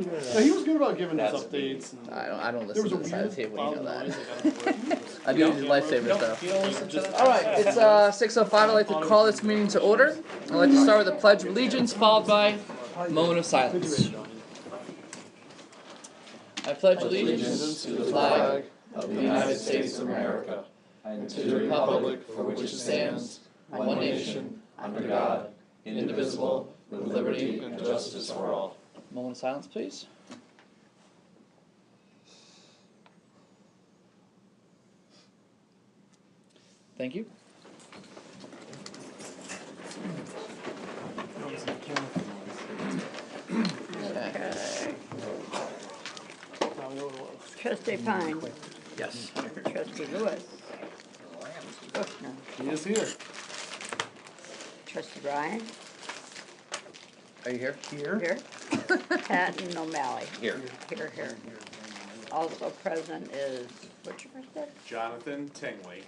No, he was good about giving us updates. And I don't listen to the side of the table, you know that. that. I do his lifesaver stuff. Alright, it's 6:05. I'd like to call this meeting to order. I'd like to start with the Pledge of Allegiance, followed by a moment of silence. I pledge allegiance to the flag of the United States of America and to the republic for which it stands, one nation, under God, indivisible, with liberty and justice for all. Moment of silence, please. Thank you. Okay. Trustee Pine. Yes. Trustee Lewis. Bushner. He is here. Trustee Bryan. Are you here? Here. Patton O'Malley. Here. Here. Also present is, what's your first name? Jonathan Tingley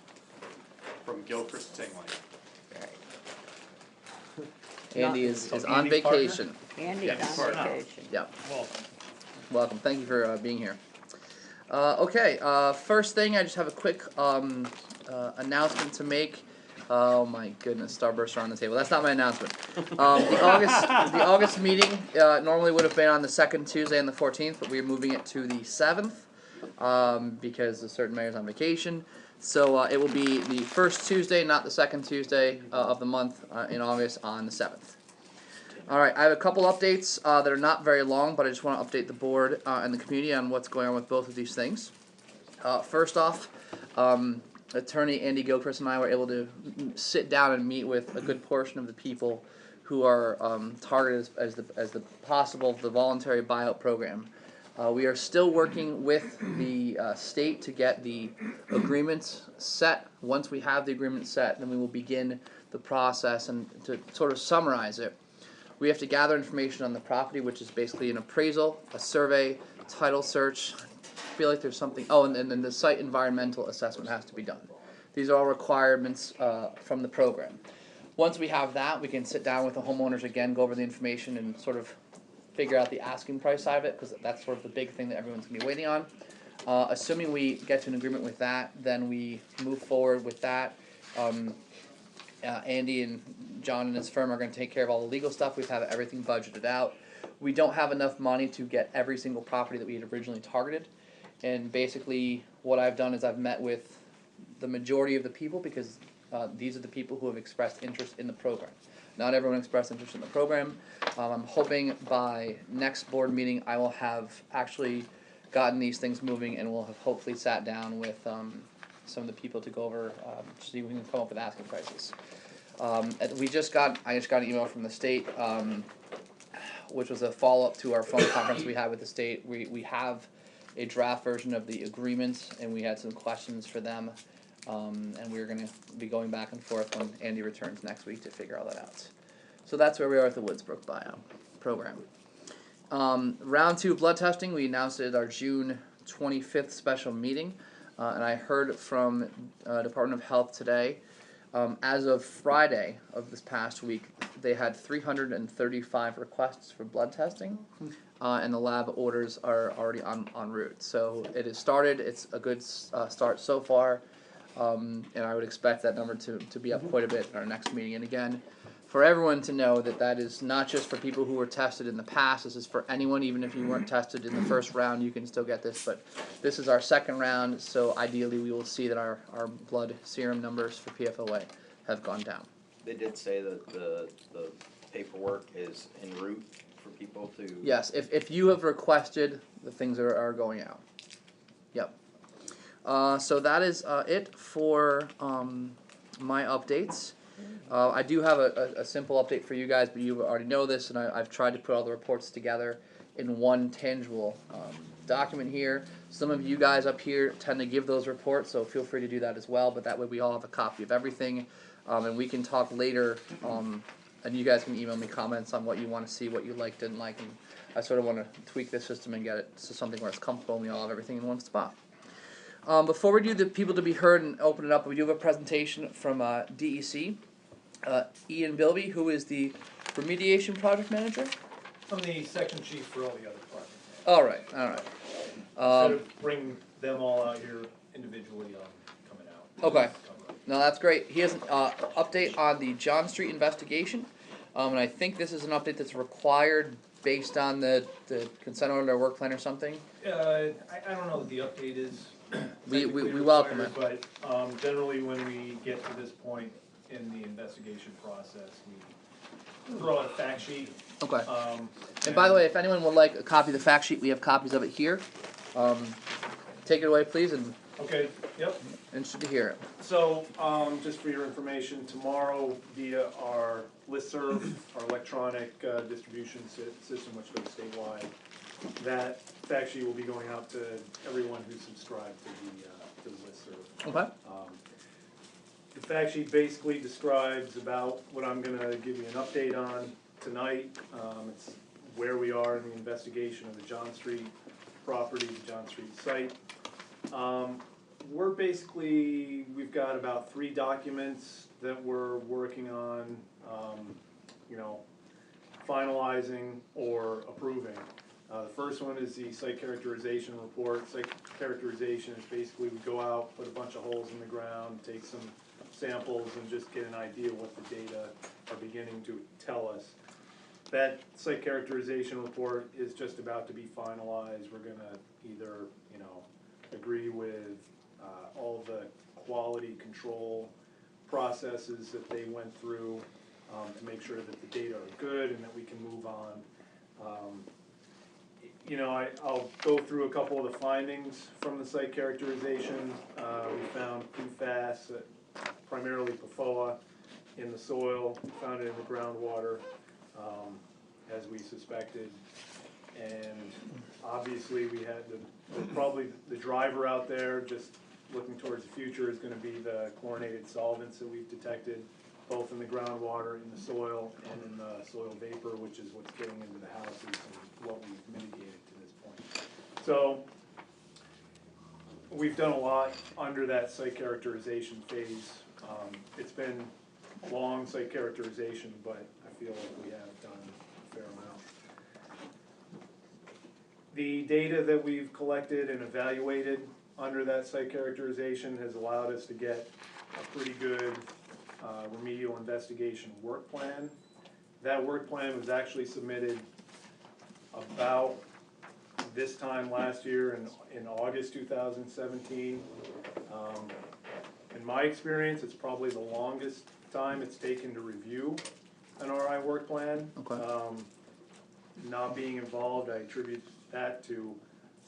from Gilchrist Tingley. Right. Andy is on vacation. Andy's Yes. on vacation. Yep. Welcome. Thank you for being here. Okay, first thing, I just have a quick announcement to make. Oh my goodness, Starbursts are on the table. That's not my announcement. The August meeting normally would have been on the second Tuesday and the 14th, but we're moving it to the 7th because a certain mayor's on vacation. So it will be the first Tuesday, not the second Tuesday of the month in August on the 7th. Alright, I have a couple updates that are not very long, but I just want to update the board and the community on what's going on with both of these things. First off, Attorney Andy Gilchrist and I were able to sit down and meet with a good portion of the people who are targeted as the voluntary buyout program. We are still working with the state to get the agreements set. Once we have the agreement set, then we will begin the process. And to sort of summarize it, we have to gather information on the property, which is basically an appraisal, a survey, title search. I feel like there's something. Oh, and then the site environmental assessment has to be done. These are all requirements from the program. Once we have that, we can sit down with the homeowners again, go over the information, and sort of figure out the asking price side of it, because that's sort of the big thing that everyone's going to be waiting on. Assuming we get to an agreement with that, then we move forward with that. Andy and John and his firm are going to take care of all the legal stuff. We've had everything budgeted out. We don't have enough money to get every single property that we had originally targeted. And basically what I've done is I've met with the majority of the people, because these are the people who have expressed interest in the program. Not everyone expressed interest in the program. I'm hoping by next board meeting I will have actually gotten these things moving, and we'll have hopefully sat down with some of the people to go over, see if we can come up with asking prices. I just got an email from the state, which was a follow-up to our phone conference we had with the state. We have a draft version of the agreements, and we had some questions for them, and we're going to be going back and forth when Andy returns next week to figure all that out. So that's where we are with the Woodsbrook buyout program. Round 2 blood testing, we announced it at our June 25th special meeting. And I heard from Department of Health today, as of Friday of this past week, they had 335 requests for blood testing, and the lab orders are already en route. So it has started. It's a good start so far, and I would expect that number to be up quite a bit at our next meeting. And again, for everyone to know that is not just for people who were tested in the past. This is for anyone, even if you weren't tested in the first round, you can still get this. But this is our second round, so ideally we will see that our blood serum numbers for PFOA have gone down. They did say that the paperwork is en route for people to... Yes, if you have requested, the things are going out. Yep. So that is it for my updates. I do have a simple update for you guys, but you already know this, and I've tried to put all the reports together in one tangible document here. Some of you guys up here tend to give those reports, so feel free to do that as well, but that way we all have a copy of everything, and we can talk later, and you guys can email me comments on what you want to see, what you like, didn't like, and I sort of want to tweak this system and get it to something where it's comfortable and we all have everything in one spot. Before we do the people to be heard and open it up, we do have a presentation from DEC. Ian Bilby, who is the remediation project manager. I'm the section chief for all the other departments. Alright. Instead of bringing them all out here individually, I'm coming out. Okay. No, that's great. He has an update on the John Street investigation, and I think this is an update that's required based on the consent order or work plan or something. I don't know what the update is. We technically welcome required, But generally when we get to this point in the investigation process, we throw out a fact sheet. Okay. And by the way, if anyone would like a copy of the fact sheet, we have copies of it here. Take it away, please, and Okay, yep. interested to hear it. So, just for your information, tomorrow via our listserv, our electronic distribution system, which goes statewide, that fact sheet will be going out to everyone who's subscribed to the listserv. Okay. The fact sheet basically describes about what I'm gonna give you an update on tonight. It's where we are in the investigation of the John Street property, the John Street site. We've got about 3 documents that we're working on, finalizing or approving. The first one is the site characterization report. Site characterization is basically we go out, put a bunch of holes in the ground, take some samples and just get an idea what the data are beginning to tell us. That site characterization report is just about to be finalized. We're gonna either, agree with all the quality control processes that they went through to make sure that the data are good and that we can move on. I'll go through a couple of the findings from the site characterization. We found PFAS, primarily PFOA, in the soil. We found it in the groundwater, as we suspected. And obviously we had probably the driver out there, just looking towards the future, is gonna be the chlorinated solvents that we've detected, both in the groundwater, in the soil, and in the soil vapor, which is what's getting into the houses and what we've mitigated to this point. So, we've done a lot under that site characterization phase. It's been a long site characterization, but I feel like we have done a fair amount. The data that we've collected and evaluated under that site characterization has allowed us to get a pretty good remedial investigation work plan. That work plan was actually submitted about this time last year in August 2017. In my experience, it's probably the longest time it's taken to review an RI work plan. Okay. Not being involved, I attribute that to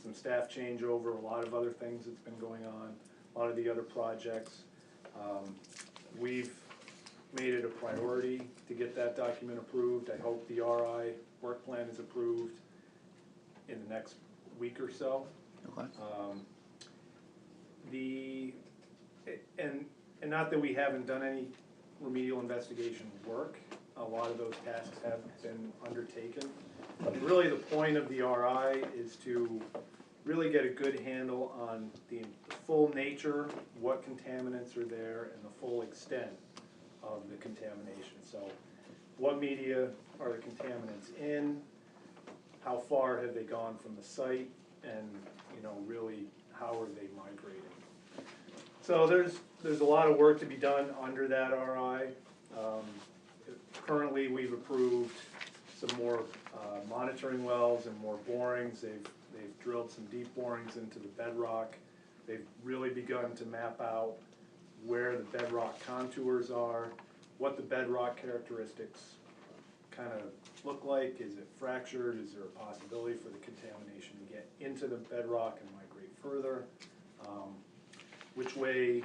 some staff changeover, a lot of other things that's been going on, a lot of the other projects. We've made it a priority to get that document approved. I hope the RI work plan is approved in the next week or so. Okay. And not that we haven't done any remedial investigation work, a lot of those tasks have been undertaken. And really the point of the RI is to really get a good handle on the full nature, what contaminants are there, and the full extent of the contamination. So what media are the contaminants in, how far have they gone from the site, and really how are they migrating. So there's a lot of work to be done under that RI. Currently we've approved some more monitoring wells and more borings. They've drilled some deep borings into the bedrock. They've really begun to map out where the bedrock contours are, what the bedrock characteristics kind of look like. Is it fractured? Is there a possibility for the contamination to get into the bedrock and migrate further? Which way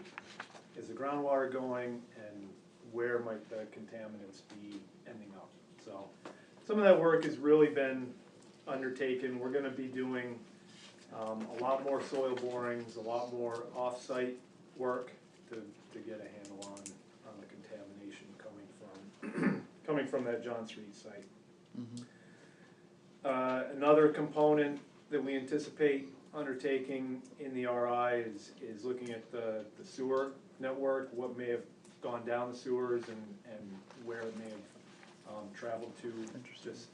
is the groundwater going, and where might the contaminants be ending up? So some of that work has really been undertaken. We're gonna be doing a lot more soil borings, a lot more off-site work to get a handle on the contamination coming from that John Street site. Mm-hmm. Another component that we anticipate undertaking in the RI is looking at the sewer network, what may have gone down the sewers and where it may have traveled to, just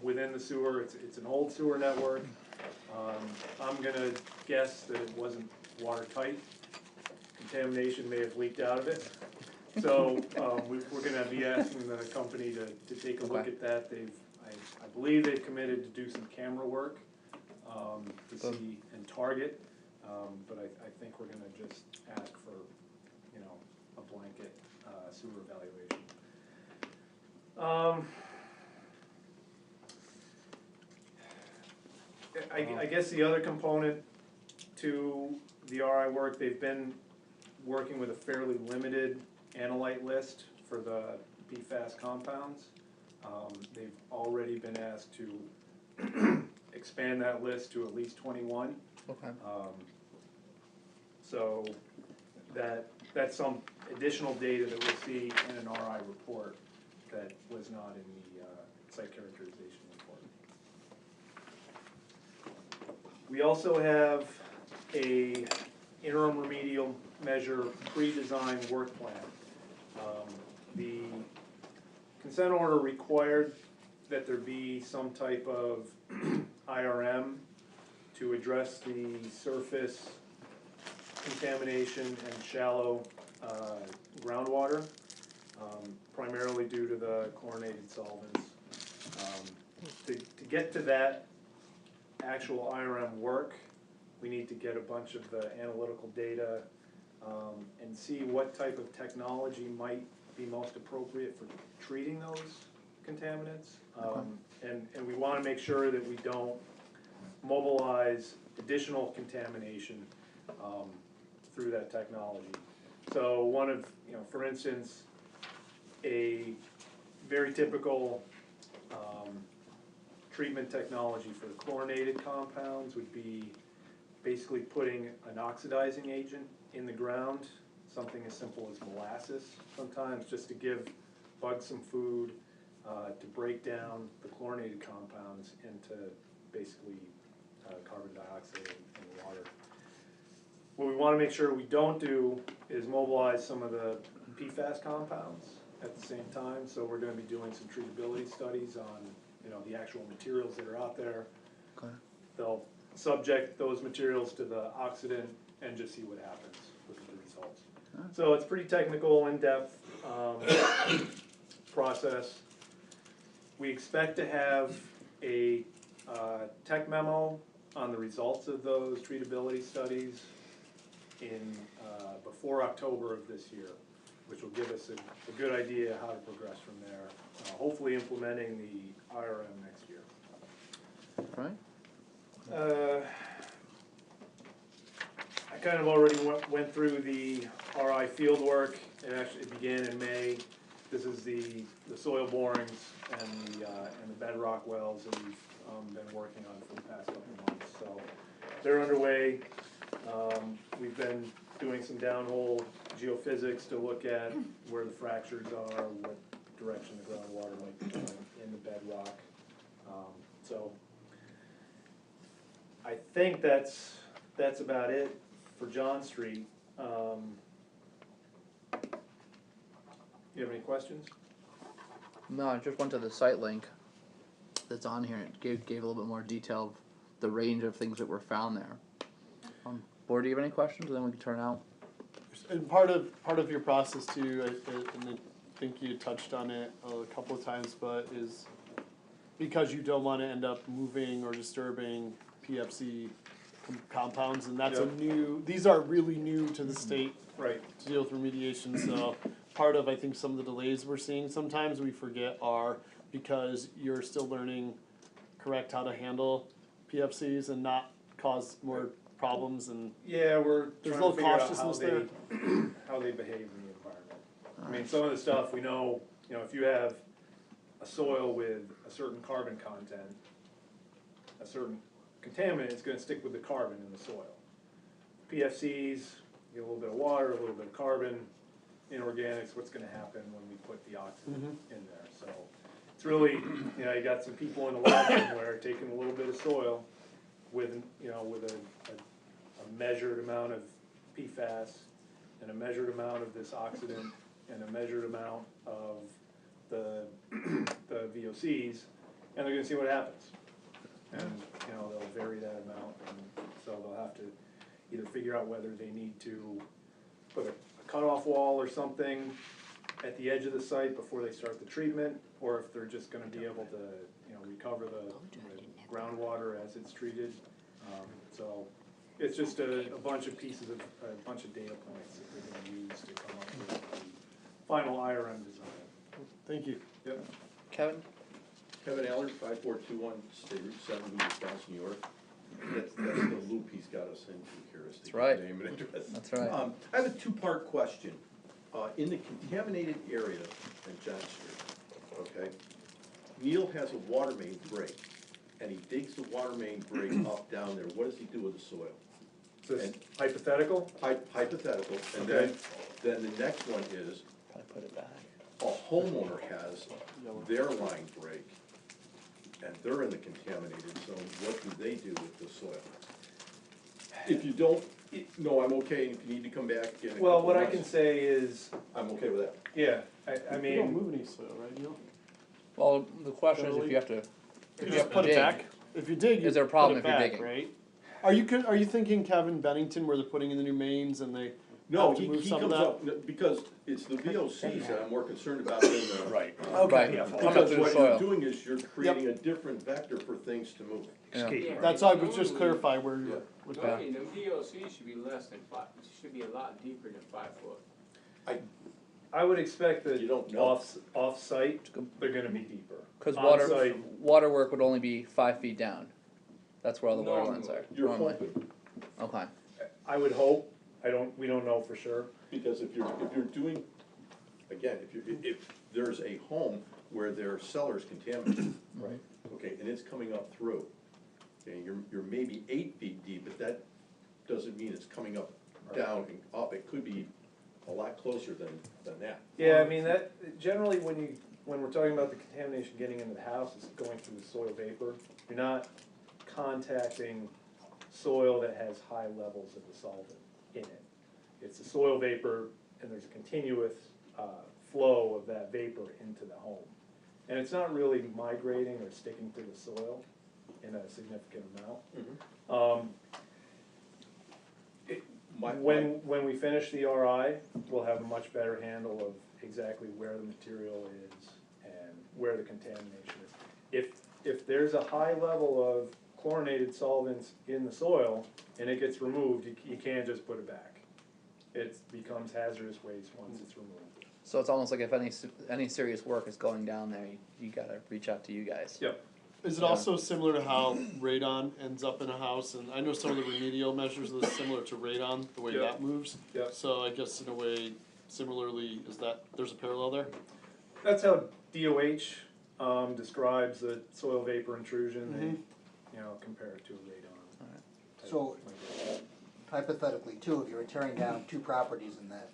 within the sewer, it's an old sewer network. I'm gonna guess that it wasn't watertight. Contamination may have leaked out of it. So, we're gonna be asking the company to take a look Okay. at that. I believe they've committed to do some camera work, to see and target. But I think we're gonna just ask for, you know, a blanket, sewer evaluation. I guess the other component to the RI work, they've been working with a fairly limited analyte list for the PFAS compounds. They've already been asked to expand that list to at least 21. Okay. So that's some additional data that we'll see in an RI report that was not in the site characterization report. We also have a interim remedial measure pre-designed work plan. The consent order required that there be some type of IRM to address the surface contamination and shallow groundwater, primarily due to the chlorinated solvents. To get to that actual IRM work, we need to get a bunch of the analytical data and see what type of technology might be most appropriate for treating those contaminants. And we wanna make sure that we don't mobilize additional contamination through that technology. So one of, for instance, a very typical treatment technology for chlorinated compounds would be basically putting an oxidizing agent in the ground, something as simple as molasses sometimes, just to give bugs some food, to break down the chlorinated compounds into basically carbon dioxide and water. What we want to make sure we don't do is mobilize some of the PFAS compounds at the same time, so we're going to be doing some treatability studies on, the actual materials that are out there. Okay. They'll subject those materials to the oxidant and just see what happens with the results. So it's pretty technical, in-depth process. We expect to have a tech memo on the results of those treatability studies in before October of this year, which will give us a good idea how to progress from there, hopefully implementing the IRM next year. Right. I kind of already went through the RI field work. It began in May. This is the soil borings and the bedrock wells that we've been working on for the past couple of months. So they're underway. We've been doing some downhole geophysics to look at where the fractures are, what direction the groundwater might be going in the bedrock. So I think that's about it for John Street. You have any questions? No, I just went to the site link that's on here. It gave a little bit more detail of the range of things that were found there. Board, do you have any questions? And then we can turn out. And part of your process too, and I think you touched on it a couple of times, but is because you don't want to end up moving or disturbing PFC compounds, and that's these are really new to the state, Right. to deal with remediation. So part of, I think, some of the delays we're seeing sometimes we forget are because you're still learning correct how to handle PFCs and not cause more problems, and Yeah, we're there's a trying little to figure out cautiousness there. how they behave in the environment. I mean, some of the stuff we know, if you have a soil with a certain carbon content, a certain contaminant, it's gonna stick with the carbon in the soil. PFCs, you get a little bit of water, a little bit of carbon, inorganics, what's gonna happen when we put the oxygen in there? So it's really, you got some people in the lab somewhere taking a little bit of soil with, with a measured amount of PFAS and a measured amount of this oxidant and a measured amount of the VOCs, and they're gonna see what happens. And, you know, they'll vary that amount, and so they'll have to either figure out whether they need to put a cutoff wall or something at the edge of the site before they start the treatment, or if they're just gonna be able to, you know, recover the groundwater as it's treated. So, it's just a bunch of pieces of, a bunch of data points that they're gonna use to come up with the final IRM design. Thank you. Yep. Kevin? Kevin Allard, 5421 State Route 7, Wisconsin, New York. That's the loop he's got us into here, is That's the right. name and address. That's right. I have a two-part question. In the contaminated area on John Street, okay, Neil has a water main break, and he digs the water main break up down there. What does he do with the soil? So it's hypothetical? Hypothetical, and Okay. then the next one is, Probably put it back. a homeowner has their line break, and they're in the contaminated zone, what do they do with the soil? If you don't, no, I'm okay, if you need to come back in a couple Well, what I months, can say is, I'm okay with that. yeah, I You don't mean, move any soil, right, Neil? Well, the question is if you have to, You if you just have to put it dig. back. If you dig, you Is there a put problem it if you're back, digging? right? Are you thinking Kevin Bennington where they're putting in the new mains and they No, have to he move some of comes that? up, no, because it's the VOCs that I'm more concerned about than the. right. Right, yeah, coming up Because through the what you're soil. doing is you're creating a different vector for things to move. Escape. That's all, but just clarify where Yeah. you're, with that. Normally, the VOC should be less than five, should be a lot deeper than 5 foot. I would expect that You don't know. off-site, they're gonna be deeper. Cause On-site, water work would only be 5 feet down. That's where all the water lines are, You're normally. hoping, Okay, I would hope, we don't know for sure. because if you're doing, again, if there's a home where their cellar's contaminated, right. okay, and it's coming up through, okay, you're maybe 8 feet deep, but that doesn't mean it's coming up, down and up, it could be a lot closer than that. Yeah, I mean, that, generally, when we're talking about the contamination getting into the house, it's going through the soil vapor. You're not contacting soil that has high levels of the solvent in it. It's the soil vapor, and there's a continuous, flow of that vapor into the home. And it's not really migrating or sticking to the soil in a significant amount. When we finish the RI, we'll have a much better handle of exactly where the material is and where the contamination is. If there's a high level of chlorinated solvents in the soil and it gets removed, you can't just put it back. It becomes hazardous waste once it's removed. So it's almost like if any serious work is going down there, you gotta reach out to you guys. Yep. Is it Yeah. also similar to how radon ends up in a house? And I know some of the remedial measures are similar to radon, the way Yeah. that moves. Yeah. So I guess in a way, similarly, there's a parallel there? That's how DOH describes the soil vapor intrusion. They, compare it to a radon. Alright. type So- migration. Hypothetically, too, if you were tearing down 2 properties in that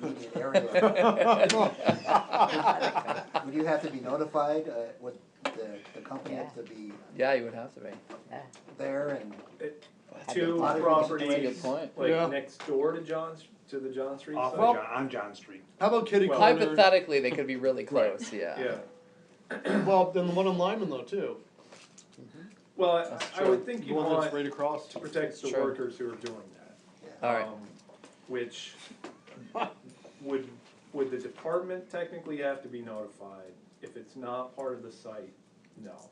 immediate area, would you have to be notified, would the company have to be Yeah, you would have to be. there and? Two That's a good properties, point. like Yeah. next door to the John Street Off site. of on John Street. How about kitty Well, corner? Hypothetically, they could be really close, yeah. Yeah, Well, then the one on Lyman though, too. well, That's I would think The you one want that's right across. to protect the Sure. workers who are doing that. Alright, Which, would the department technically have to be notified? If it's not part of the site, no.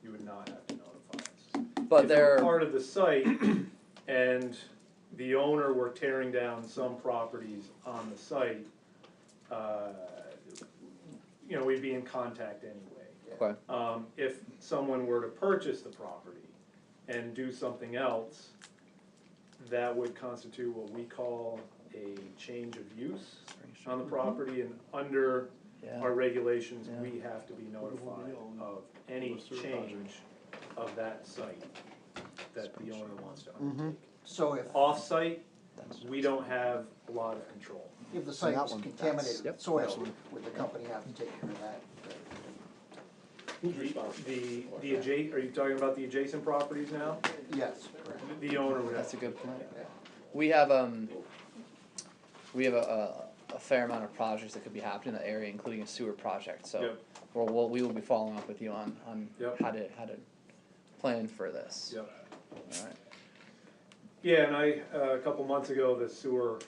You would not have to notify us. but If it were they're, part of the site and the owner were tearing down some properties on the site, we'd be in contact anyway. okay, If someone were to purchase the property and do something else, that would constitute what we call a change of use on the property, and under yeah. our regulations, Yeah. we have to be notified of any change of that site that the owner wants to undertake. So if Off-site, we don't have a lot of control. the site was one, contaminated yep, with soil, absolutely. would the company have to take care of that? Who's responsible? Are you talking about the adjacent properties now? Yes, correct. The owner would have That's a to. good point. We have a fair amount of projects that could be happening in the area, including a sewer project, so Yep. we will be following up with you on Yep. how to plan for this. Yep. All right. Yeah, and a couple months ago, the sewer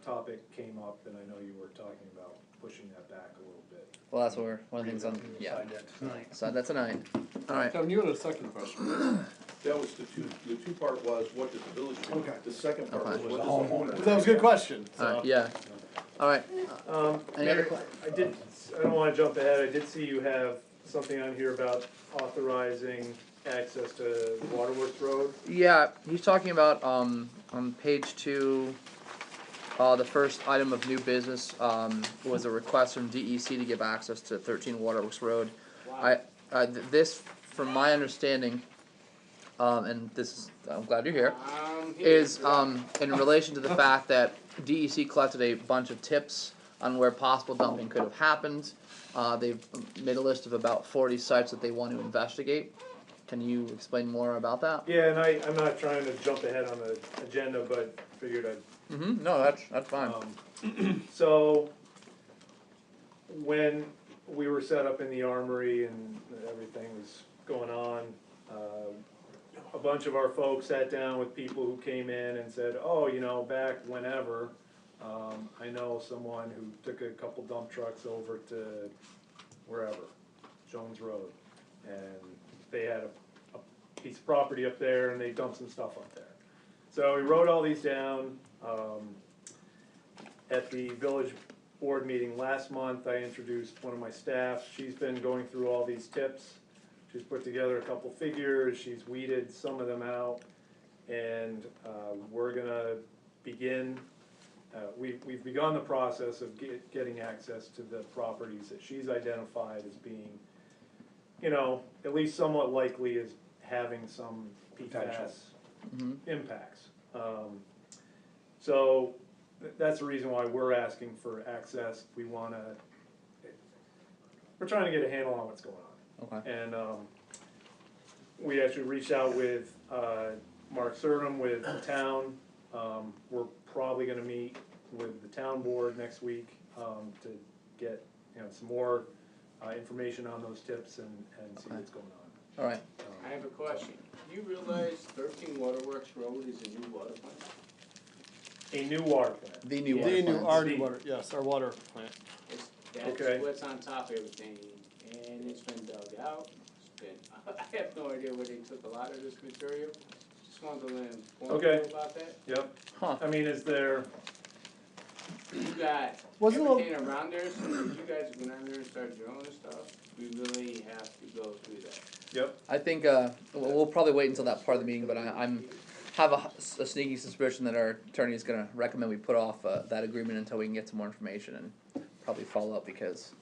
topic came up, and I know you were talking about pushing that back a little bit. Well, that's what one of the things on, yeah, Decide that tonight. so that's tonight. All right. Kevin, you had a second question. That was the two part was, what does the village do? Okay. The second part was, Okay. what does the homeowner do? That was a good question, All so. right, yeah. All right. Any other Mayor, I don't wanna jump ahead, I did see you have something on here about authorizing access to Waterworks Road. Yeah, he's talking about on page 2, the first item of new business was a request from DEC to give access to 13 Waterworks Road. This, from my understanding, and this is, I'm glad you're here, is in relation to the fact that DEC collected a bunch of tips on where possible dumping could have happened. They've made a list of about 40 sites that they want to investigate. Can you explain more about that? Yeah, and I'm not trying to jump ahead on the agenda, but figured I'd No, that's fine. So, when we were set up in the armory and everything was going on, a bunch of our folks sat down with people who came in and said, oh, you know, back whenever, I know someone who took a couple dump trucks over to wherever, Jones Road, and they had a piece of property up there and they dumped some stuff up there. So we wrote all these down. At the village board meeting last month, I introduced one of my staff. She's been going through all these tips. She's put together a couple figures, she's weeded some of them out, and we're gonna begin, we've begun the process of getting access to the properties that she's identified as being, you know, at least somewhat likely as having some PFAS impacts. So that's the reason why we're asking for access. We're trying to get a handle on what's going on. Okay. And we actually reached out with Mark Surdam with the town. We're probably gonna meet with the town board next week to get, you know, some more information on those tips and see what's going on. All right. I have a question. Do you realize 13 Waterworks Road is a new water plant? A new water plant. The new The water new, plants. our new water, yes, our water plant. That's Okay. what's on top of everything, and it's been dug out. I have no idea where they took a lot of this material. Just wanted to learn more Okay. about that. Yep. Huh. I mean, is there, You got Wasn't everything around there, so if you guys go down there and start drilling and stuff, we really have to go through that. yep, I think we'll probably wait until that part of the meeting, but I'm have a sneaky suspicion that our attorney is going to recommend we put off that agreement until we can get some more information and probably follow up because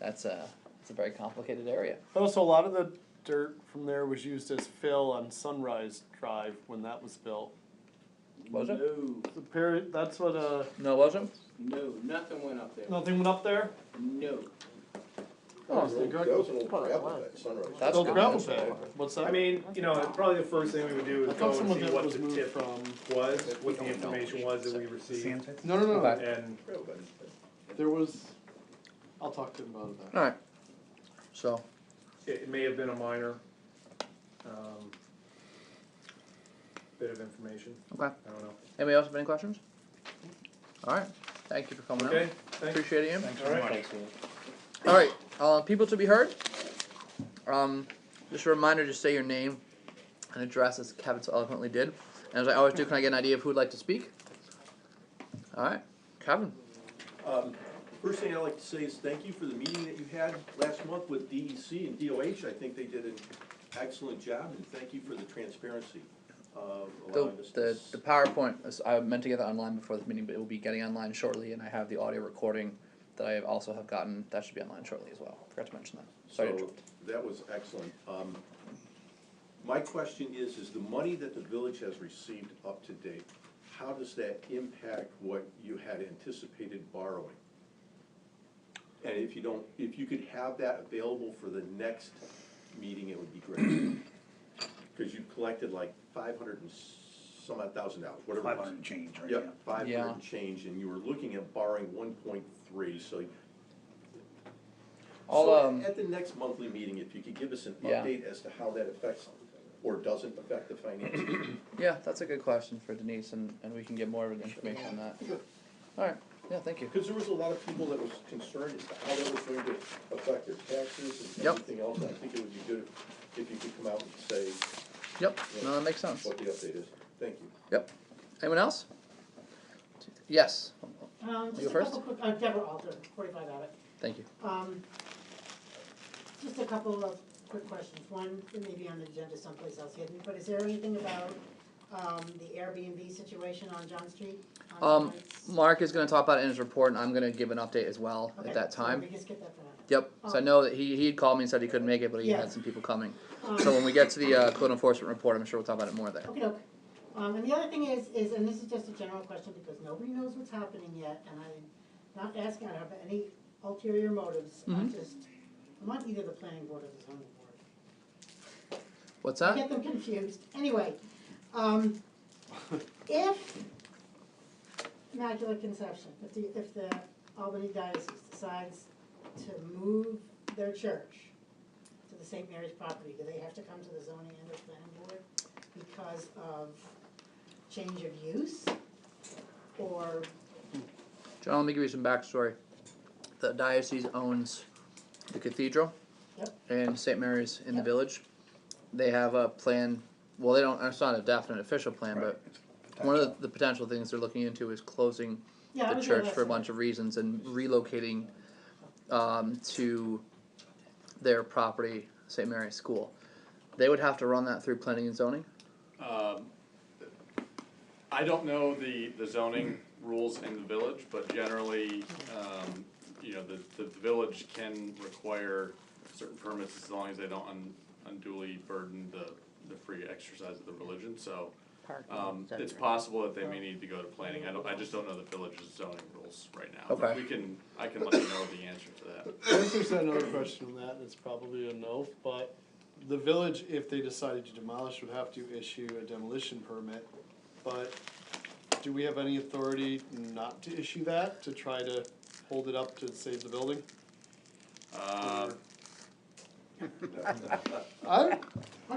it's a very complicated area. Also, a lot of the dirt from there was used as fill on Sunrise Drive when that was built. Was it? That's what, No, it wasn't? No, nothing went up there. nothing went up there? No. Oh, That was an old gravel pit, Sunrise. That's Old good. gravel pit. What's that? I mean, you know, probably the first thing we would do I is thought go some and of see it what was the moved tip from. was, what the information was that we received. No, no, no. Okay. And There was, I'll talk to him about it. All right. So, it may have been a minor, bit of information, okay. I don't know. Anybody else have any questions? All right. Thank you for coming Okay, out. thanks. Appreciate it, Ian. All right. All right. People to be heard. Just a reminder, just say your name and address as Kevin so eloquently did. And as I always do, can I get an idea of who would like to speak? All right. Kevin. First thing I'd like to say is thank you for the meeting that you had last month with DEC and DOH. I think they did an excellent job, and thank you for the transparency of allowing us to. The PowerPoint, I meant to get that online before this meeting, but it will be getting online shortly, and I have the audio recording that I also have gotten, that should be online shortly as well. Forgot to mention that. Sorry to So, interrupt. that was excellent. My question is the money that the village has received up to date, how does that impact what you had anticipated borrowing? And if you could have that available for the next meeting, it would be great. Cause you've collected like $500,000 and some odd thousand, whatever it was. 500 and change, right? Yep, 500 Yeah. and change, and you were looking at borrowing 1.3, so I'll, So at the next monthly meeting, if you could give us an Yeah. update as to how that affects or doesn't affect the finances. yeah, that's a good question for Denise, and we can get more of the information on that. Alright, yeah, thank you. Because there was a lot of people that was concerned as to how that was going to affect their taxes and Yep. everything else. I think it would be good if you could come out and say Yep, no, that makes sense. what the update is. Thank you. Yep. Anyone else? Yes, Just You a first? couple quick, Deborah Alter, 45 Abbott. thank you. Just a couple of quick questions. One, it may be on the agenda someplace else hidden, but is there anything about the Airbnb situation on John Street? on tonight's- Mark is gonna talk about it in his report, and I'm gonna give an update as well Okay, at that so time. we can skip that for now. Yep, so I know that he had called me and said he couldn't make it, but he Yeah. had some people coming. Um, So when we get to the code enforcement report, I'm sure we'll talk about it more there. Okay, okay. And the other thing is, and this is just a general question because nobody knows what's happening yet, and I'm not asking, I don't have any ulterior motives. Mhm. I'm on either the planning board or the zoning board. What's I that? get them confused. Anyway, if Immaculate Conception, if the Albany Diocese decides to move their church to the St. Mary's property, do they have to come to the zoning and the planning board because of change of use? Or, John, let me give you some backstory. The diocese owns the cathedral Yep. and St. Mary's in the Yep. village. They have a plan, well, they don't, it's not a definite official plan, but one of the potential things they're looking into is closing yeah, I the was there church last for a night. bunch of reasons and relocating to their property, St. Mary's School. They would have to run that through planning and zoning? I don't know the zoning rules in the village, but generally, you know, the village can require certain permits as long as they don't unduly burden the free exercise of the religion, so. Parking, et It's cetera. possible that they may need to go to planning, I just don't know the village's zoning rules right now. Okay. I can let you know the answer to that. I guess there's another question on that, and it's probably a no, but the village, if they decided to demolish, would have to issue a demolition permit. But do we have any authority not to issue that, to try to hold it up to save the building? I'm, I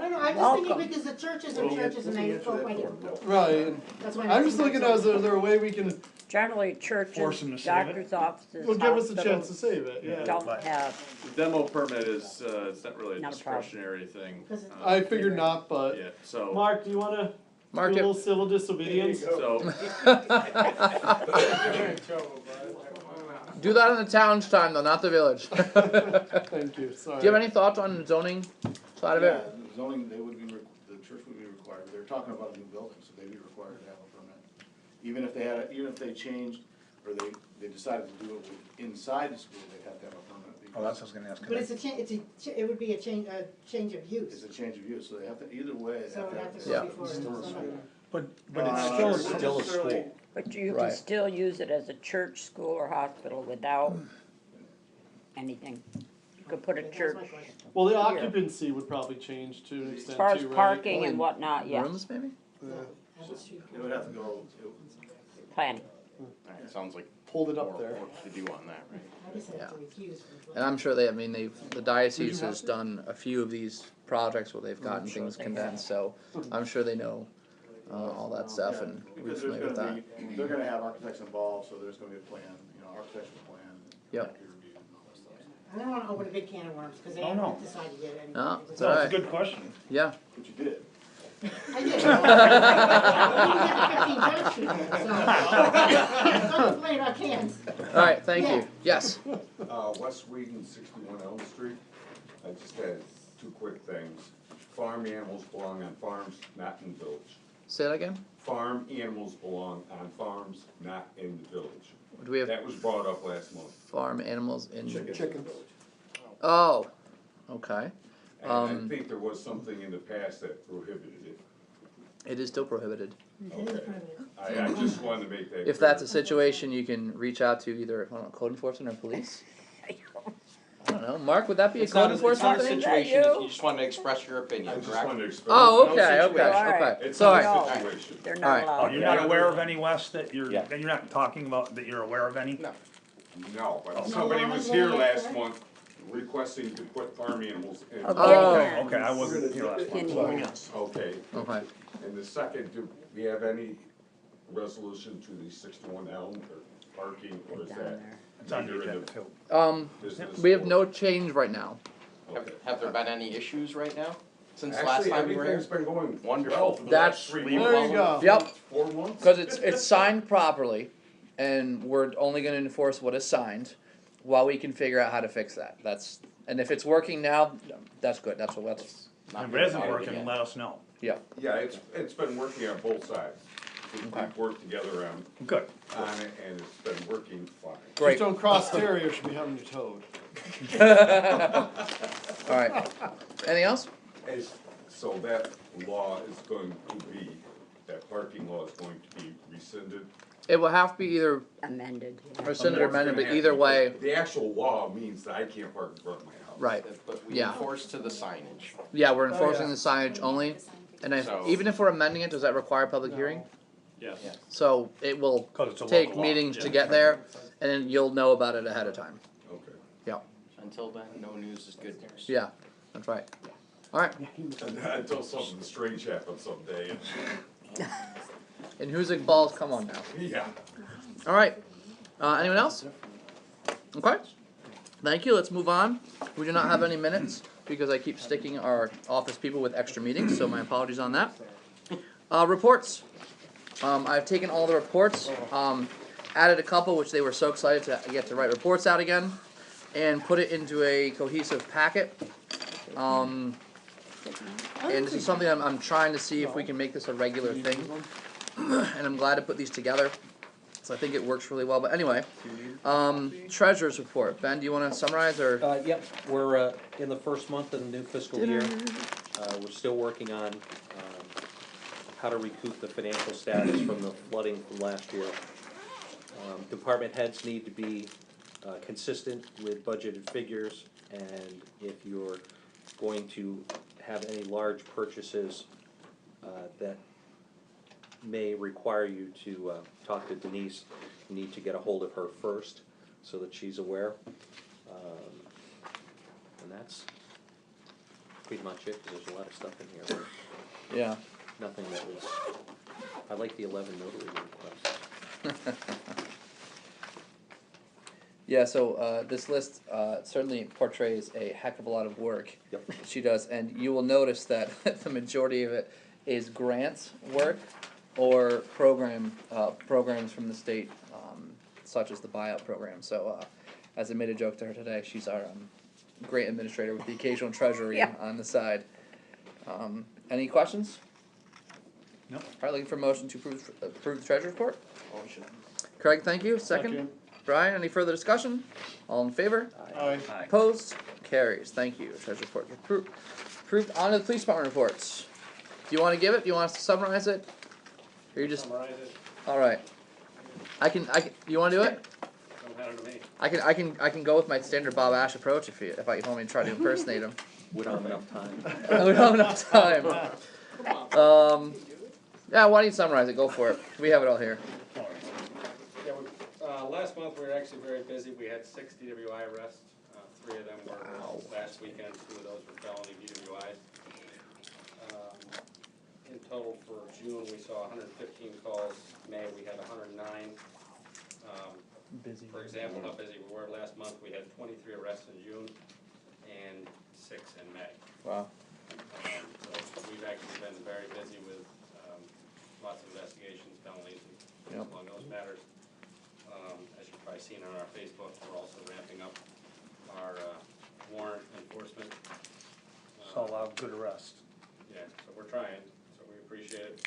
don't know, I'm just Welcome. thinking because the churches are churches and they go by different rules. right, That's why I'm just asking looking, that. is there a way we can, Generally, Force churches, them to save doctor's offices, well, give us a chance to hospitals save it, yeah. don't But- have, The demo permit is, it's not really a Not a problem. discretionary thing. 'Cause it's- I figured not, but, Yeah, so, Mark, do you wanna do a Mark, little civil disobedience? so, do that in the town's time though, not the village. Do Thank you, sorry. you have any thoughts on the zoning side of Yeah, it? the zoning, they would be, the church would be required, they're talking about a new building, so they'd be required to have a permit. Even if they had, even if they changed, or they decided to do it inside the school, they'd have to have a permit. Oh, that's what I was gonna ask. But it's it would be a change of It's use, a change of use, so they have to, either way, they so have it to would have. have to Yeah. go before somebody. But it's still a school. but you Right. can still use it as a church, school, or hospital without anything. You could put a Okay, that was church, my question. Well, the Here. occupancy would probably change to an as extent far as too, right? parking and whatnot, yes, Rooms, maybe? Yeah. It would have to go, planning. It sounds like Hold it more up there. work to do on that, right? I just have to refuse from the And I'm sure the diocese has done a few of these projects where they've gotten sure things they condensed, so I'm sure they know all that stuff and we're because familiar with that. they're gonna have architects involved, so there's gonna be a plan, architectural plan. Yep. peer review and all that stuff. I don't wanna open a big can of worms, cause they Oh, haven't no. decided yet anyway. No, They it's just- No, it's a alright. good question. Yeah, But you did. I did. I didn't get the 15 Judge Street, so. Don't complain about cans. alright, thank Yeah. you, yes. West Whedon, 61 Elm Street. I just had two quick things. Farm animals belong on farms, not in the village. Say that again? Farm animals belong on farms, not in the village. Do we have That was brought up last month. farm animals in? Chickens. Oh, okay. And I think there was something in the past that prohibited it. It is still prohibited. Okay. I just wanted to make that clear. If that's a situation, you can reach out to either, I don't know, code enforcement or police. I don't know, Mark, would that be a It's code not, it's not enforcement a thing? situation, you? you just wanted to express your I opinion, just correct? wanted to express. Oh, No okay, okay, situation. Alright. okay, It's sorry. not a situation. They're Alright. not Oh, allowed. you're not aware of any, Wes, that Yeah. you're not talking about, that you're aware of any? No. No, but Oh. somebody was here last month requesting to put farm animals in. Oh, Oh, guinea hens. Okay, I wasn't here last month, Guinea so hens. Okay. Okay. And the second, do we have any resolution to the 61 Elm or parking, or is Down that? there. it's on the either in agenda too. business We have or- no change right now. Okay. Have there been any issues right now, since last Actually, time we were here? everything's been going Wonderful. well for the That's- last 3 There months. you go. Yep, 4 months? cause it's signed properly, and we're only gonna enforce what is signed, while we can figure out how to fix that. And if it's working now, that's good, that's. If it isn't working, let us know. Yeah, it's been working on both sides. We've worked together Good. on it, and it's been working fine. Great. Just don't cross terrier, should be having your toad. Alright, anything else? So that law is going to be, that parking law is going to be rescinded? It will have to be either Amended, yeah. rescinded or It's gonna amended, but have either to be- way, The actual law means that I can't park in front of my house. right. But we Yeah. enforce to the signage. Yeah, we're enforcing the signage only, and So- even if we're amending it, does that require a public hearing? Yes. Yeah. So it will 'Cause it's a take local law. meetings to get there, and then you'll know about it ahead of time. Okay. Until then, no news is good news. Yeah, that's right. Alright, Until something strange happens someday. and Hoosick balls, come on now. Yeah. Alright, anyone else? Okay, thank you, let's move on. We do not have any minutes, because I keep sticking our office people with extra meetings, so my apologies on that. Reports. I've taken all the reports, added a couple, which they were so excited to get to write reports out again, and put it into a cohesive packet. And this is something I'm trying to see if we can make this a regular thing, and I'm glad to put these together. So I think it works really well, but anyway, treasurer's report. Ben, do you wanna summarize, or? Yep, we're in the first month of the new fiscal year. We're still working on how to recoup the financial status from the flooding from last year. Department heads need to be consistent with budgeted figures, and if you're going to have any large purchases that may require you to talk to Denise, you need to get a hold of her first, so that she's aware. And that's pretty much it, 'cause there's a lot of stuff in here. Yeah. Nothing that was, I like the 11 notary requests. Yeah, so this list certainly portrays a heck of a lot of work. Yep. She does, and you will notice that the majority of it is grants work or programs from the state, such as the buyout program. So as I made a joke to her today, she's our great administrator with the occasional treasury Yeah. on the side. Any questions? No. Alright, looking for a motion to approve the treasurer's report? Motion. Craig, thank you. Second. Brian, any further discussion? All in favor? Aye. Opposed? Carries. Thank you. Treasurer report is approved. On to the police department reports. Do you wanna give it? Do you want us to summarize it? Or you just, Summarize it, alright. I can, you wanna do it? don't matter to me. I can go with my standard Bob Ash approach if you want me to try to impersonate him. We don't have enough time. We don't have enough time. Yeah, why don't you summarize it? Go for it. We have it all here. Yeah, last month we were actually very busy, we had 6 DWI arrests, 3 of them were last weekend, 2 of those were felony DWIs. In total for June, we saw 115 calls, May we had 109. Busy. For example, how busy we were last month, we had 23 arrests in June and 6 in May. Wow. So we've actually been very busy with lots of investigations, felonies, and Yep. along those matters. As you've probably seen on our Facebook, we're also ramping up our warrant enforcement. Saw a lot of good arrests. Yeah, so we're trying, so we appreciate it.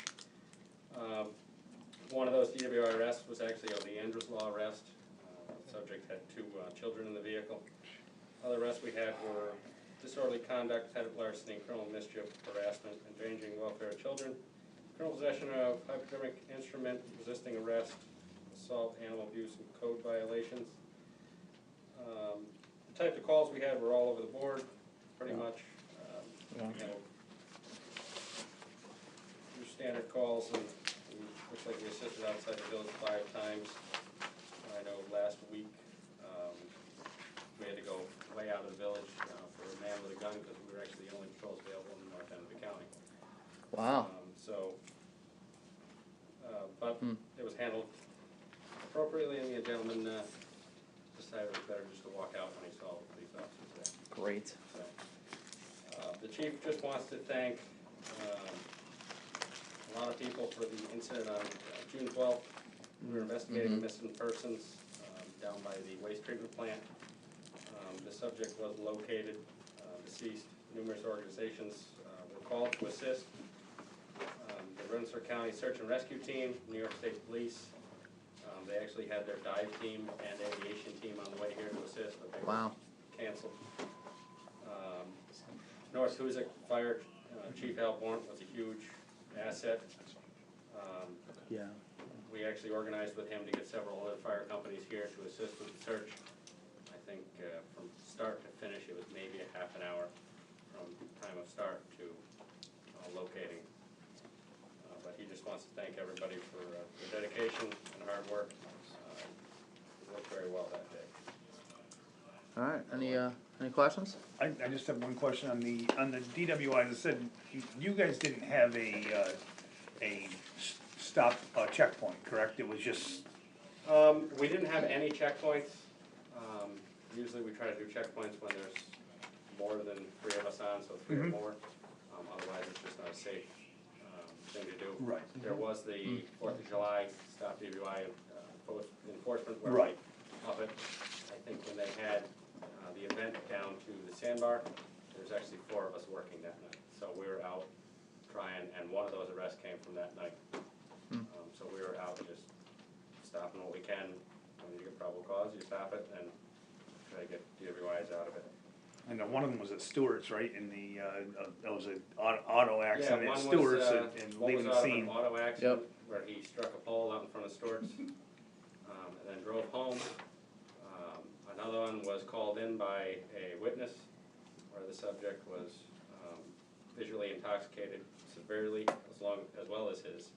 One of those DWI arrests was actually a Leandra's Law arrest. Subject had 2 children in the vehicle. Other arrests we had were disorderly conduct, theft, larceny, criminal mischief, harassment, endangering welfare of children, criminal possession of hypodermic instrument, resisting arrest, assault, animal abuse, and code violations. The type of calls we had were all over the board, pretty much. You know, your standard calls, and looks like we assisted outside the village 5 times. I know last week, we had to go way out of the village, for a man with a gun, because we were actually the only patrols available in the north end of the county. Wow. But it was handled appropriately, and the gentleman, decided it was better just to walk out when he saw the police officers there. Great. So, the chief just wants to thank, a lot of people for the incident on June 12th. We were investigating missing persons, down by the waste treatment plant. The subject was located, deceased. Numerous organizations, were called to assist. The Rensselaer County Search and Rescue Team, New York State Police, they actually had their dive team and aviation team on the way here to assist, but they were canceled. North Hoosick Fire, Chief Al Born was a huge asset. Yeah. We actually organized with him to get several other fire companies here to assist with the search. I think from start to finish, it was maybe a half an hour from time of start to locating. But he just wants to thank everybody for their dedication and hard work. It worked very well that day. All right, any questions? I just have one question on the DWI. It said you guys didn't have a stop checkpoint, correct? It was just. We didn't have any checkpoints. Usually we try to do checkpoints when there's more than 3 of us on, so 3 or more. Otherwise, it's just not a safe thing to do. Right. There was the 4th of July stop DWI enforcement where Right. we up it. I think when they had the event down to the sandbar, there was actually 4 of us working that night. So we were out trying, and one of those arrests came from that night. So we were out just stopping what we can. When you get probable cause, you stop it and try to get DWIs out of it. I know one of them was at Stewart's, right? In the that was an auto accident Yeah, at one Stewart's was, and one leaving was the out of scene. an auto accident where he struck a pole out in front of Stewart's, and then drove home. Another one was called in by a witness where the subject was visually intoxicated severely, as well as his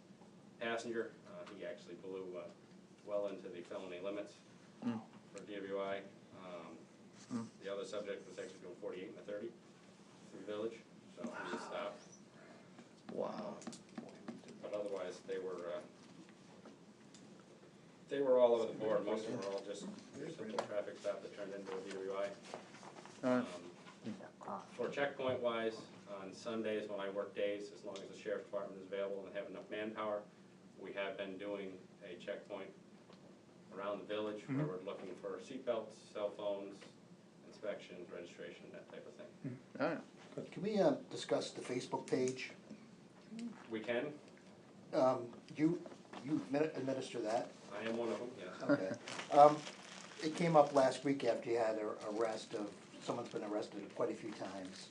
passenger. He actually blew well into the felony limits for DWI. The other subject was actually doing 48 and a 30 through the village, so he just stopped. Wow. But otherwise, they were all over the board. Most of them were all just simple traffic stop that turned into a DWI. For checkpoint wise, on Sundays when I work days, as long as the sheriff's department is available and they have enough manpower, we have been doing a checkpoint around the village where we're looking for seatbelts, cell phones, inspections, registration, that type of thing. All right. Can we discuss the Facebook page? We can. You administer that? I am one of them, yes. Okay. It came up last week after you had an arrest of, someone's been arrested quite a few times,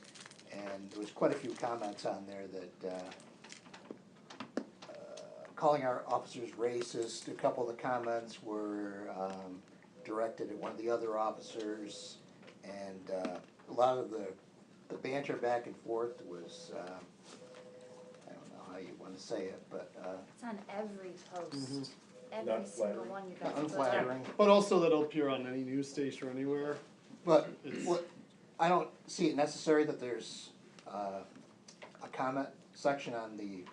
and there was quite a few comments on there that, calling our officers racist. A couple of the comments were directed at one of the other officers, and a lot of the banter back and forth was, I don't know how you want to say it, but It's on every post, every Not single flattering. one you guys put up. unflattering. But also that'll appear on any news station or anywhere. But It's- what, I don't see it necessary that there's a comment section on the,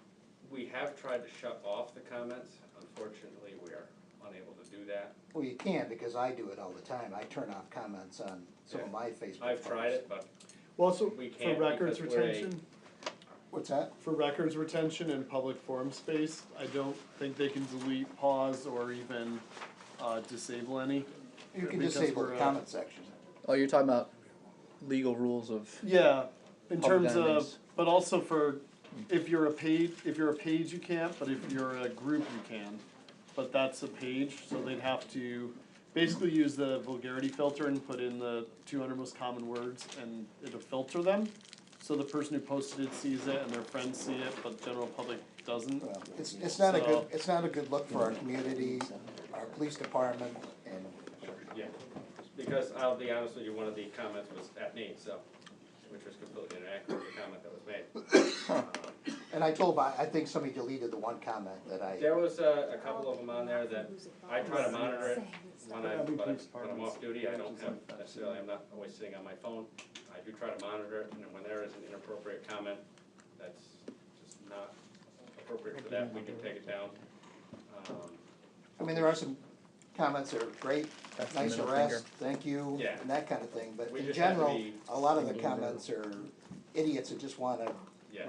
We have tried to shut off the comments. Unfortunately, we are unable to do that. well, you can, because I do it all the time. I turn off comments on some of my Facebook posts. I've tried it, but Well, also, We for can't records because we're a- retention, What's that? for records retention and public forum space, I don't think they can delete, pause, or even disable any. You can Because disable we're, the comment section. Oh, you're talking about legal rules of. Yeah, in Public terms of, enemies. but also for, if you're a page you can't, but if you're a group you can. But that's a page, so they'd have to basically use the vulgarity filter and put in the 200 most common words, and it'll filter them. So the person who posted it sees it and their friends see it, but the general public doesn't. Well, it's not a So- good, it's not a good look for our community, our police department, and yeah. Because I'll be honest with you, one of the comments was at me, so, which was completely inaccurate, the comment that was made. And I think somebody deleted the one comment that I, There was a couple of them on there that I try to monitor it when I'm off duty. I don't have necessarily, I'm not always sitting on my phone. I do try to monitor it, and when there is an inappropriate comment that's just not appropriate for that, we do take it down. I mean, there are some comments that are great, That's the nice middle arrest, finger. thank you, Yeah. and that kind of thing, but We in just have to general, be- a lot of the comments are idiots that just wanna, Yes.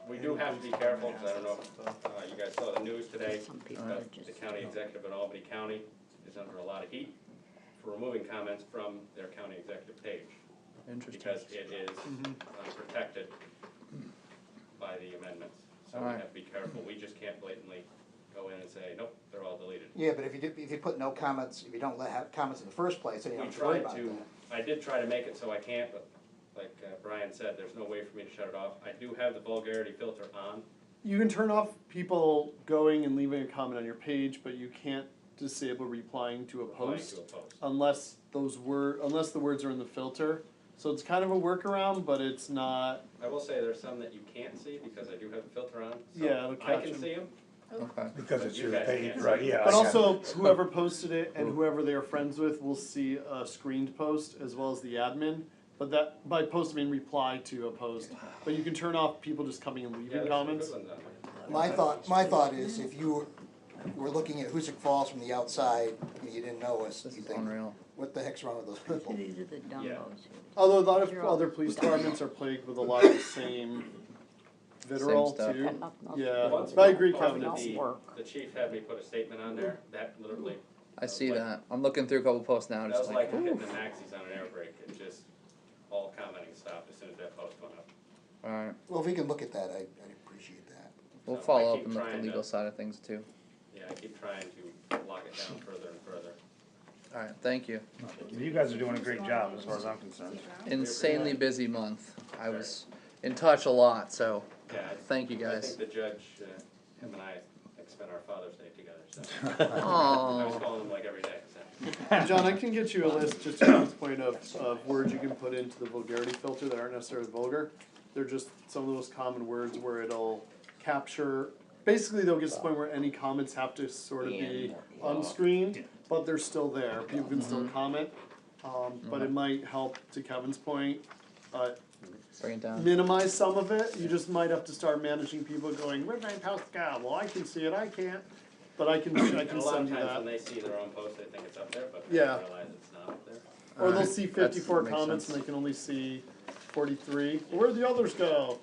We do have to be careful, because I don't know if you guys saw the news today, Some people but are just. the county executive in Albany County is under a lot of heat for removing comments from their county executive page, Interesting. because it is protected by the amendments. So we Alright. have to be careful, we just can't blatantly go in and say, nope, they're all deleted. yeah, but if you put no comments, if you don't have comments in the first place, then you We don't have to worry tried about to, that. I did try to make it so I can't, but like Brian said, there's no way for me to shut it off. I do have the vulgarity filter on. You can turn off people going and leaving a comment on your page, but you can't disable replying to a replying post to a post. unless unless the words are in the filter. So it's kind of a workaround, but it's not. I will say there's some that you can't see because I do have the filter on, Yeah, so it'll I catch can 'em. see them. Okay. Because But it's you your guys page, can't right, see. yeah. But I got also, it. whoever posted it and whoever they are friends with will see a screened post as well as the admin. But that, by post, I mean reply to a post. But you can turn off people just coming and Yeah, leaving there's some comments. good ones on there. My thought is, if you were looking at Hoosick Falls from the outside, and you didn't know us, This you is think, unreal. what the heck's wrong with those people? These are the dumbos. Although a lot of They're all other police dumb. departments are plagued with a lot of the same vitriol stuff. too. Got nothing else to Yeah, do. Once but I agree, we- Kevin, once it's, the- work. The chief had me put a statement on there, that literally, I see like- that. I'm looking through a couple posts now, that just was like, like hitting the maxis on an air brake. It just, all commenting stopped as soon as that post went up. alright, Well, if we can look at that, I'd appreciate that. we'll So I follow up keep and look at trying the to- legal side of things too. Yeah, I keep trying to lock it down further and further. Alright, thank you. You guys are doing a great job as far as I'm concerned. Insanely busy month. I was in touch a lot, so Yeah, thank you I guys. think the judge, him and I spent our Father's Day together, so. I was Aww. calling him like every day, so. John, I can get you a list, just to John's point of words you can put into the vulgarity filter that aren't necessarily vulgar. They're just some of the most common words where it'll capture, basically they'll get to the point where any comments have to sort of be unscreened, but they're still there, people can still comment. But it might help, to Kevin's point, Bring it down. minimize some of it. You just might have to start managing people going, where'd my post go? Well, I can see it, I can't. But I can And a lot send of you times that. when they see their own post, they think it's up there, but they Yeah. don't realize it's not up there. Or they'll Alright, see that's- 54 makes comments sense. and they can only see 43. Where'd the others go?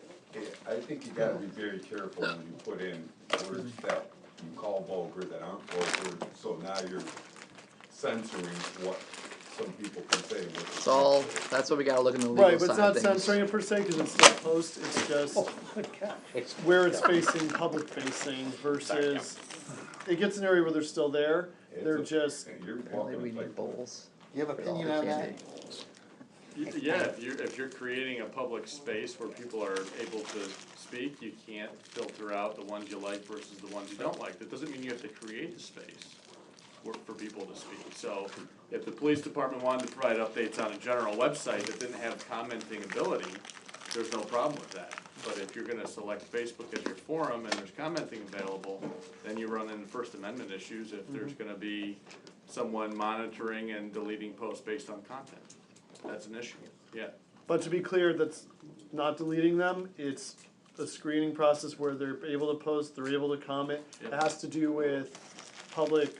I think you gotta be very careful when you put in words that you call vulgar that aren't vulgar, so now you're censoring what some people can say. It's all, that's what we gotta look in the legal Right, but it's side not of things. censoring it per se, because it's still post, it's just where it's facing, public facing versus, it gets an area where they're still there, they're just, You're Apparently we welcome, need bowls. You have Put it all opinion in on that? candy. Yeah, if you're creating a public space where people are able to speak, you can't filter out the ones you like versus the ones you don't like. That doesn't mean you have to create a space for people to speak. So if the police department wanted to provide updates on a general website that didn't have commenting ability, there's no problem with that. But if you're gonna select Facebook as your forum and there's commenting available, then you run into First Amendment issues if there's gonna be someone monitoring and deleting posts based on content. That's an issue, yeah. but to be clear, that's not deleting them, it's a screening process where they're able to post, they're able to comment. It Yep. has to do with public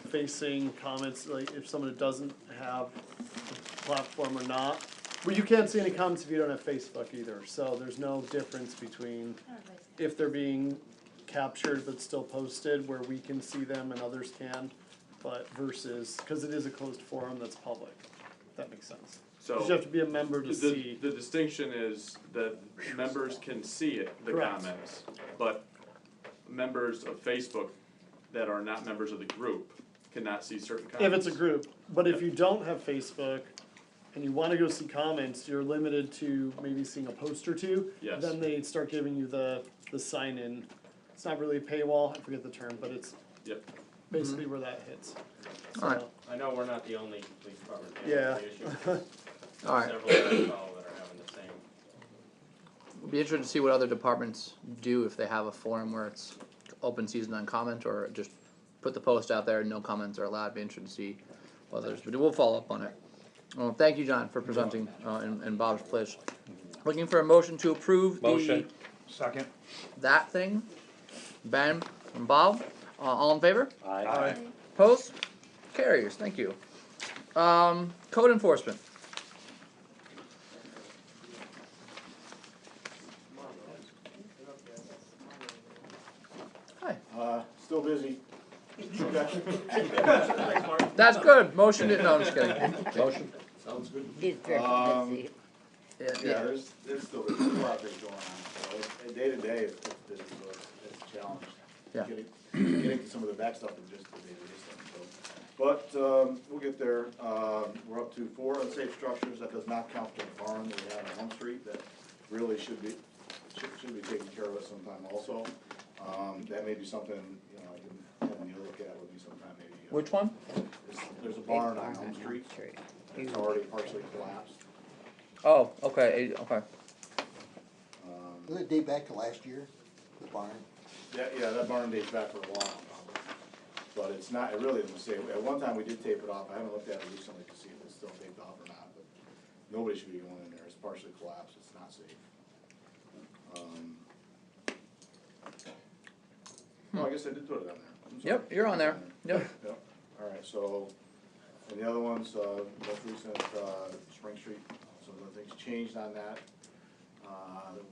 facing comments, like if someone doesn't have a platform or not. Well, you can't see any comments if you don't have Facebook either, so there's no difference between if they're being captured but still posted, where we can see them and others can, but versus, cause it is a closed forum that's public, if that makes sense. So. 'Cause you have to be a member to The, see. the distinction is that members can see it, the Correct. comments, but members of Facebook that are not members of the group cannot see certain comments. If it's a group, but if you don't have Facebook and you wanna go see comments, you're limited to maybe seeing a post or two. Yes. Then they start giving you the sign in, it's not really a paywall, I forget the term, but it's Yep. basically where that hits. Alright. So, I know we're not the only police department Yeah. handling the issue. Alright, Several that I follow that are having the same. Be interested to see what other departments do if they have a forum where it's open season on comment, or just put the post out there and no comments are allowed. Be interested to see what others, but we'll follow up on it. Well, thank you, John, for presenting, and Bob's place. Looking for a motion to approve Motion. Second. that thing. Ben and Bob, all in favor? Aye. Opposed? Carriers, thank you. Code enforcement. Hi. Still busy. That's good. Motion to, no, I'm just kidding. Motion. Sounds good. He's very busy. Yeah, there's still, there's a lot of things going on, so day to day, it's busy, so it's a challenge. Yeah. Getting to some of the back stuff and just the day-to-day stuff, so. But, we'll get there, we're up to 4 unsafe structures, that does not count the barn that we have on Home Street, that really should be taken care of at some time also. That may be something, you know, I can have Neil look at with me sometime, maybe. Which one? There's a barn on Home Street, it's already partially collapsed. Oh, okay, okay. Does it date back to last year, the barn? Yeah, that barn dates back for a while, but it's not, it really isn't safe. At one time, we did tape it off, I haven't looked at it recently to see if it's still taped off or not, but nobody should be going in there, it's partially collapsed, it's not safe. Oh, I guess I did put it on there. I'm sorry. Yep, you're on there. Yep. Yep, alright, so, and the other ones, most recent, Spring Street, so the things changed on that,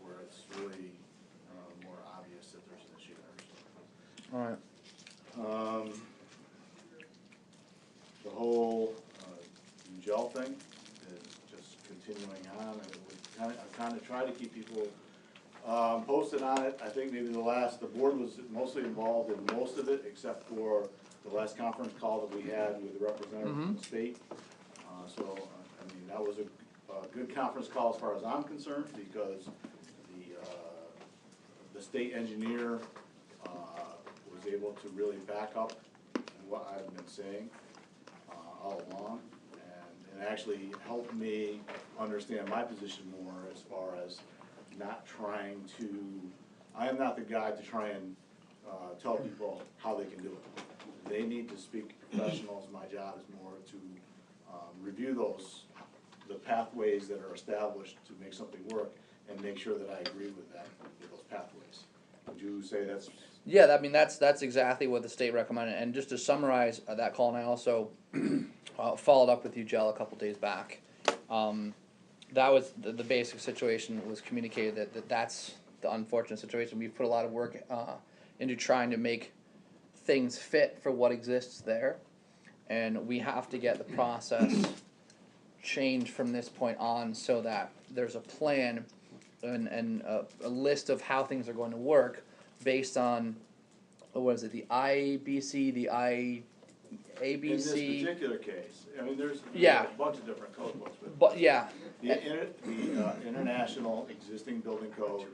where it's really, more obvious that there's an issue there, so. Alright. The whole, gel thing is just continuing on, and I kinda try to keep people, posted on it. I think maybe the board was mostly involved in most of it, except for the last conference call that we had with the representative from the state. So, I mean, that was a good conference call as far as I'm concerned, because the state engineer, was able to really back up what I've been saying, all along, and actually helped me understand my position more as far as not trying to, I am not the guy to try and, tell people how they can do it. They need to speak to professionals, my job is more to, review the pathways that are established to make something work, and make sure that I agree with those pathways. Would you say that's? Yeah, I mean, that's exactly what the state recommended, and just to summarize that call, and I also followed up with you, Jell, a couple days back. That was the basic situation was communicated that's the unfortunate situation. We've put a lot of work into trying to make things fit for what exists there, and we have to get the process changed from this point on so that there's a plan and a list of how things are going to work based on, what is it, the IBC, the ABC? In this particular case, I mean, there's Yeah. a bunch of different code books, But yeah, the international existing building code,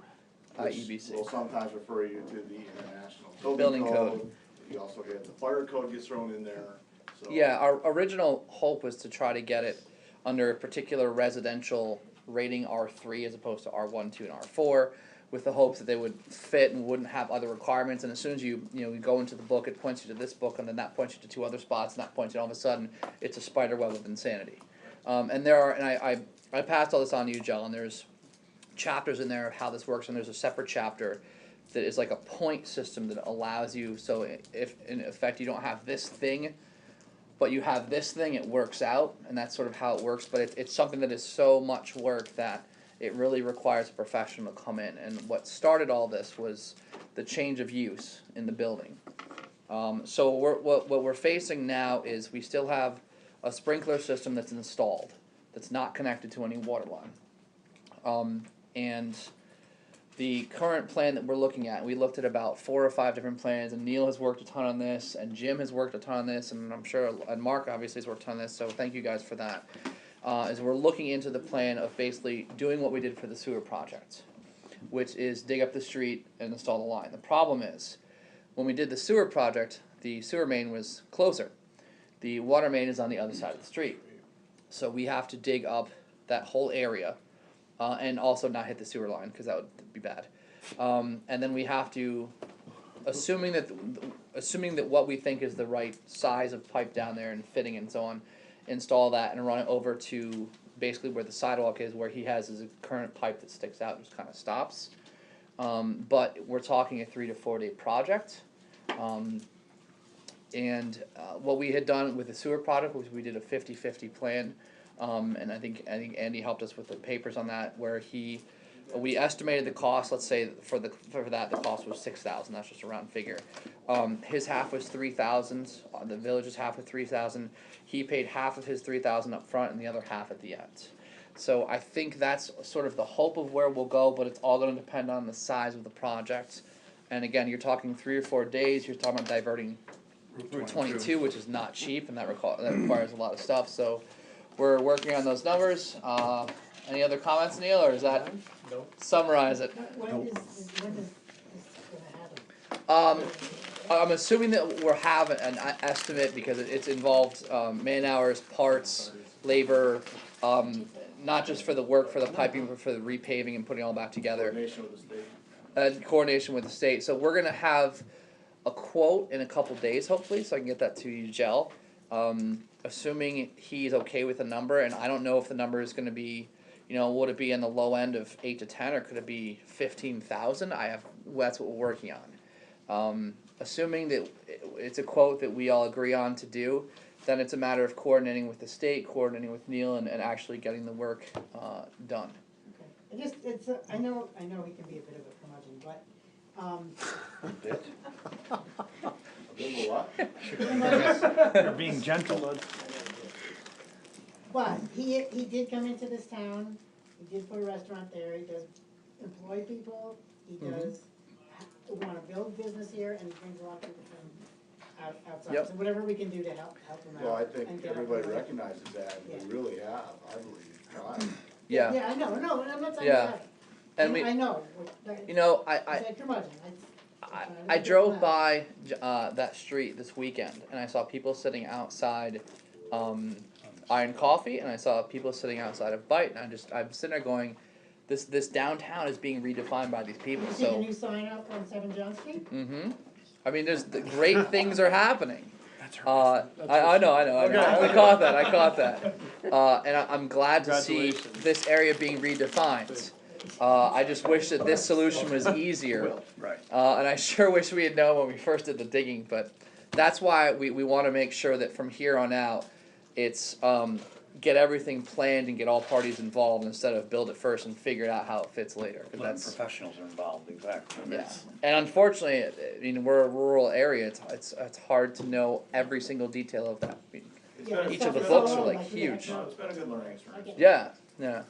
which IEBC. will sometimes refer you to the international Building building code. code. You also get the fire code gets thrown in there, so. Yeah, our original hope was to try to get it under a particular residential rating R3 as opposed to R1, 2, and R4, with the hopes that they would fit and wouldn't have other requirements. And as soon as you go into the book, it points you to this book, and then that points you to 2 other spots, and that points you, all of a sudden, it's a spider web of insanity. And I passed all this on to you, Jill, and there's chapters in there of how this works, and there's a separate chapter that is like a point system that allows you, so if in effect you don't have this thing, but you have this thing, it works out, and that's sort of how it works. But it's something that is so much work that it really requires a professional to come in. And what started all this was the change of use in the building. So what we're facing now is we still have a sprinkler system that's installed, that's not connected to any water line. And the current plan that we're looking at, we looked at about 4 or 5 different plans, and Neil has worked a ton on this, and Jim has worked a ton on this, and I'm sure, and Mark obviously has worked a ton on this, so thank you guys for that. Is we're looking into the plan of basically doing what we did for the sewer project, which is dig up the street and install the line. The problem is, when we did the sewer project, the sewer main was closer. The water main is on the other side of the street. So we have to dig up that whole area, and also not hit the sewer line, cause that would be bad. And then we have to, assuming that what we think is the right size of pipe down there and fitting and so on, install that and run it over to basically where the sidewalk is, where he has his current pipe that sticks out and just kinda stops. But we're talking a 3 to 4 day project. And what we had done with the sewer project was we did a 50-50 plan. And I think Andy helped us with the papers on that, where we estimated the cost. Let's say for that the cost was $6,000. That's just a round figure. His half was $3,000. The village's half was $3,000. He paid half of his $3,000 up front and the other half at the end. So I think that's sort of the hope of where we'll go, but it's all going to depend on the size of the project. And again, you're talking 3 or 4 days. You're talking about diverting Route 22, which is not cheap, and that requires a lot of stuff. So we're working on those numbers. Any other comments, Neil, or is that summarize it? When is this gonna happen? I'm assuming that we're having an estimate because it's involved man hours, parts, labor, not just for the work for the piping, but for the repaving and putting it all back together. Coordination with the state. Coordination with the state. So we're gonna have a quote in a couple days, hopefully, so I can get that to you, Jell. Assuming he's okay with the number, and I don't know if the number is gonna be, would it be in the low end of 8 to 10, or could it be 15,000? That's what we're working on. Assuming that it's a quote that we all agree on to do, then it's a matter of coordinating with the state, coordinating with Neil, and actually getting the work done. Okay. I know he can be a bit of a curmudgeon, but, A bit of a what? You're being gentle. but he did come into this town, he did put a restaurant there, he does employ people, he does wanna build business here, and he brings a lot of people from outside. Yep. So whatever we can do to help him out. Well, I and think get up everybody and running. recognizes that, and we really have, I believe, tried. Yeah. Yeah, I know, no, I'm not saying Yeah. that. And I know. I said curmudgeon, I drove by that street this weekend, and I saw people sitting outside Iron Coffee, and I saw people sitting outside of Bite, and I'm sitting there going, this downtown is being redefined by these people. You see the new sign up on 7 John Street? I mean, the great things are happening. I know. I caught that. And I'm glad to see this area being redefined. I just wish that this solution was easier. Right. And I sure wish we had known when we first did the digging, but that's why we want to make sure that from here on out, it's get everything planned and get all parties involved instead of build it first and figure it out how it fits later. 'Cause Letting professionals are involved, exactly. yeah. And unfortunately, we're a rural area. It's hard to know every single detail of that. Each of the books are like huge. No, it's been a good learning experience. Yeah.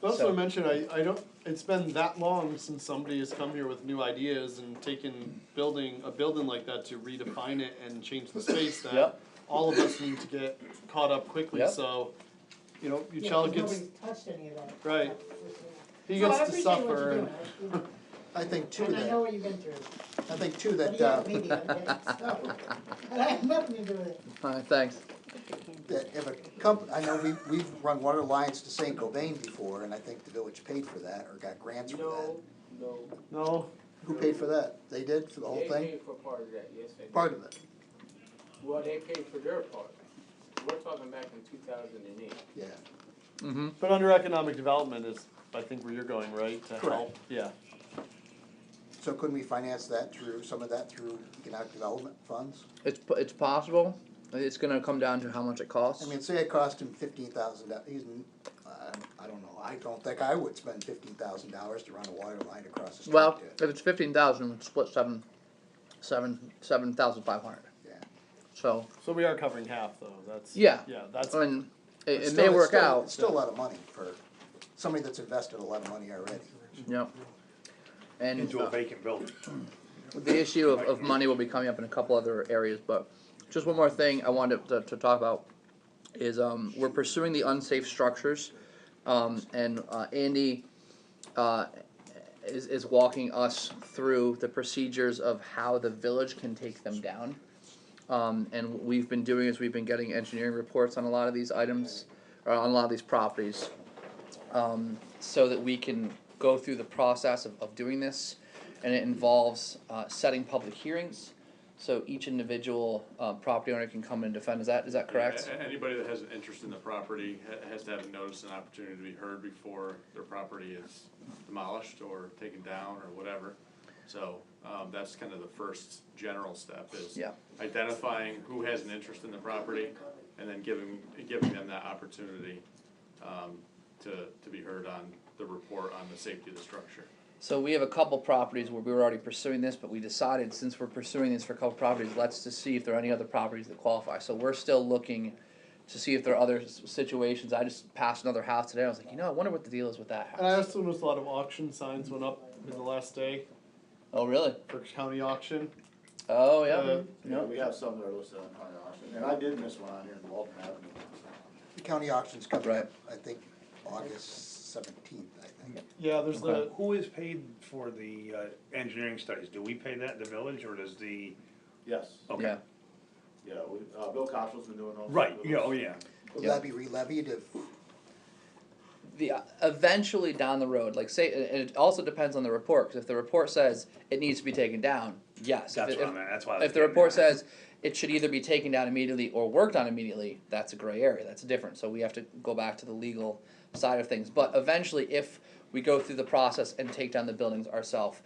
But also mention, I don't, it's been that long since somebody has come here with new ideas and taken a building like that to redefine it and change the space that Yep. all of us need to get caught up quickly, Yep. so, Yeah, Uchel gets, nobody's touched any of that. right, he So I gets to appreciate what suffer you're and. doing. I think too And I know that, what you've been through. I think too But that, yeah, maybe I'm getting so, and I have nothing to do with it. Alright, thanks. that if I know we've run water lines to St. Gobain before, and I think the village paid for that, or got grants for that. No, Who paid for that? They did for the whole They thing? paid for part of that, yes, they did. Part of it, Well, they paid for their part. We're talking back in 2008. yeah. but under economic development is, I think where you're going, right, to Correct. help, yeah. So couldn't we finance that some of that through economic development funds? It's possible. It's gonna come down to how much it costs. I mean, say it cost him $15,000, I don't know, I don't think I would spend $15,000 to run a water line across the street. Well, if it's 15,000, it's split 7,500. Yeah. So So we are covering half though, that's. yeah, Yeah, that's, I mean, it It's may still- work out. It's still a lot of money for somebody that's invested a lot of money already. Yep. And Into a vacant building. the issue of money will be coming up in a couple other areas, but just one more thing I wanted to talk about is we're pursuing the unsafe structures, and Andy is walking us through the procedures of how the village can take them down. And we've been getting engineering reports on a lot of these items, or on a lot of these properties. so that we can go through the process of doing this, and it involves setting public hearings. So each individual property owner can come and defend. Is that correct? Anybody that has an interest in the property has to have a notice and opportunity to be heard before their property is demolished or taken down or whatever. So that's kind of the first general step is identifying who has an interest in the property and then giving them that opportunity to be heard on the report on the safety of the structure. So we have a couple properties where we were already pursuing this, but we decided since we're pursuing this for a couple properties, let's just see if there are any other properties that qualify. So we're still looking to see if there are other situations. I just passed another house today. I was like, I wonder what the deal is with that house. And I assume there's a lot of auction signs went up in the last day. Oh, really? For county auction. Oh, yeah. Yeah, we have some that are listed on county auction, and I did miss one on here in Walton Avenue. The county auction's coming up, I think, August 17th, I think. Yeah, there's the. Who is paid for the engineering studies? Do we pay that, the village, or does the? Yes. Okay. Yeah. Yeah, Bill Cottrell's been doing those. Right, yeah, oh, yeah. Will that be re-levied if? Eventually down the road, like say, it also depends on the report, because if the report says it needs to be taken down, yes. That's what I meant, that's why I was If the getting report at. says it should either be taken down immediately or worked on immediately, that's a gray area, that's different, so we have to go back to the legal side of things. But eventually, if we go through the process and take down the buildings ourselves,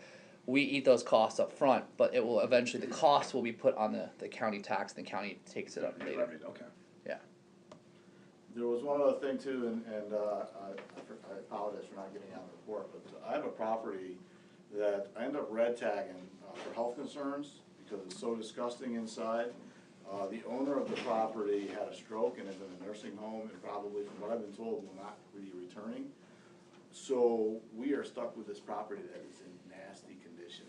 we eat those costs up front, but it will eventually, the cost will be put on the county tax, and the county takes it up later. Okay. Yeah. There was one other thing too, and I apologize for not getting on the report, but I have a property that I ended up red tagging for health concerns because it's so disgusting inside. The owner of the property had a stroke and is in a nursing home and probably, from what I've been told, will not be returning. So we are stuck with this property that is in nasty condition.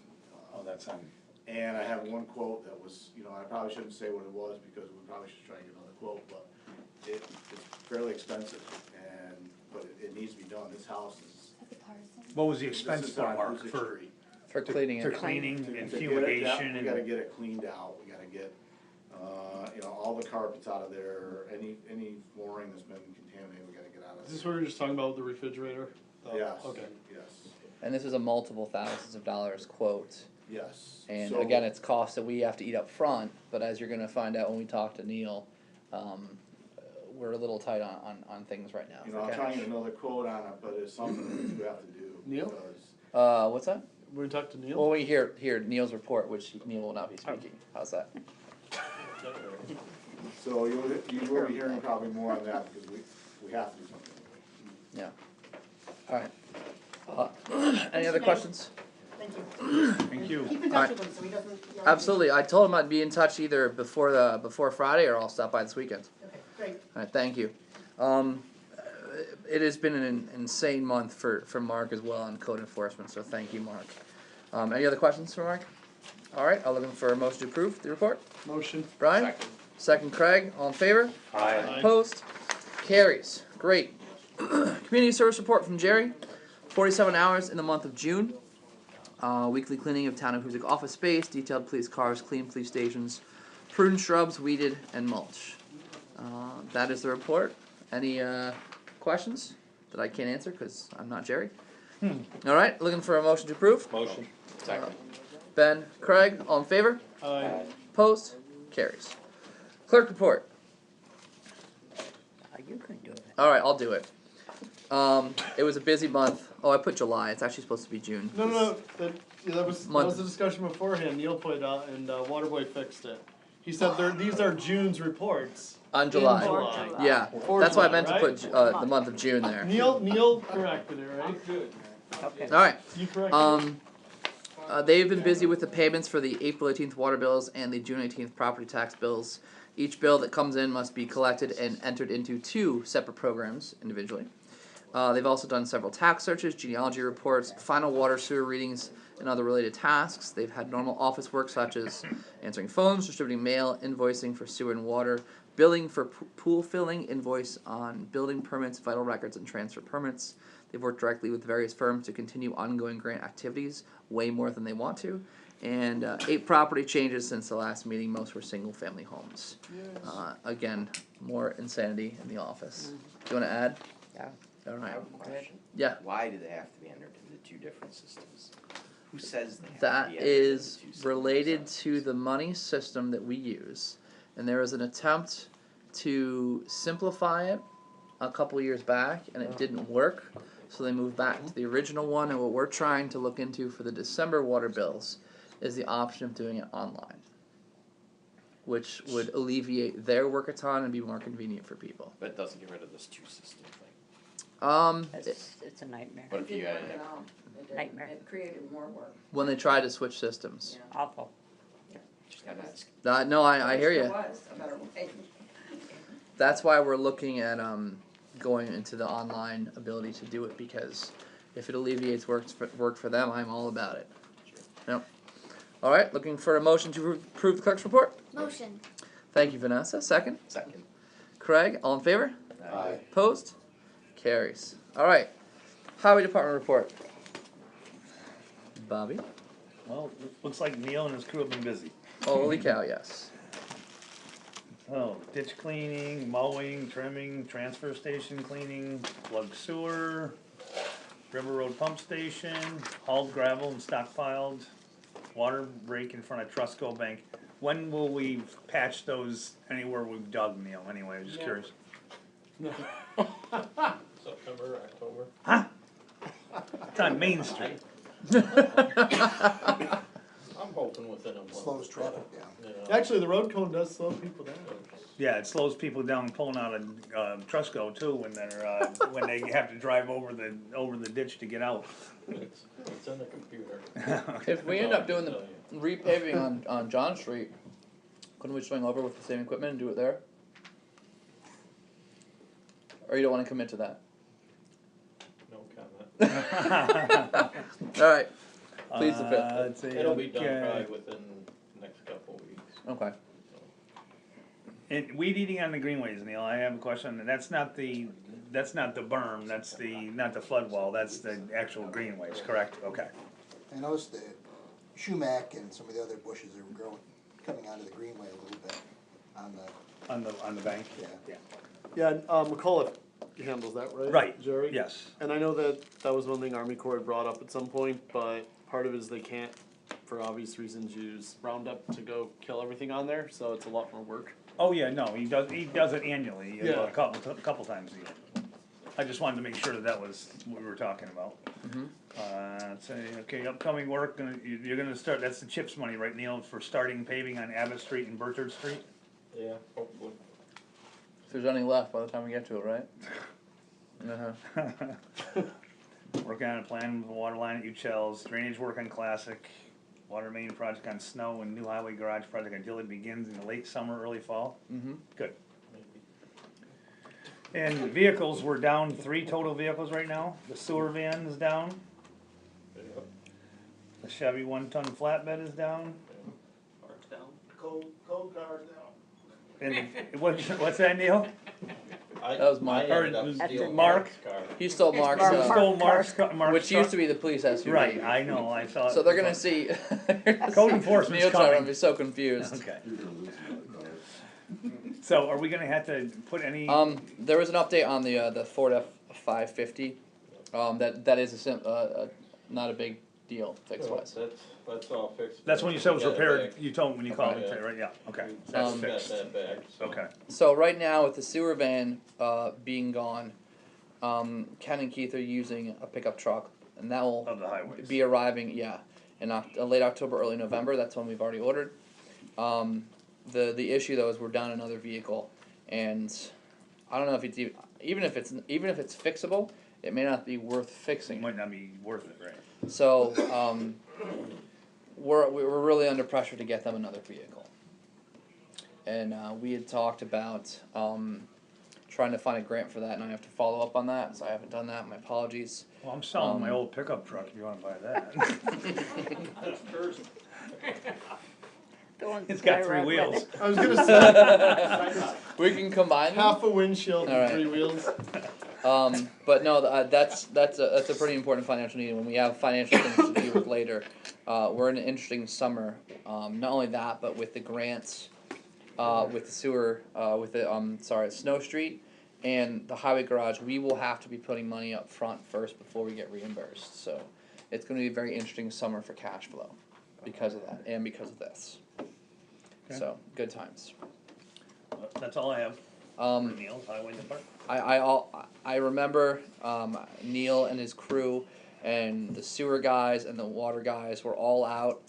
Oh, that's on. And I have one quote that was, I probably shouldn't say what it was because we probably should try and get another quote, but it's fairly expensive, but it needs to be done. This house is. What was the this expense is for on Mark, Hoosick for? Street. For cleaning For it. cleaning and To get it fumigation we and. gotta get it cleaned out, we gotta get, all the carpets out of there, any flooring that's been contaminated, we gotta get out of there. Is this what we were just talking about with the refrigerator? Yes. Okay. Yes, And this is a multiple thousands of dollars quote. yes. And So- again, it's costs that we have to eat up front, but as you're gonna find out when we talk to Neil, we're a little tight on things right now. for I'm cash. trying to get another quote on it, but it's something that you have to do. Neil? because- What's that? We're gonna talk to Neil? Well, we hear Neil's report, which Neil will not be speaking. How's that? So you will be hearing probably more on that because we have to do something. Yeah. Alright. Any other questions? Thank you. Thank you. Keep in touch with him so he doesn't yell at you. Absolutely. I told him I'd be in touch either before Friday or I'll stop by this weekend. Okay, great. Alright, thank you. It has been an insane month for Mark as well on code enforcement, so thank you, Mark. Any other questions for Mark? Alright, I'll look for a motion to approve the report. Motion. Brian? Second Craig, all in favor? Aye. Opposed? Carries. Great. Community service report from Jerry. 47 hours in the month of June. Weekly cleaning of town of Hoosick office space, detailed police cars, clean police stations, pruned shrubs, weeded, and mulch. That is the report. Any questions that I can't answer because I'm not Jerry? Alright, looking for a motion to approve. Motion. Ben, Craig, all in favor? Aye. Opposed? Carries. Clerk report. You can do it. Alright, I'll do it. It was a busy month. Oh, I put July. It's actually supposed to be June. No, that was Month. the discussion beforehand. Neil pointed out, and Waterboy fixed it. He said these are June's reports. On July. In July. Yeah, For that's why I July, meant right? to put the month of June there. Neil corrected it, right? Good. Okay. Alright. You corrected it? They've been busy with the payments for the April 18th water bills and the June 18th property tax bills. Each bill that comes in must be collected and entered into 2 separate programs individually. They've also done several tax searches, genealogy reports, final water sewer readings, and other related tasks. They've had normal office work such as answering phones, distributing mail, invoicing for sewer and water, billing for pool filling, invoice on building permits, vital records, and transfer permits. They've worked directly with various firms to continue ongoing grant activities, way more than they want to. And 8 property changes since the last meeting. Most were single-family homes. Again, more insanity in the office. Do you want to add? Yeah. All I right. have a question. Yeah. Why do they have to be entered into two different systems? Who says they have to That be entered into two is systems? related to the money system that we use, and there was an attempt to simplify it a couple years back, and it didn't work. So they moved back to the original one, and what we're trying to look into for the December water bills is the option of doing it online, which would alleviate their work a ton and be more convenient for people. But it doesn't get rid of this two system thing. It's a nightmare. What if you had, Nightmare. It created more work. When they try to switch systems. Awful. just gotta ask. No, I hear There you. was a better way. That's why we're looking at going into the online ability to do it, because if it alleviates work for them, I'm all about it. Yep. All right, looking for a motion to approve the clerk's report. Motion. Thank you, Vanessa. Second. Second. Craig, all in favor? Aye. Opposed? Carries. All right. Highway Department report. Bobby. Well, looks like Neil and his crew have been busy. Holy cow, yes. Oh, ditch cleaning, mowing, trimming, transfer station cleaning, plug sewer, River Road pump station, hauled gravel and stockpiled, water break in front of Trusco Bank. When will we patch those anywhere we've dug, Neil, anyway, I'm just curious. September, October. Huh? It's on Main Street. I'm hoping within a month. Slows traffic down. You know. Actually, the road cone does slow people down. Yeah, it slows people down pulling out of Trusco too when they're when they have to drive over the ditch to get out. It's in the computer. If we end up doing the repaving on John Street, couldn't we swing over with the same equipment and do it there? Or you don't want to commit to that? No comment. All right. Please the fifth. Let's see, It'll be done okay. probably within the next couple of weeks. Okay. And weed eating on the greenways, Neil, I have a question, and that's not the berm, that's not the flood wall, that's the actual greenways, correct? Okay. I noticed the sumac and some of the other bushes are growing, coming onto the greenway a little bit on the, On the bank? Yeah. Yeah, McCullough handles that, right? Right, Jerry? yes. And I know that was one thing Army Corps had brought up at some point, but part of it is they can't, for obvious reasons, use Roundup to go kill everything on there, so it's a lot more work. Oh, yeah, no, he does it annually, Yeah. a couple times a year. I just wanted to make sure that was what we were talking about. Let's say, okay, upcoming work, you're gonna start, that's the CHIPS money, right, Neil, for starting paving on Abbott Street and Burchard Street? Yeah, hopefully. If there's any left by the time we get to it, right? Working on a plan with the water line at Uchel's, drainage work on Classic, water main project on Snow, and new highway garage project ideally begins in the late summer, early fall. Good. And vehicles, we're down 3 total vehicles right now. The sewer van is down. Yep. The Chevy 1-ton flatbed is down. Park's down. Cold cars now. And what's that, Neil? That was Mark. I ended up Or stealing Mark? Mark's car. He stole Mark's, You stole Mark's which used to be the police SUV. Right, I know, I saw it. So they're gonna see. Code enforcement's Neil Trotter coming. will be so confused. Okay. So are we gonna have to put any? There was an update on the Ford F-550. That is not a big deal fix wise. That's all fixed. That's when you said it was We got repaired, back. you told me when you called me Okay. today, right, yeah, okay, that's We got fixed, that back. So. okay. So right now with the sewer van being gone, Ken and Keith are using a pickup truck, and that will Of the highways. be arriving, in late October, early November. That's when we've already ordered. The issue though is we're down another vehicle, and I don't know if it's even if it's fixable, it may not be worth It fixing. might not be worth it, right? So we're really under pressure to get them another vehicle, and we had talked about trying to find a grant for that, and I have to follow up on that. So I haven't done that. My apologies. Well, I'm selling my old pickup truck if you wanna buy that. That's first. It's got 3 wheels. I was gonna say, We can combine them. half a windshield All and right. 3 wheels. But no, that's a pretty important financial need. When we have financial things to deal with later, we're in an interesting summer. Not only that, but with the grants, with the sewer, with the Snow Street, and the highway garage, we will have to be putting money up front first before we get reimbursed. So it's going to be a very interesting summer for cash flow because of that and because of this. Okay. So good times. That's all I have. For Neil's Highway Department. I remember Neil and his crew and the sewer guys and the water guys were all out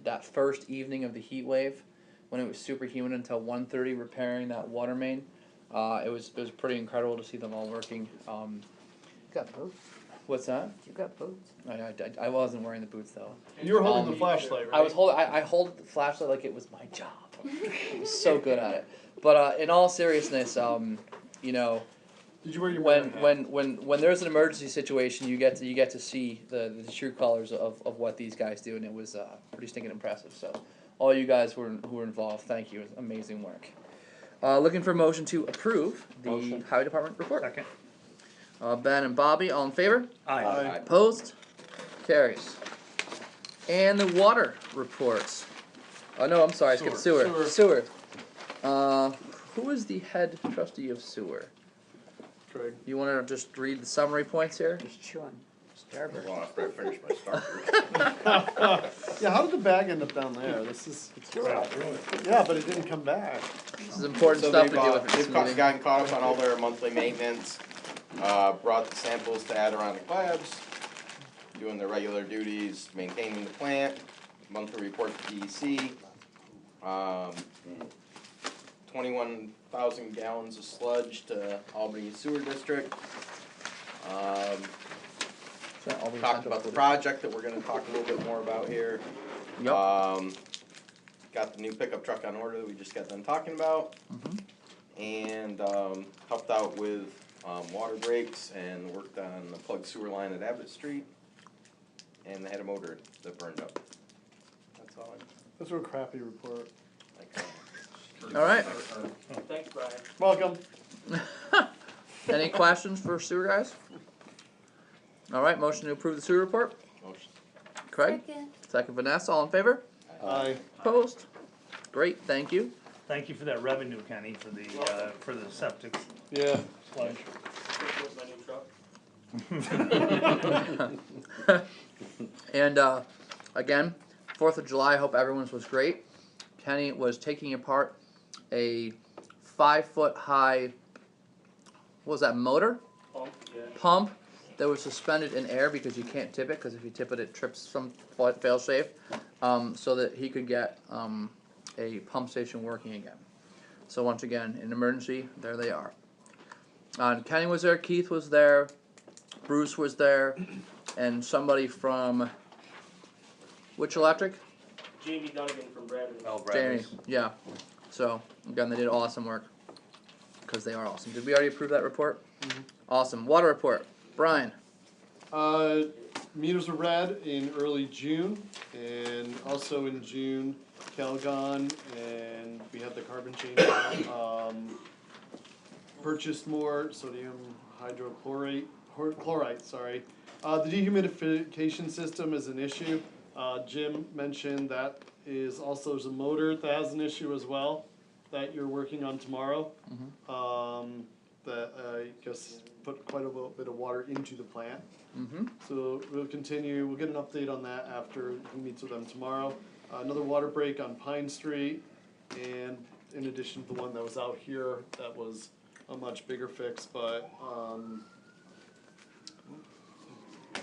that first evening of the heat wave when it was super humid until 1:30 repairing that water main. It was pretty incredible to see them all working. You got boots? What's that? You got boots? I wasn't wearing the boots though. You were holding the flashlight, right? I hold the flashlight like it was my job. I was so good at it. But in all seriousness, you know, Did you wear your when there's an emergency situation, you get to see the true colors of what these guys do, and it was pretty stinking impressive. So, all you guys who were involved, thank you. It was amazing work. Looking for a motion to approve the Highway Department report. Second. Ben and Bobby, all in favor? Aye. Opposed? Carries. And the water reports. Oh no, I'm sorry, I skipped sewer. Sewer. Who is the head trustee of sewer? Craig. You want to just read the summary points here? He's chewing. Starboard. Well, after I finish my starter. Yeah, how did the bag end up down there? This is. Yeah, but it didn't come back. This is important So stuff they've, to deal with at this they've meeting. gotten caught up on all their monthly maintenance, brought the samples to Adirondack Labs, doing their regular duties, maintaining the plant, monthly report to DEC, 21,000 gallons of sludge to Albany Sewer District. Talked about the project that we're gonna talk a little bit more about here. Yep. Got the new pickup truck on order that we just got done talking about. And helped out with water breaks and worked on the plugged sewer line at Abbott Street. And they had a motor that burned up. That's all That's a real crappy report. All right. Thanks, Brian. Welcome. Any questions for sewer guys? All right, motion to approve the sewer report. Motion. Craig? Second Vanessa, all in favor? Aye. Opposed? Great, thank you. Thank you for that revenue, Kenny, for the septic Yeah. sludge. And again, 4th of July, I hope everyone's was great. Kenny was taking apart a 5-foot high, what was that, motor? Pump that was suspended in air because you can't tip it, because if you tip it, it trips some fail safe, so that he could get a pump station working again. So once again, in emergency, there they are. Kenny was there, Keith was there, Bruce was there, and somebody from which electric? Jamie Dunnigan from Bradley. Oh, Jamie, yeah. So again, they did awesome work because they are awesome. Did we already approve that report? Awesome. Water report. Brian. Meters were read in early June, and also in June, Calgon, and we had the carbon change out. Purchased more sodium hydrochloride, sorry. The dehumidification system is an issue. Jim mentioned that is also, there's a motor that has an issue as well that you're working on tomorrow. That I guess put quite a little bit of water into the plant. So we'll continue, we'll get an update on that after he meets with them tomorrow. Another water break on Pine Street, and in addition to the one that was out here, that was a much bigger fix, but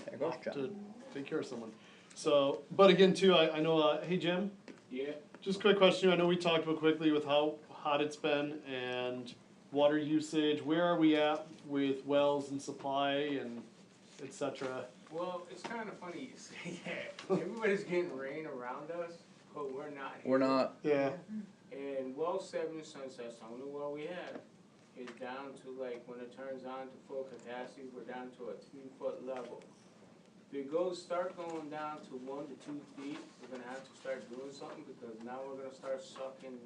There goes John. to take care of someone. So, but again too, I know, hey Jim? Yeah. Just a quick question, I know we talked about quickly with how hot it's been and water usage, where are we at with wells and supply and et cetera? Well, it's kind of funny you say that. Everybody's getting rain around us, but we're not here. We're not. Yeah. And well 7 Sunset, the only well we have, is down to like, when it turns on to full capacity, we're down to a 3-foot level. If it start going down to 1 to 2 feet, we're gonna have to start doing something, because now we're gonna start sucking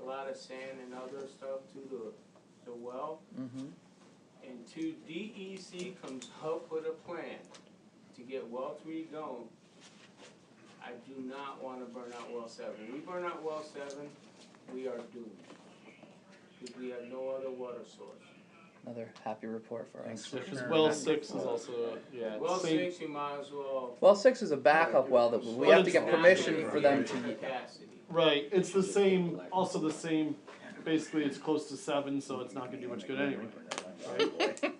a lot of sand and other stuff to the well. And DEC comes up with a plan to get well 3 going. I do not wanna burn out well 7. We burn out well 7, we are doomed, because we have no other water source. Another happy report for us. Well 6 is also, yeah, Well, same, 6, you might as well. Well 6 is a backup well that we have to get permission for them to use. Capacity. right, it's the same, also the same, basically it's close to 7, so it's not gonna do much good anyway.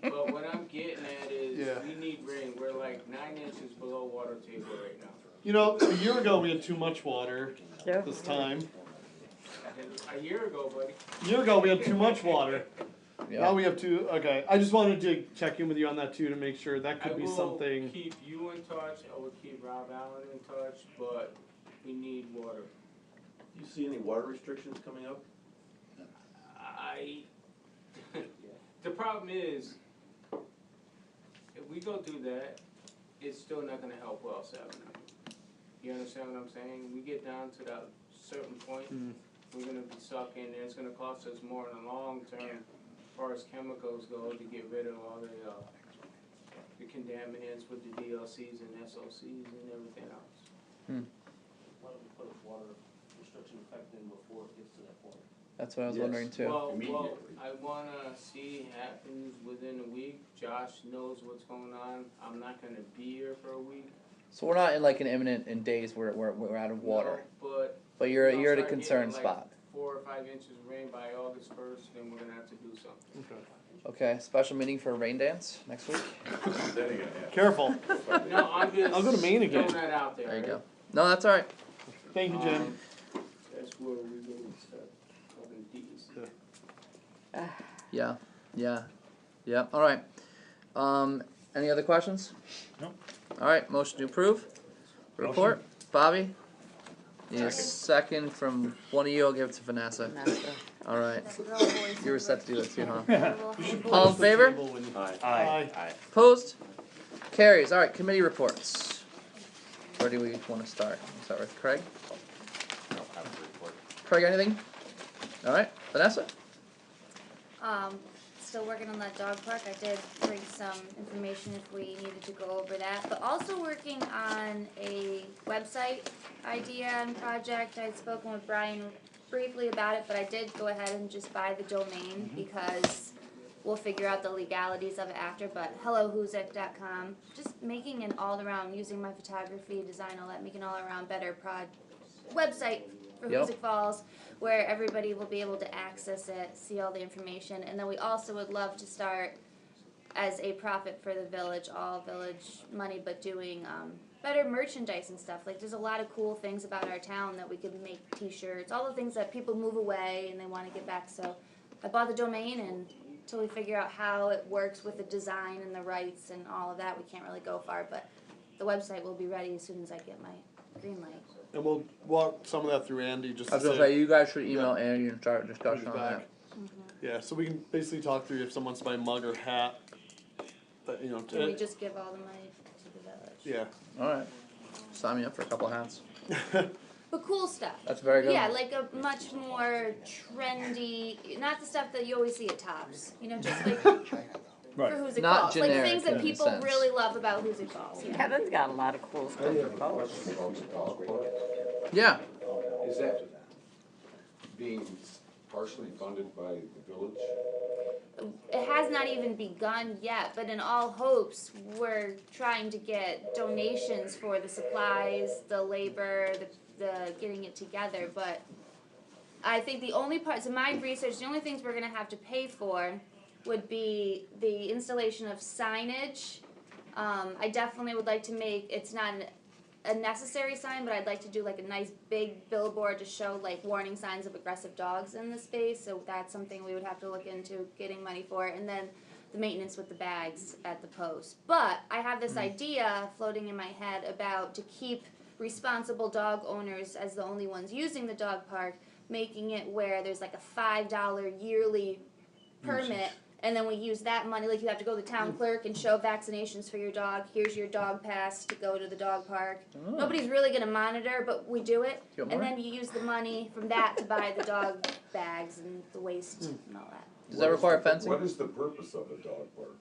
But what I'm getting at is, Yeah. we need rain, we're like 9 inches below water table right now. You know, a year ago we had too much water Yeah. this time. A year ago, buddy. A year ago we had too much water. Yeah. Now we have two, okay, I just wanted to check in with you on that too, to make sure that I could be will something. keep you in touch, I will keep Rob Allen in touch, but we need water. You see any water restrictions coming up? The problem is, if we go through that, it's still not gonna help well 7. You understand what I'm saying? We get down to that certain point, we're gonna be sucking, and it's gonna cost us more in the long term, as far as chemicals go, to get rid of all the contaminants with the DLCs and SOCs and everything else. Why don't we put a water restriction effect in before it gets to that point? That's what I was wondering too. Well, I wanna see happens within a week, Josh knows what's going on, I'm not gonna be here for a week. So we're not in like an imminent in days where we're out of water. No, But you're we'll at a start concern getting, like, spot. 4 or 5 inches of rain by August 1st, then we're gonna have to do something. Okay, special meeting for a rain dance next week. Careful. No, I'm just I'll go to Maine again. throwing that out there. There you go. No, that's all right. Thank you, Jim. That's where we really start talking D's. Yeah, yeah. All right. Any other questions? No. All right. Motion to approve. Report. Bobby. Need a second from one of you. I'll give it to Vanessa. All right. You were set to do it too, huh? All in favor? Aye. Opposed? Carries. All right. Committee reports. Where do we want to start? We'll start with Craig. I don't have a report. Craig, anything? All right. Vanessa. Still working on that dog park. I did bring some information if we needed to go over that. But also working on a website idea and project. I'd spoken with Brian briefly about it, but I did go ahead and just buy the domain because we'll figure out the legalities of it after. But hellohoosick.com. Just making an all-around, using my photography, design, all that, making an all-around better website for Yep. Hoosick Falls, where everybody will be able to access it, see all the information, and then we also would love to start as a profit for the village, all village money, but doing better merchandise and stuff. Like, there's a lot of cool things about our town that we could make t-shirts, all the things that people move away and they want to get back. So I bought the domain, and until we figure out how it works with the design and the rights and all of that, we can't really go far, but the website will be ready as soon as I get my green light. And we'll walk some of that through Andy just I was to gonna say you guys should email Andy and start a discussion on that. Yeah, so we can basically talk through if someone wants to buy a mug or hat, that, you know. Can we just give all the money to the village? Yeah. All right. Sign me up for a couple hats. But cool stuff. That's very good. Yeah, like a much more trendy, not the stuff that you always see at Tops. You know, just like for Hoosick Not Falls. generic Like things that in a people sense. really love about Hoosick Falls. Yeah. Kevin's got a lot of cool stuff for both. Yeah. Is that being partially funded by the village? It has not even begun yet, but in all hopes, we're trying to get donations for the supplies, the labor, the getting it together. But I think the only parts of my research, the only things we're gonna have to pay for would be the installation of signage. I definitely would like to make, it's not a necessary sign, but I'd like to do like a nice big billboard to show like warning signs of aggressive dogs in the space. So that's something we would have to look into getting money for. And then the maintenance with the bags at the post. But I have this idea floating in my head about to keep responsible dog owners as the only ones using the dog park, making it where there's like a $5 yearly permit. And then we use that money, like you have to go to the town clerk and show vaccinations for your dog. Here's your dog pass to go to the dog park. Oh. Nobody's really gonna monitor, but we do it. Do you want And more? then you use the money from that to buy the dog bags and the waste and all that. Does that require fencing? What is the purpose of a dog park?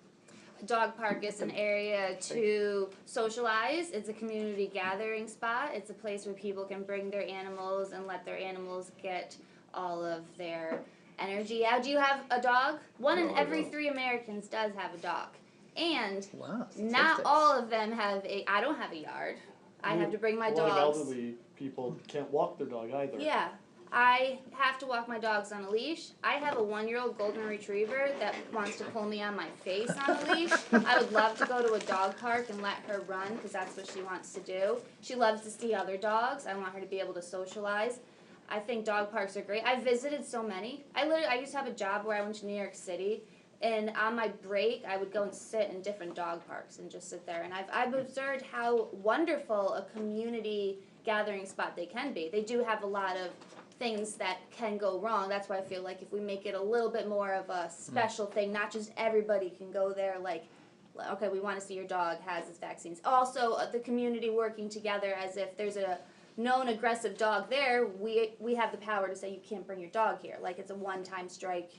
Dog park is an area to socialize. It's a community gathering spot. It's a place where people can bring their animals and let their animals get all of their energy. How do you have a dog? One in No, I every don't. 3 Americans does have a dog. And Wow. not statistics. all of them have I don't have a yard. I have to bring my A lot of dogs. elderly people can't walk their dog either. Yeah. I have to walk my dogs on a leash. I have a 1-year-old golden retriever that wants to pull me on my face on a leash. I would love to go to a dog park and let her run because that's what she wants to do. She loves to see other dogs. I want her to be able to socialize. I think dog parks are great. I visited so many. I used to have a job where I went to New York City, and on my break I would go and sit in different dog parks and just sit there. And I've observed how wonderful a community gathering spot they can be. They do have a lot of things that can go wrong. That's why I feel like if we make it a little bit more of a special thing, not just everybody can go there, like, okay, we want to see your dog has its vaccines. Also, the community working together as if there's a known aggressive dog there, we have the power to say you can't bring your dog here. Like it's a one-time strike,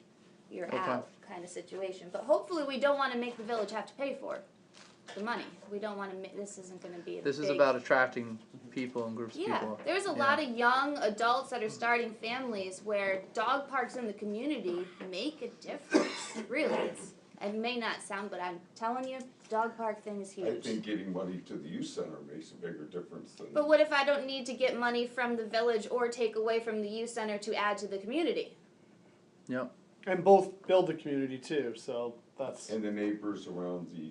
you're Okay. out kind of situation. But hopefully we don't want to make the village have to pay for the money. We don't want to. This isn't going to be. This is big, about attracting people and groups of yeah, people. there's a lot of young adults that are starting families where dog parks in the community make a difference. Really, it may not sound, but I'm telling you, dog park thing is I huge. think getting money to the youth center makes a bigger difference than. But what if I don't need to get money from the village or take away from the youth center to add to the community? Yep. And both build the community too, so that's. And the neighbors around the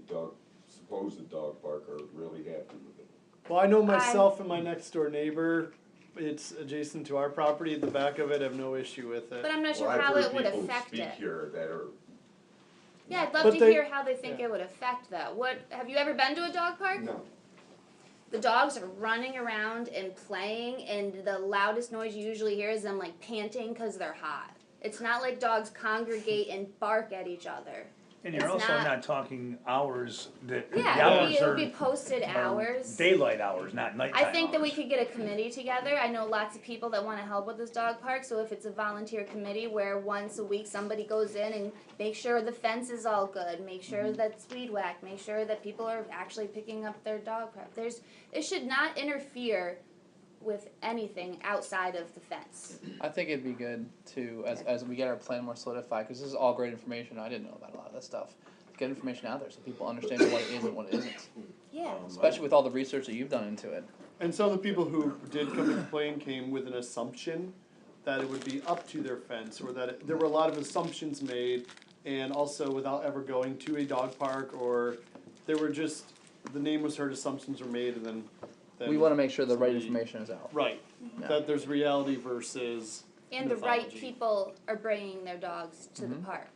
supposed dog park are really happy with it. Well, I know myself and my next door neighbor, it's adjacent to our property, the back of it, I have no issue with it. But I'm not sure Well, I've how heard it would people affect speak it. here that are. Yeah, I'd love But to they- hear how they think it would affect that. What have you ever been to a dog park? No. The dogs are running around and playing, and the loudest noise you usually hear is them like panting because they're hot. It's not like dogs congregate and bark at each other. And you're It's also not- not talking hours that, the Yeah, hours it would be are posted hours. daylight hours, not nighttime I think that we hours. could get a committee together. I know lots of people that want to help with this dog park, so if it's a volunteer committee where once a week somebody goes in and make sure the fence is all good, make sure that's weed whacked, make sure that people are actually picking up their dog crap. It should not interfere with anything outside of the fence. I think it'd be good to, as we get our plan more solidified, because this is all great information. I didn't know about a lot of this stuff. Get information out there so people understand what it is and what it isn't. Yeah. Especially with all the research that you've done into it. And some of the people who did come to complain came with an assumption that it would be up to their fence, or that there were a lot of assumptions made, and also without ever going to a dog park, or they were just, the name was heard, assumptions were made, and then We want to make sure the right somebody- information is out. Right, Yeah. that there's reality versus And the right mythology. people are bringing their dogs to the park,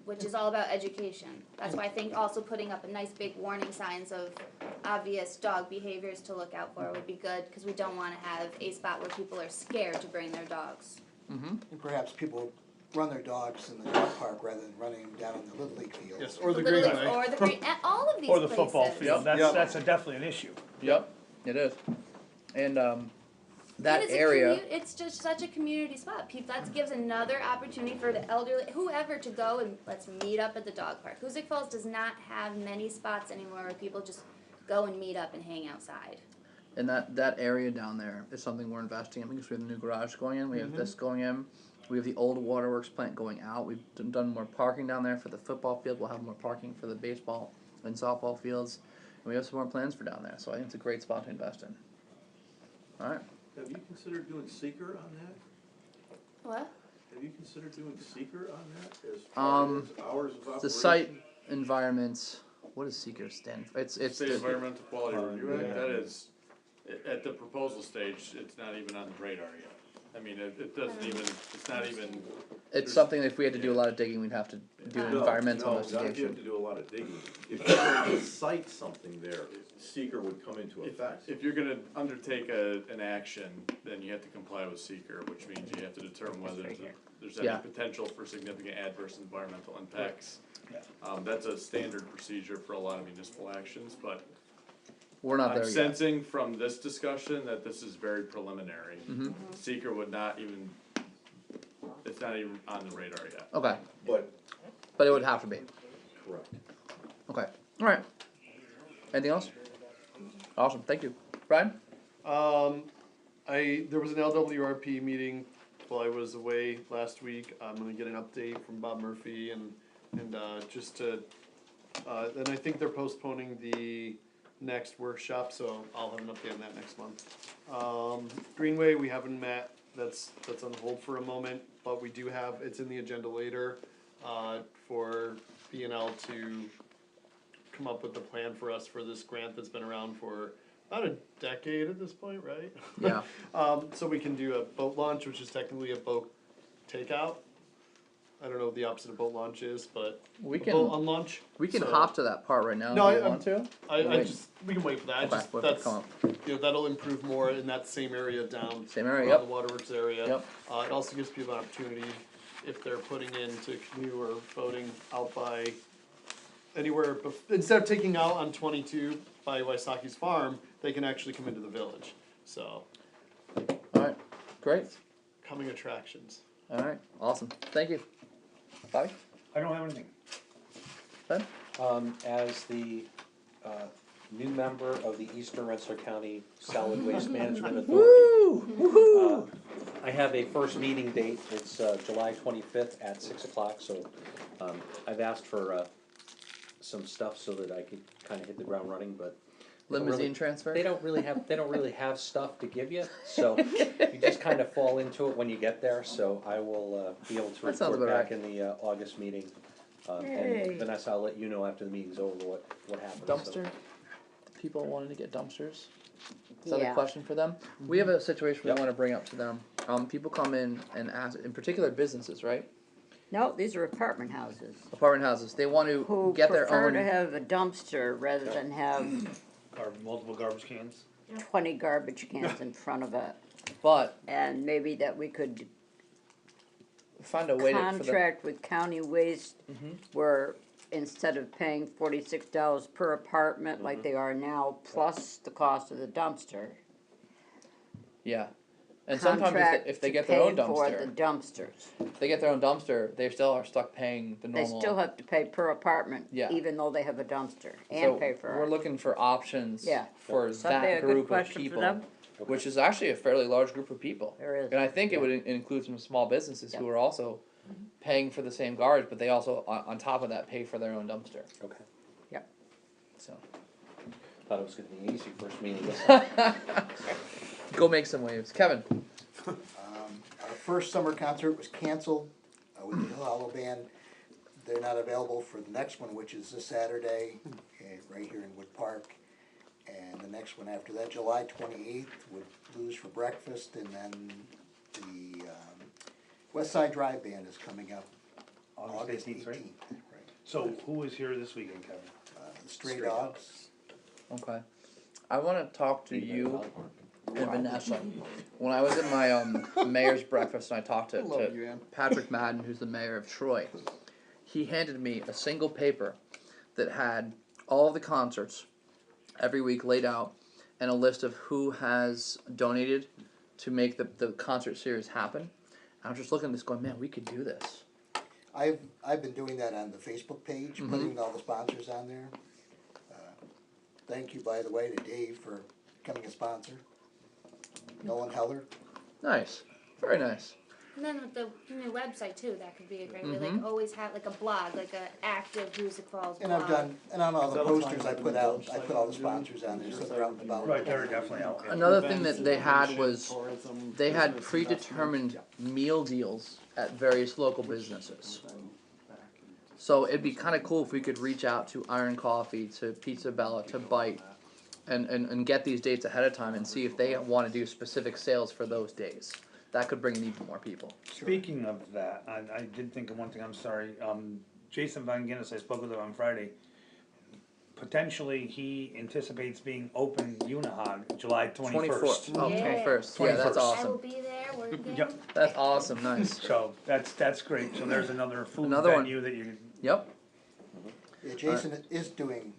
which is all about education. That's why I think also putting up a nice big warning signs of obvious dog behaviors to look out for would be good, because we don't want to have a spot where people are scared to bring their dogs. Mm-hmm. And perhaps people run their dogs in the dog park rather than running them down in the Little League field. Yes, or the Little League, greenway. or the green, at all of these Or the places. football field, Yep. that's definitely an issue. Yep, it is. And that And it's area, it's just such a community spot. That gives another opportunity for the elderly, whoever, to go and let's meet up at the dog park. Hoosick Falls does not have many spots anymore where people just go and meet up and hang outside. and that area down there is something we're investing in, because we have the new garage going in, we have this going in, we have the old waterworks plant going out, we've done more parking down there for the football field, we'll have more parking for the baseball and softball fields, and we have some more plans for down there, so I think it's a great spot to invest in. Alright, Have you considered doing seeker on that? What? Have you considered doing seeker on that as far as hours of operation? the site environments, what does SEEKR stand for? It's State the, Environmental Quality Review Act, yeah. that is, at the proposal stage, it's not even on the radar yet. I mean, it doesn't even, it's not even, it's something, if we had to do a lot of digging, we'd have to do an environmental No, not if you have investigation. to do a lot of digging. If you're going to cite something there, seeker would come into effect. if you're gonna undertake an action, then you have to comply with seeker, which means you have to determine whether there's any Yeah. potential for significant adverse environmental impacts. Yeah. That's a standard procedure for a lot of municipal actions, but We're not I'm there yet. sensing from this discussion that this is very preliminary. Mhm. Seeker would not even, it's not even on the radar yet. Okay, But, but it would have to be. correct. Okay, alright. Anything else? Awesome, thank you. Brian? There was an LWRP meeting while I was away last week. I'm gonna get an update from Bob Murphy and just to, and I think they're postponing the next workshop, so I'll have an update on that next month. Greenway, we haven't met, that's on hold for a moment, but we do have, it's in the agenda later, for B&L to come up with the plan for us for this grant that's been around for about a decade at this point, right? Yeah. So we can do a boat launch, which is technically a boat takeout. I don't know what the opposite of boat launch is, but We a can- boat unlaunch. We can So- hop to that part right now No, if you I'm- want to. I Wait. just, we can wait for that, I Okay, just, we'll have that's, to come you know, that'll improve more in that same area down. Same area, around yep. the waterworks area. Yep. It also gives people an opportunity, if they're putting into canoe or boating out by anywhere, instead of taking out on 22 by Waisaki's farm, they can actually come into the village, so, Alright, great. coming attractions. Alright, awesome. Thank you. Bobby? I don't have anything. Ben? As the, new member of the Eastern Rensselaer County Solid Waste Management Authority, I have a first meeting date, it's, July 25th at 6 o'clock, so, I've asked for, some stuff so that I could kinda hit the ground running, but. they don't Limousine really- transfer? They don't really have stuff to give you, so you just kinda fall into it when you get there, so I will, be able to That sounds report about back in the, August meeting. Yay. And Vanessa, I'll let you know after the meeting's over what happened. so. Dumpster? People wanting to get dumpsters? Is that a Yeah. question for them? We have a situation we wanna bring up to them. People come in and ask, in particular businesses, right? No, these are apartment houses. Apartment houses, they want to Who get their prefer own. to have a dumpster rather than have Multiple garbage cans. 20 garbage cans in front of it. But And maybe that we could find a way to, for the, contract with county waste Mhm. where instead of paying $46 per apartment like they are now, plus the cost of the dumpster. yeah. And sometimes if they get their own dumpster, if they get their own dumpster, they still are stuck paying the They normal. still have to pay per apartment, Yeah. even though they have a dumpster, So and pay for we're it. looking for options Yeah. for Something, that a good group of question for people, them. which is actually a fairly large group of people. There is. And I think it would include some small businesses who Yeah. are also paying for the same garbage, but they also on top of that pay for their own dumpster. Okay. Yep. So Thought it was gonna be an easy first meeting. go make some waves, Kevin. Our first summer concert was canceled with the Hill Hollow Band. They're not available for the next one, which is this Saturday, right here in Wood Park. And the next one after that, July 28th, with Blues for Breakfast, and then the West Side Drive Band is coming up August 18th. right? Right. So who is here this weekend, Kevin? The Stray Dogs. Okay. I want to talk to you and Vanessa. When I was at my mayor's breakfast and I talked to Love you, Ann. Patrick Madden, who's the mayor of Troy, he handed me a single paper that had all of the concerts every week laid out and a list of who has donated to make the concert series happen. I was just looking at this going, man, we could do this. I've been doing that on the Facebook page, putting all the sponsors on there. Thank you, by the way, to Dave for becoming a sponsor. Nolan Heller. Nice. Very nice. And then with the new website too, that could be a great way. Like always have like a blog, like a active Hoosick Falls And blog. I've done, and on all the Is that posters I on put the out, village I site put all the you're doing? sponsors on there, so they're out and about. Right, they're definitely out. yeah. Another Events, thing that they had information, was tourism, they had business predetermined meal deals at various local businesses. So it'd be kind of cool if we could reach out to Iron Coffee, to Pizza Bella, to Bite, and get these dates ahead of time and see if they want to do specific sales for those days. That could bring in even more people. Speaking of that, I did think of one thing, I'm sorry, Jason Van Guinness, I spoke with him on Friday. Potentially, he anticipates being open Unihog July 21st. Oh, Yeah. 21st. Yeah, that's 21st. I awesome. will be there working. Yep, That's awesome. Nice. so that's great, so there's another food Another one. venue that you, Yep. Yeah, Jason is doing,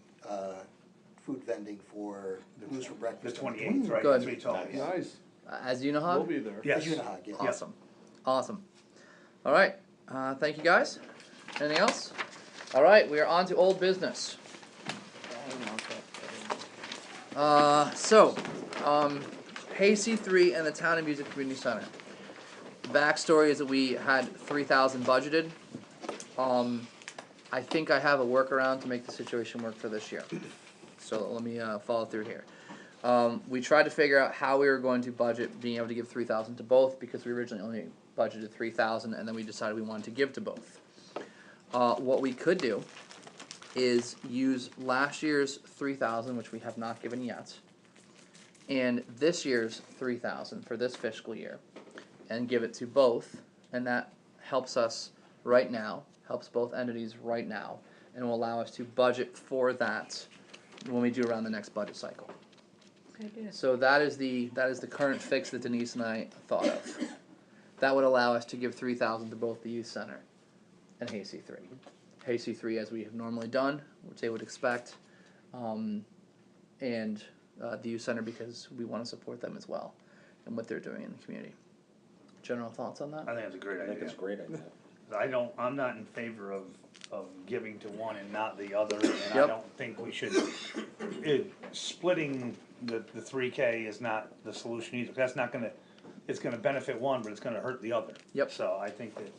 food vending for Blues for the Breakfast. 28th, right, Good. that's what he told me. Nice, As we'll Unihog? be there. Yes. Unihog, yeah. Awesome. Awesome. All right. Thank you guys. Anything else? All right. We are on to old business. Hay C3 and the Town and Music Community Center. backstory is that we had 3,000 budgeted. I think I have a workaround to make the situation work for this year. So let me follow through here. We tried to figure out how we were going to budget being able to give 3,000 to both, because we originally only budgeted 3,000, and then we decided we wanted to give to both. What we could do is use last year's 3,000, which we have not given yet, and this year's 3,000 for this fiscal year, and give it to both, and that helps us right now, helps both entities right now, and will allow us to budget for that when we do around the next budget cycle. So that is the current fix that Denise and I thought of. That would allow us to give 3,000 to both the youth center and Hay C3. Hay C3, as we have normally done, which they would expect, and the youth center, because we want to support them as well and what they're doing in the community. General thoughts on that? I think it's a great idea. I think it's a great idea. I'm not in favor of giving to one and not the other, and I Yep. don't think we should, splitting the 3K is not the solution either. That's not gonna, it's gonna benefit one, but it's gonna hurt the other. Yep. So I think that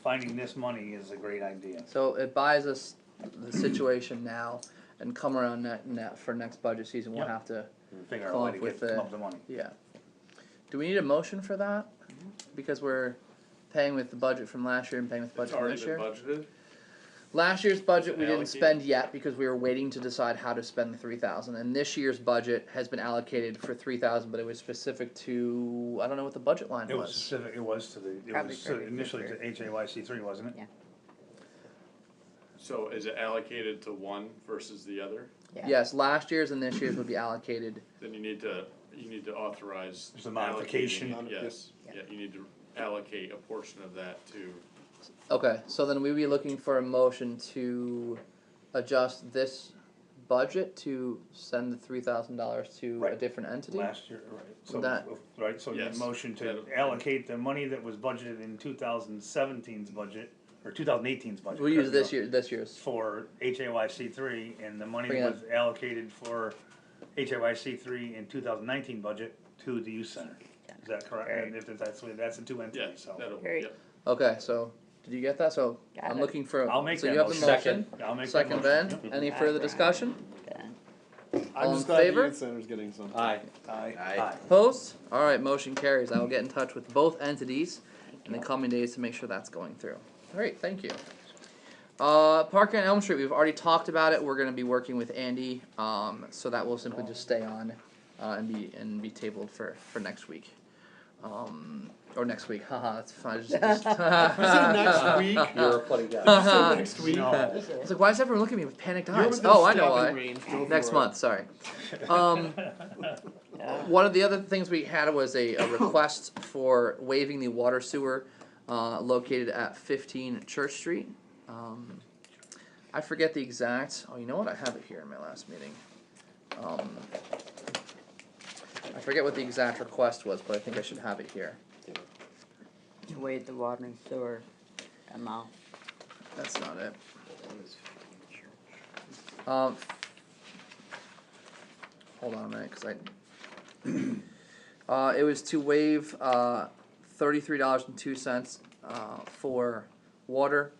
finding this money is a great idea. So it buys us the situation now, and come around for next budget season, we'll Yep. have to Figure out come a way up to with come up with the money. Yeah. Do we need a motion for that? Because we're paying with the budget from last year and paying with the It's budget from already this been year? budgeted. Last year's budget we didn't Allocated? spend yet because we were waiting to decide how to spend the 3,000. And this year's budget has been allocated for 3,000, but it was specific to, I don't know what the budget line It was was. specific, it was to the, it Probably was for initially the- to HAYC3, wasn't it? Yeah. So is it allocated to one versus the other? Yeah. Yes, last year's and this year's would be allocated. Then you need to authorize. There's a modification. allocating it, Yes, yeah, you need to allocate a portion of that to, Okay, so then we'd be looking for a motion to adjust this budget to send the $3,000 to a Right. different entity? Last year, right, so, That- right, so your Yes. motion to That'll- allocate the money that was budgeted in 2017's budget, or 2018's budget. We'll use correct me this year's. For HAYC3, and the money Bring that it was allocated for HAYC3 in 2019 budget to the youth center. Is that correct? And if that's the two yeah, entities, so. that'll, Very- yeah. Okay, so, did you get that? So, Got I'm it. looking for, I'll make so that you have the motion. motion. I'll make that Second Ben, motion. any further discussion? I'm All just in glad the favor? youth center's getting something. Aye. Aye. Opposed? Alright, motion carries. I will get in touch with both entities in the coming days to make sure that's going through. Great, thank you. Parker and Elm Street, we've already talked about it. We're gonna be working with Andy, so that will simply just stay on, and be tabled for next week. Or next week, haha, that's fine. Is it next week? You're a funny guy. Next week? It's like, why is everyone looking at me with panicked You're eyes? within Oh, I know stabbing why. range. Go Next for it. month, sorry. One of the other things we had was a request for waiving the water sewer located at 15 Church Street. I forget the exact, oh, you know what, I have it here in my last meeting. I forget what the exact request was, but I think I should have it here. To waive the water and sewer amount. That's not it. Hold on a minute, cause it was to waive $33.02 for water,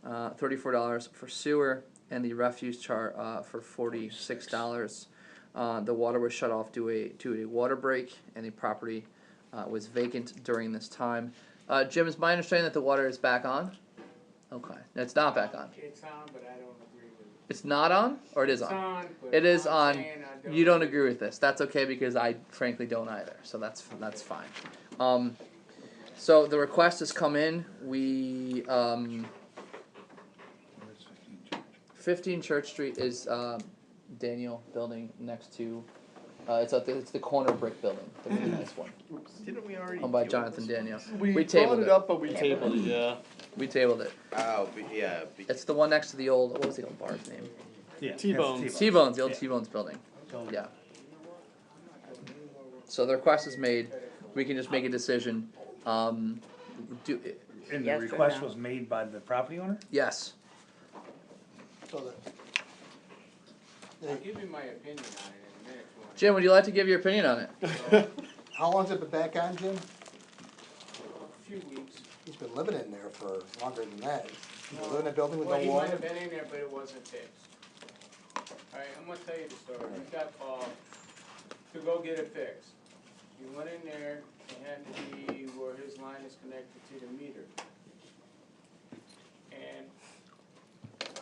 $34 for sewer, and the refuse chart for $46. The water was shut off due to a water break, and the property was vacant during this time. Jim, is my understanding that the water is back on? Okay, it's not back on. It's on, but I don't agree with it. It's not on, or it is It's on? on, but It is I'm on. saying I You don't agree with this. That's okay because I frankly don't either. So that's fine. So the request has come in. We 15 Church Street is Daniel building next to. It's the corner brick building, the really nice one, Didn't we already? owned by deal with Jonathan this one? Daniel. We tabled brought it up, but we tabled it, yeah. We tabled it. Oh, yeah. It's the one next to the old. What was the old bar's name? Yeah, T-Bones. yes, T-Bones, the old Yeah. T-Bones building. So- Yeah. So the request is made. We can just make a decision. Do And the Yes or request no? was made by the property owner? yes. So that, I'll give you my opinion on it in the next one. Jim, would you like to give your opinion on it? how long's it been back on, Jim? few weeks. He's been living in there for longer than that. He's been living in a building with Well, no he might water. have been in there, but it wasn't fixed. Alright, I'm gonna tell you the story. He got called to go get it fixed. He went in there, it had to be where his line is connected to the meter. And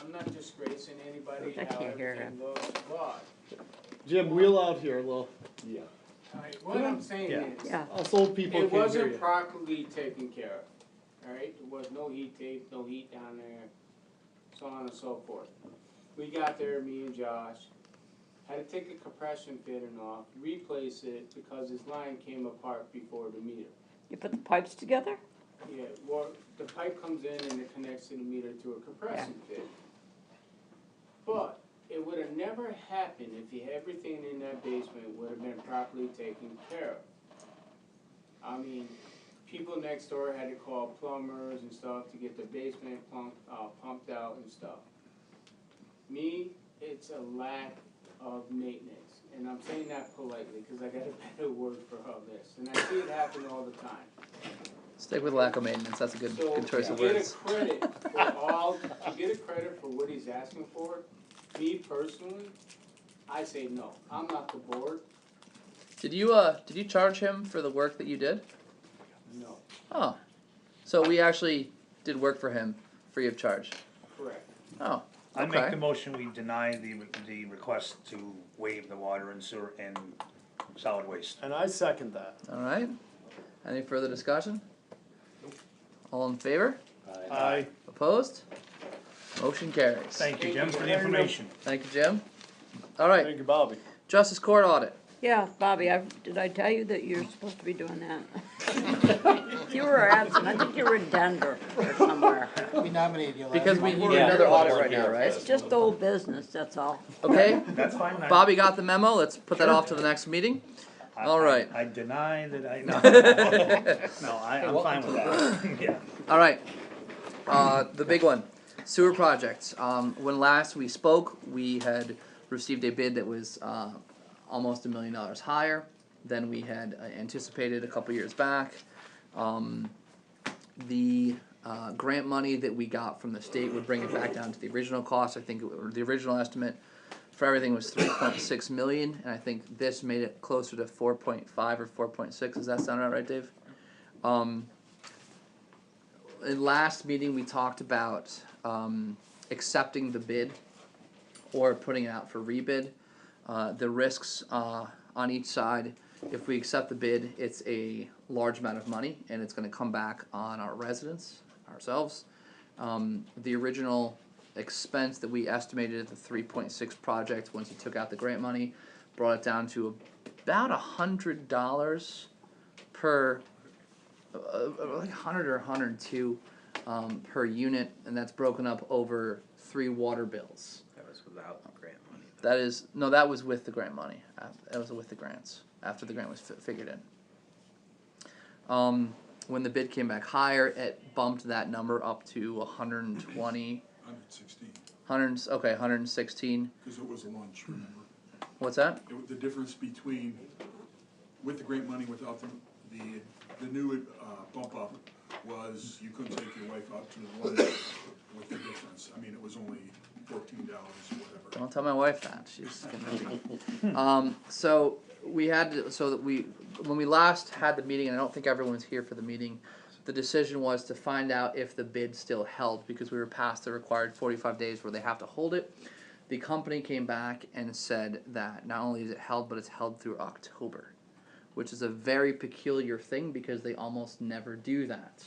I'm not disgracing anybody, I how can't hear everything goes, but, Jim, wheel out here a little. Yeah. alright, what I'm saying Yeah. is, Yeah, Us old people it can't hear wasn't you. properly taken care of. Alright, there was no heat tape, no heat down there, so on and so forth. We got there, me and Josh, had to take a compression fitting off, replace it because his line came apart before the meter. you put the pipes together? Yeah, well, the pipe comes in and it connects to the meter to a compression fit. But it would have never happened if everything in that basement would have been properly taken care of. I mean, people next door had to call plumbers and stuff to get the basement pumped out and stuff. Me, it's a lack of maintenance, and I'm saying that politely, cause I got a better word for all this, and I see it happen all the time. Stick with lack of maintenance, that's a good choice of words. To get a credit for what he's asking for, me personally, I say no, I'm not the board, Did you charge him for the work that you did? no, Oh, so we actually did work for him free of charge. correct. Oh, I make okay. the motion, we deny the request to waive the water and sewer and solid waste. And I second that. All right. Any further discussion? All in favor? Aye. Opposed? Motion carries. Thank you, Jim, for the information. Thank you, Jim. All right, Thank you, Bobby. Justice Court audit. Yeah, Bobby, did I tell you that you're supposed to be doing that? You were absent, I think you were in Denver or somewhere. We nominated you last Because we month. need another audit right now, right? It's just old business, that's all. Okay, That's fine. Bobby got the memo, let's put that off to the next meeting. All right. I deny that I, no, I'm fine with that, yeah. All right, the big one, sewer projects. When last we spoke, we had received a bid that was almost $1 million higher than we had anticipated a couple years back. The grant money that we got from the state would bring it back down to the original cost. I think the original estimate for everything was 3.6 million, and I think this made it closer to 4.5 or 4.6. Does that sound right, Dave? In last meeting, we talked about accepting the bid or putting it out for rebid. The risks on each side, if we accept the bid, it's a large amount of money and it's gonna come back on our residents, ourselves. The original expense that we estimated at the 3.6 project, once you took out the grant money, brought it down to about $100 per, like 100 or 102 per unit, and that's broken up over 3 water bills. That was without grant money. That was with the grant money. That was with the grants, after the grant was figured in. When the bid came back higher, it bumped that number up to 120. 116, 116. because it was a lunch, remember? What's that? The difference between, with the grant money, without the new bump up was you couldn't take your wife out to the lunch with the difference. I mean, it was only $14 or whatever. Don't tell my wife that. She's gonna be. So we had to, so that when we last had the meeting, and I don't think everyone was here for the meeting, the decision was to find out if the bid still held, because we were past the required 45 days where they have to hold it. The company came back and said that not only is it held, but it's held through October, which is a very peculiar thing because they almost never do that.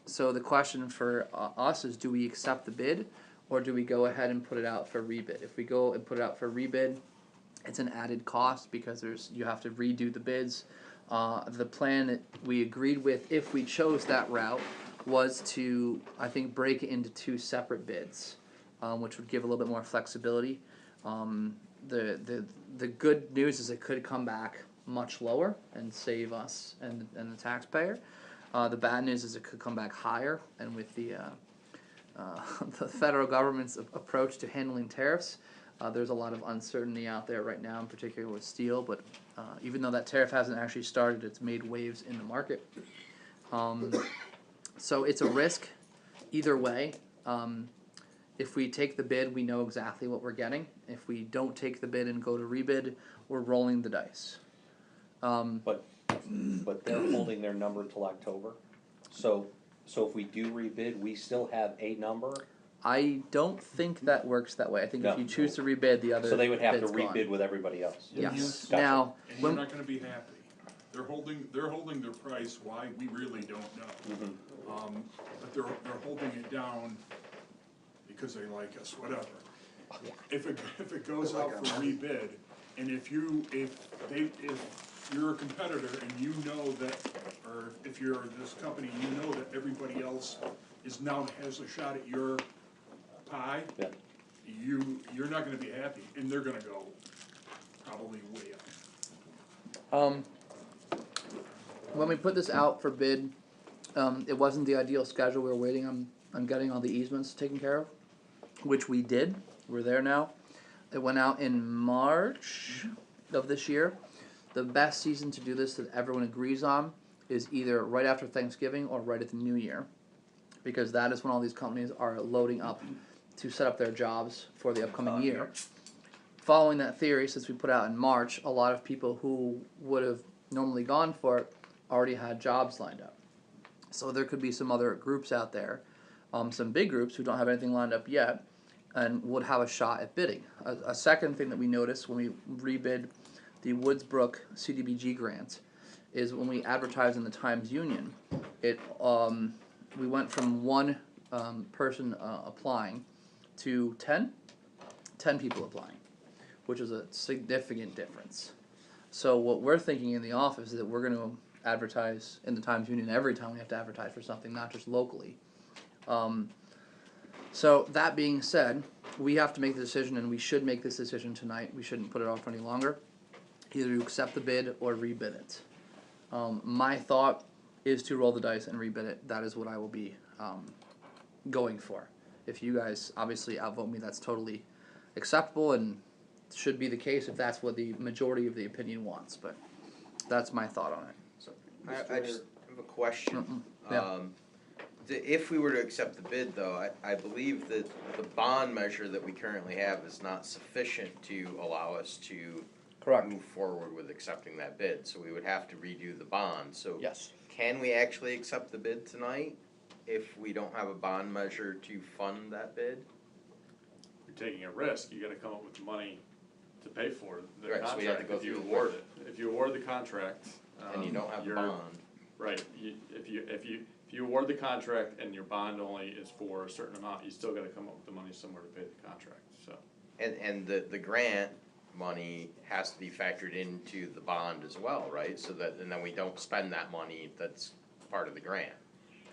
So the question for us is, do we accept the bid, or do we go ahead and put it out for rebid? If we go and put it out for rebid, it's an added cost because you have to redo the bids. The plan that we agreed with, if we chose that route, was to, I think, break it into 2 separate bids, which would give a little bit more flexibility. The good news is it could come back much lower and save us and the taxpayer. The bad news is it could come back higher, and with the federal government's approach to handling tariffs, there's a lot of uncertainty out there right now, in particular with steel, but even though that tariff hasn't actually started, it's made waves in the market. So it's a risk either way. If we take the bid, we know exactly what we're getting. If we don't take the bid and go to rebid, we're rolling the dice. But they're holding their number till October, so if we do rebid, we still have a number. I don't think that works that way. I think if No. you choose to rebid, the other So they would have to bid's gone. rebid with everybody else. Yes. Gotcha. Now, And you're not gonna be happy. They're holding their price, why, we really don't know. But they're holding it down because they like us, whatever. If it goes out for rebid, and if you're a competitor and you know that, or if you're this company, you know that everybody else has a shot at your pie, Yeah. you're not gonna be happy, and they're gonna go probably way up. When we put this out for bid, it wasn't the ideal schedule. We were waiting on getting all the easements taken care of, which we did. We're there now. It went out in March of this year. The best season to do this that everyone agrees on is either right after Thanksgiving or right at the New Year, because that is when all these companies are loading up to set up their jobs for the upcoming year. Following that theory, since we put out in March, a lot of people who would have normally gone for it already had jobs lined up. So there could be some other groups out there, some big groups who don't have anything lined up yet, and would have a shot at bidding. A second thing that we noticed when we rebid the Woodsbrook CDBG grant is when we advertised in the Times-Union, we went from one person applying to 10 people applying, which is a significant difference. So what we're thinking in the office is that we're going to advertise in the Times-Union every time we have to advertise for something, not just locally. So that being said, we have to make the decision, and we should make this decision tonight. We shouldn't put it off any longer. Either to accept the bid or rebid it. My thought is to roll the dice and rebid it. That is what I will be going for. If you guys obviously outvote me, that's totally acceptable and should be the case if that's what the majority of the opinion wants. But that's my thought on it. So I just have a question. Yeah. If we were to accept the bid, though, I believe that the bond measure that we currently have is not sufficient to allow us to move forward with accepting that bid. So we would have to redo the bond. So yes. Can we actually accept the bid tonight if we don't have a bond measure to fund that bid? You're taking a risk, you gotta come up with the money to pay for the Right, so we have to contract go if you through the award it. If you award the contract. And you don't have a you're- bond. Right, if you award the contract and your bond only is for a certain amount, you still gotta come up with the money somewhere to pay the contract, so. And the grant money has to be factored into the bond as well, right? So that, and then we don't spend that money that's part of the grant.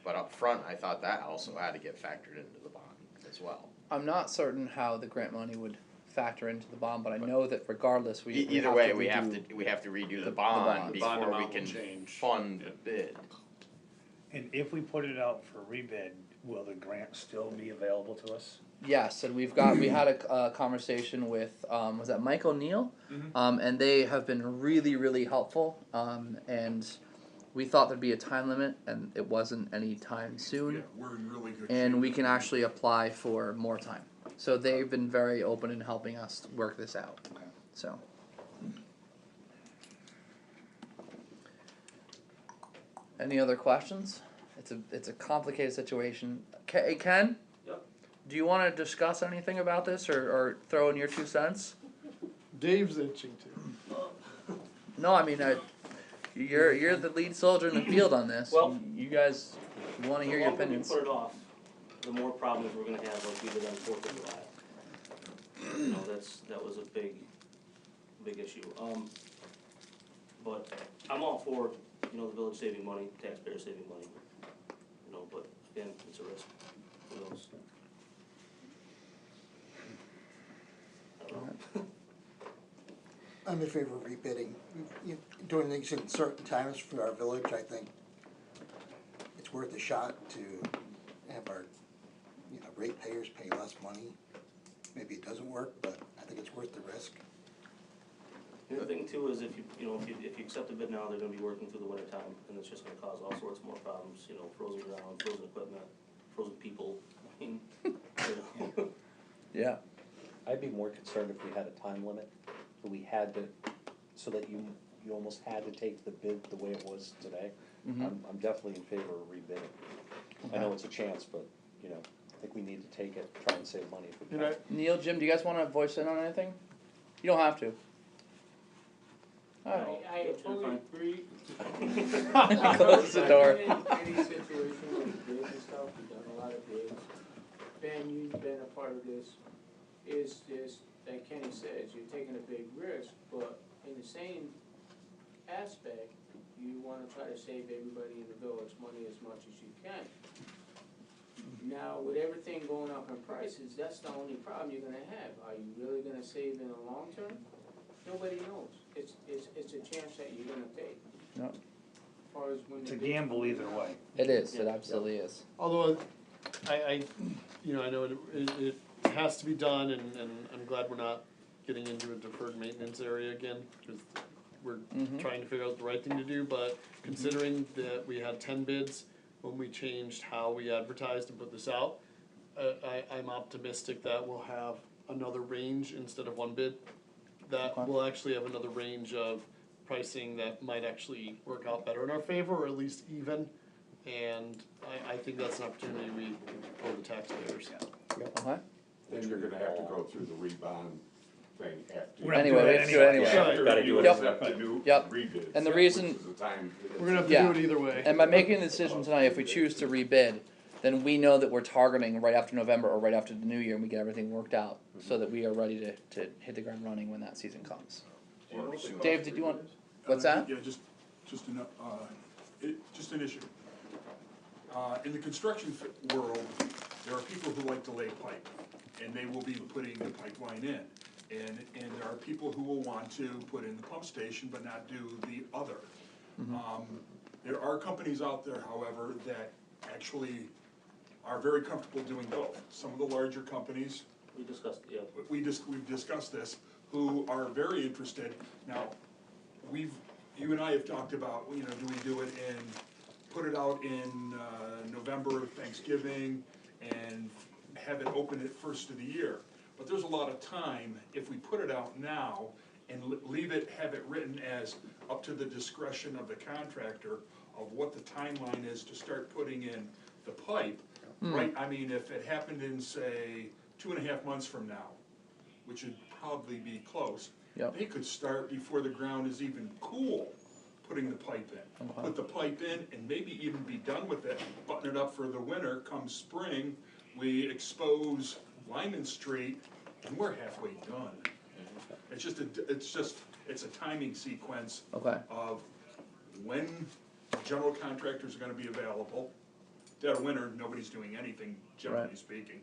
But up front, I thought that also had to get factored into the bond as well. I'm not certain how the grant money would factor into the bond, but I know that regardless, we Either way, we have to redo the bond The bond before we amount can will change. fund the bid. And if we put it out for rebid, will the grant still be available to us? Yes, and we had a conversation with was that Mike O'Neill, and they have been really helpful, and we thought there'd be a time limit, and it wasn't any time soon. Yeah, we're in really good shape. And we can actually apply for more time. So they've been very open in helping us work this out. So. Any other questions? It's a complicated situation. Ken? Yep. Do you want to discuss anything about this or throw in your 2 cents? Dave's itching to. No, I mean, you're the lead soldier in the field on this. Well, you guys want to hear your the longer we opinions. put it off, the more problems we're gonna have like we did on 4th of July. You know, that was a big issue. But I'm all for, the village saving money, taxpayers saving money. But again, it's a risk. Who knows? I don't know. I'm in favor of rebidding. Doing things in certain times for our village, I think it's worth a shot to have our, ratepayers pay less money. Maybe it doesn't work, but I think it's worth the risk. The other thing too is if you accept a bid now, they're gonna be working through the winter time, and it's just gonna cause all sorts more problems, frozen ground, frozen equipment, frozen people, I mean, Yeah. I'd be more concerned if we had a time limit, that we had to, so that you almost had to take the bid the way it was today. I'm definitely in favor of rebidding. I know it's a chance, but, I think we need to take it, try and save money if we can. Neil, Jim, do you guys wanna voice in on anything? You don't have to. Alright. I fully agree. Close the door. Any situation with bids and stuff, we've done a lot of bids. Ben, you've been a part of this, is just, like Kenny says, you're taking a big risk, but in the same aspect, you wanna try to save everybody in the village money as much as you can. Now, with everything going up in prices, that's the only problem you're gonna have. Are you really gonna save in the long term? Nobody knows. It's a chance that you're gonna take. Yep. As far as when It's a the bids gamble come either in. way. It is, it absolutely is. Although, I know it has to be done, and I'm glad we're not getting into a deferred maintenance area again, because we're trying to figure out the right thing to do, but considering that we had 10 bids when we changed how we advertised and put this out, I'm optimistic that we'll have another range instead of one bid. That we'll actually have another range of pricing that might actually work out better in our favor, or at least even. And I think that's an opportunity we owe the taxpayers. Okay. Then you're gonna have to go through the rebond thing after. We're gonna Anyway, we have to do it anyway. After Gotta do you it. accept the new Yep. rebid. And the reason- Which is the time. We're gonna have to Yeah. do it either way. And by making the decision tonight, if we choose to rebid, then we know that we're targeting right after November or right after the new year, and we get everything worked out, so that we are ready to hit the ground running when that season comes. Dave, did you want, what's that? Yeah, just an issue. In the construction world, there are people who like to lay pipe, and they will be putting the pipeline in. And there are people who will want to put in the pump station but not do the other. There are companies out there, however, that actually are very comfortable doing both. Some of the larger companies, we discussed, yeah. we've discussed this, who are very interested. Now, you and I have talked about, do we do it put it out in November, Thanksgiving, and have it open at first of the year. But there's a lot of time if we put it out now and have it written as up to the discretion of the contractor of what the timeline is to start putting in the pipe. Right, I mean, if it happened in, say, 2.5 months from now, which would probably be close, they could start before the ground is even cool, putting the pipe in. Put the pipe in and maybe even be done with it, button it up for the winter. Come spring, we expose Lyman Street, and we're halfway done. It's a timing sequence of when general contractors are gonna be available. Dead of winter, nobody's doing anything, generally speaking.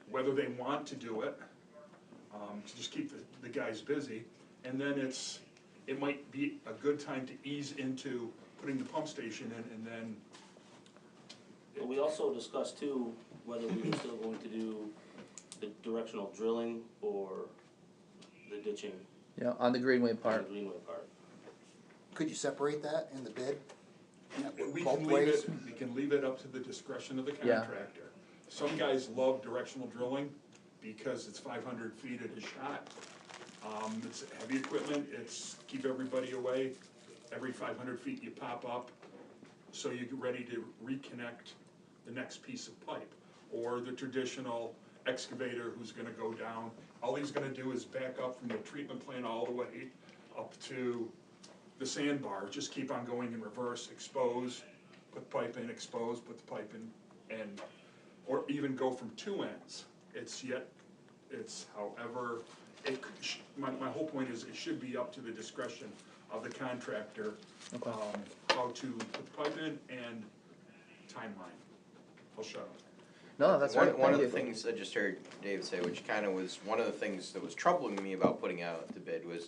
Whether they want to do it, to just keep the guys busy, and then it might be a good time to ease into putting the pump station in, and then. But we also discussed too, whether we were still going to do the directional drilling or the ditching. Yeah, on the Greenway On part. the Greenway part. Could you separate that in the bid? We Both can ways? leave it up to the discretion of the contractor. Some guys love directional drilling because it's 500 feet at a shot. It's heavy equipment, it's keep everybody away. Every 500 feet you pop up, so you get ready to reconnect the next piece of pipe. Or the traditional excavator who's gonna go down, all he's gonna do is back up from the treatment plant all the way up to the sandbar, just keep on going in reverse, expose, put the pipe in, expose, put the pipe in, and, or even go from two ends. However, my whole point is it should be up to the discretion of the contractor, how to put the pipe in and timeline. I'll shut up. No, that's right. One of the things I just heard Dave say, which kinda was, one of the things that was troubling me about putting out the bid was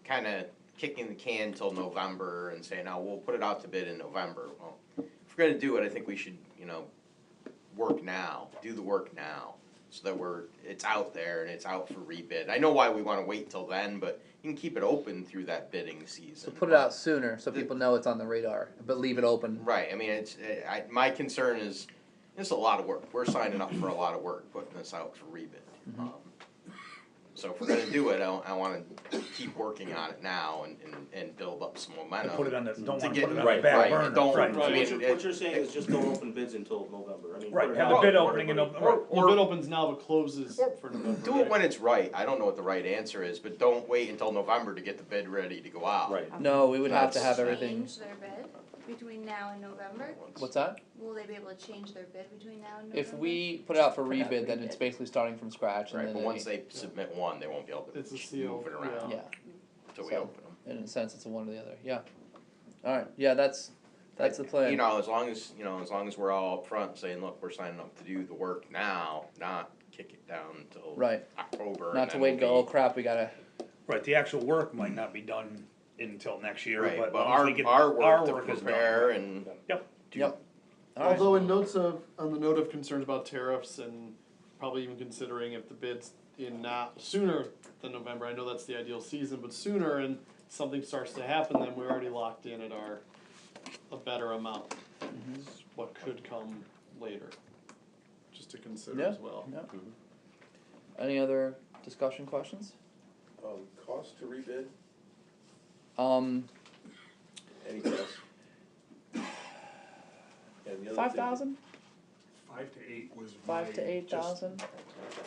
kinda kicking the can till November and saying, oh, we'll put it out to bid in November. Well, if we're gonna do it, I think we should, work now, do the work now. so that it's out there and it's out for rebid. I know why we wanna wait till then, but you can keep it open through that bidding season. So put it out sooner, so people know it's on the radar, but leave it open. Right, I mean, my concern is, it's a lot of work, we're signing up for a lot of work, putting this out for rebid. So if we're gonna do it, I wanna keep working on it now and build up some momentum. Put it on the, don't to wanna get- put it on the right, back right, burner. don't- Right. I So mean, what you're saying is just don't open bids until November, I mean. Right, put it have out the bid for opening in everybody. November. Well, bid opens now but closes for November. Do it when it's right, I don't know what the right answer is, but don't wait until November to get the bid ready to go out. Right. No, we would have to have That's- everything. Change their bid between now and November? What's that? Will they be able to change their bid between now and November? If we put it out for rebid, then it's basically starting from scratch, and Right, then but once they submit one, they won't be able to It's a seal, move it around yeah. until we So, open them. in a sense, it's a one or the other. Yeah. All right. Yeah, that's the plan. You know, as long as we're all upfront saying, look, we're signing up to do the work now, not kick it down until Right. October. Not and to then wait and go. we'll Oh crap, we gotta. Right, the actual work might not be done until next year, Right, but but long as we get, our work to is done. prepare and. Yep. Yep. All right. Although on the note of concerns about tariffs and probably even considering if the bid's in not sooner than November, I know that's the ideal season, but sooner and something starts to happen, then we're already locked in at a better amount. What could come later, just to consider Yeah. as well. Yeah. Any other discussion questions? Cost to rebid, any guess? And the other 5,000? 5 to 8 was 5 to 8,000?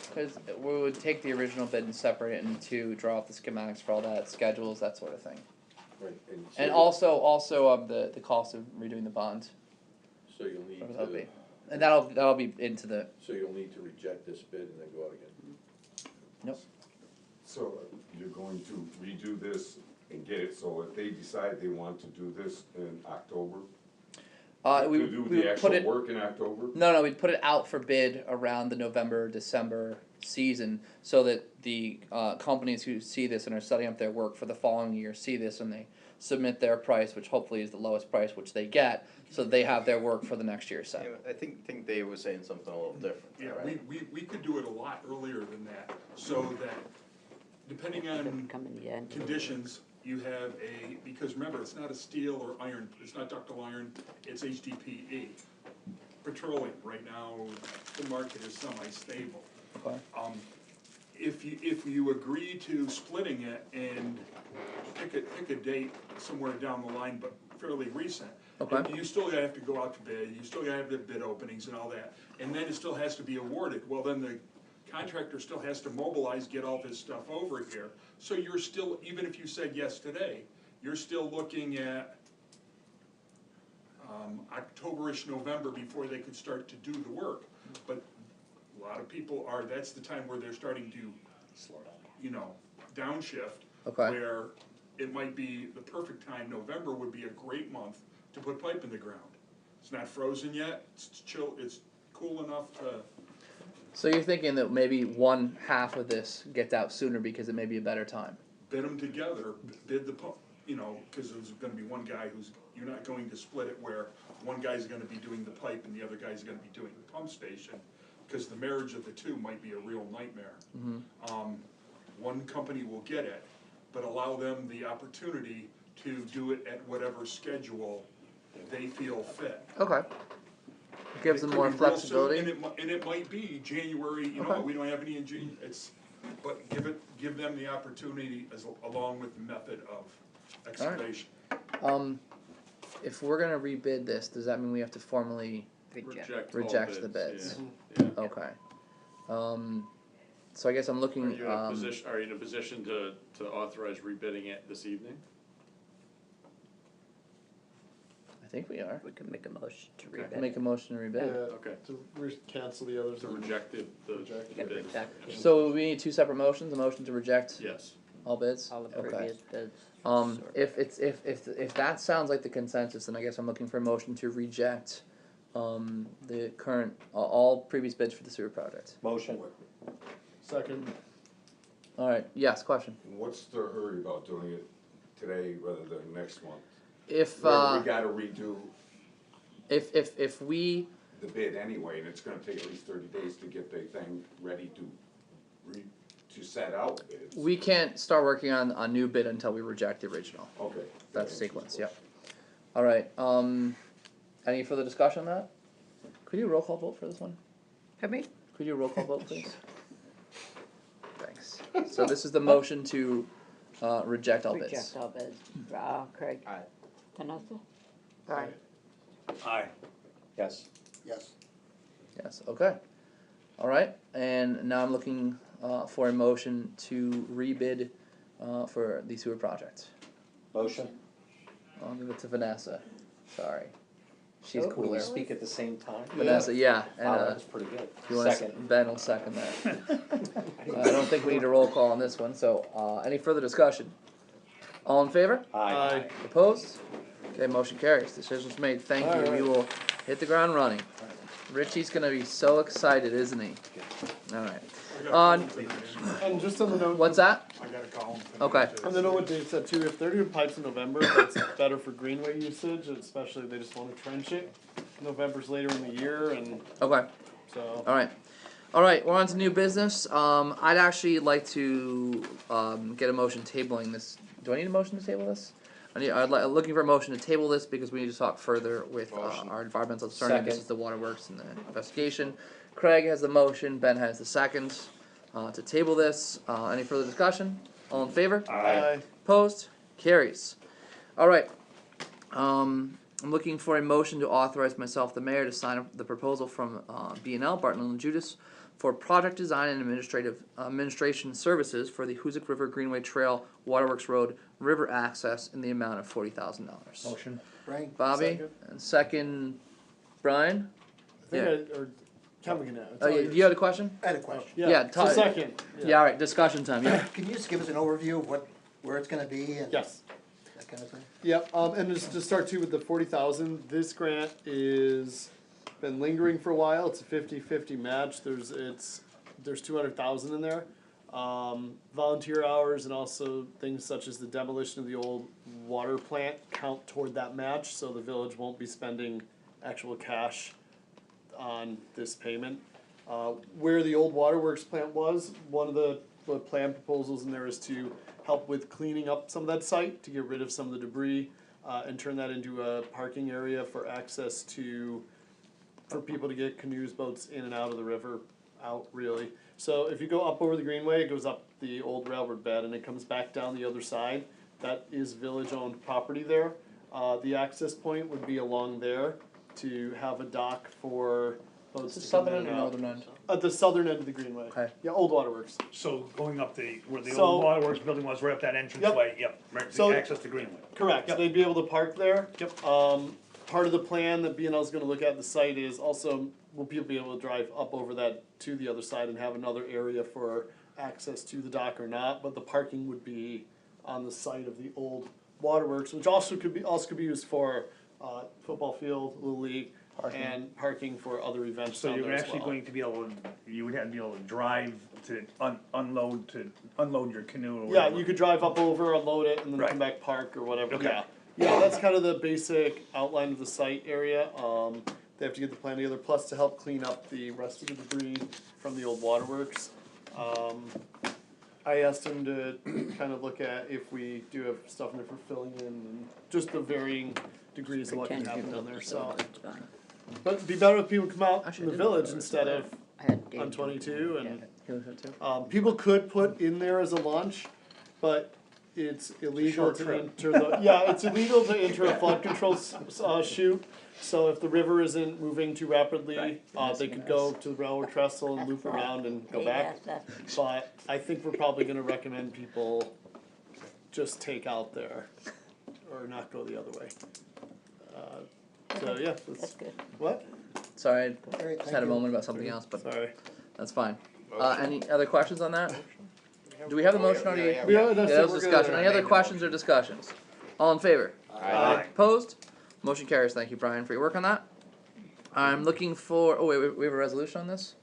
Because we would take the original bid and separate it into, draw up the schematics for all that, schedules, that sort of thing. Right, And also the cost of redoing the bond. So you'll need Whatever that'll to, be. And that'll be into the. so you'll need to reject this bid and then go out again. So you're going to redo this and get it, so if they decide they want to do this in October? We To do would the put actual it. work in October? No, we'd put it out for bid around the November, December season, so that the companies who see this and are setting up their work for the following year see this and they submit their price, which hopefully is the lowest price which they get, so they have their work for the next year set. I think Dave was saying something a little different. Yeah, right? we could do it a lot earlier than that, so that depending on Come in the end. conditions, you have because remember, it's not a steel or iron, it's not ductile iron, it's HDPE. Petroleum, right now, the market is semi-stable. Okay. If you agree to splitting it and pick a date somewhere down the line, but fairly recent. Okay. You still have to go out to bid, you still gotta have the bid openings and all that, and then it still has to be awarded, well, then the contractor still has to mobilize, get all this stuff over here. So you're still, even if you said yes today, you're still looking at October-ish, November before they could start to do the work. But a lot of people that's the time where they're starting to, downshift. Okay. Where it might be the perfect time, November would be a great month to put pipe in the ground. It's not frozen yet, it's chill, it's cool enough to. So you're thinking that maybe one half of this gets out sooner because it may be a better time. Bid them together, bid the pump, cause there's gonna be one guy you're not going to split it where one guy's gonna be doing the pipe and the other guy's gonna be doing the pump station, cause the marriage of the two might be a real nightmare. One company will get it, but allow them the opportunity to do it at whatever schedule they feel fit. Okay. Gives It them could more be real soon, flexibility. and it might be January, Okay. we don't have any in June, but give them the opportunity along with the method of excavation. If we're gonna rebid this, does that mean we have to formally reject all the bids? Yeah. Okay. So I guess I'm looking. Are you in a position to authorize rebidding it this evening? I think we are. We can make a motion to Okay. rebid. Make a motion to rebid. Okay. To cancel the others. To and reject the reject. You gotta bids. reject. So we need two separate motions. A motion to reject Yes. all bids. All the Okay. previous bids. If that sounds like the consensus, then I guess I'm looking for a motion to reject the current all previous bids for the sewer project. Motion. Second. All right. Yes. Question. What's the hurry about doing it today rather than next month? If Where we gotta redo, if we the bid anyway, and it's gonna take at least 30 days to get the thing ready to set out bids. We can't start working on a new bid until we reject the original. Okay. That's sequence, yep. Alright, any further discussion on that? Could you roll call vote for this one? Pardon me? Could you roll call vote, please? Thanks. So this is the motion to, reject all bids. Reject all bids. Craig? Aye. Vanessa? Aye. Aye. Yes. Yes. Yes, okay. Alright, and now I'm looking, for a motion to rebid, for the sewer project. Motion. I'll give it to Vanessa, sorry. She's Oh, Can we cooler. speak at the same time? Vanessa, yeah, and, Wow, that was pretty good. you wanna, Second. Ben will second that. I don't think we need a roll call on this one, so, any further discussion? All in favor? Aye. Opposed? Okay, motion carries, decision's made, thank you, we Alright. will hit the ground running. Richie's gonna be so excited, isn't he? Alright, And just on the note. what's that? I gotta call him. Okay. On the note what Dave said too, if they're doing pipes in November, that's better for greenway usage, especially if they just wanna trench it. November's later in the year and Okay, so. alright, we're on to new business, I'd actually like to, get a motion tabling this, do I need a motion to table this? I'm looking for a motion to table this because we need to talk further with, our environmental attorney, this Second. is the waterworks and the investigation. Craig has the motion, Ben has the second, to table this, any further discussion? All in favor? Aye. Opposed? Carries. Alright, I'm looking for a motion to authorize myself, the mayor, to sign the proposal from, B&L, Barton and Judas, for project design and administration services for the Hoosick River Greenway Trail, Waterworks Road, river access in the amount of $40,000. Motion. Brian? Bobby, Second. and second, Brian? I think or Kevin can Oh, you had a question? I had a question. Yeah, so second. Yeah, alright, discussion time, yeah. Can you just give us an overview of where it's gonna be and Yes. that kind of thing? Yep, and just to start too with the 40,000, this grant is been lingering for a while, it's a 50-50 match, there's 200,000 in there. Volunteer hours and also things such as the demolition of the old water plant count toward that match, so the village won't be spending actual cash on this payment. Where the old waterworks plant was, one of the plan proposals in there is to help with cleaning up some of that site, to get rid of some of the debris, and turn that into a parking area for access for people to get canoes, boats in and out of the river, out really. So if you go up over the greenway, it goes up the old railroad bed and it comes back down the other side. That is village-owned property there. The access point would be along there to have a dock for boats Is it to come southern in end or and out. northern end? At the southern end of the greenway. Okay. Yeah, old waterworks. So going up where the So- old waterworks building was, right up that entranceway, yep, right, So- the access to Greenway. Correct, Yep. they'd be able to park there. Yep. Part of the plan that B&L is gonna look at the site is also, will people be able to drive up over that to the other side and have another area for access to the dock or not, but the parking would be on the site of the old waterworks, which also could be used for, football field, Little League, and parking for other events So down you're there as actually well. going to be able to, you would have to be able to drive to unload your canoe or Yeah, whatever. you could drive up over, unload it, and then Right. come back, park or whatever, Okay. yeah. Yeah, that's kind of the basic outline of the site area, they have to get the plan together, plus to help clean up the rest of the debris from the old waterworks. I asked him to kind of look at if we do have stuff in there for filling in, and just the varying degrees of what can happen down there, so. But it'd be better if people come out Actually, from I the didn't village know instead of Had on 22, and He was there too? people could put in there as a launch, but it's illegal short to trip. enter the, yeah, it's illegal to enter a flood control chute. So if the river isn't moving too rapidly, they could go to the railroad trestle and loop around and go back. But I think we're probably gonna recommend people just take out there, or not go the other way. So, yeah, That's good. what? Sorry, I Alright, just thank had a you. moment about something else, but Sorry. that's fine. Any other questions on that? Do we have the motion already? Yeah, Yeah, Yeah, that's that it, was we're discussion. gonna- Any other questions or discussions? All in favor? Aye. Opposed? Motion carries. Thank you, Brian, for your work on that. I'm looking for, oh wait, we have a resolution on this?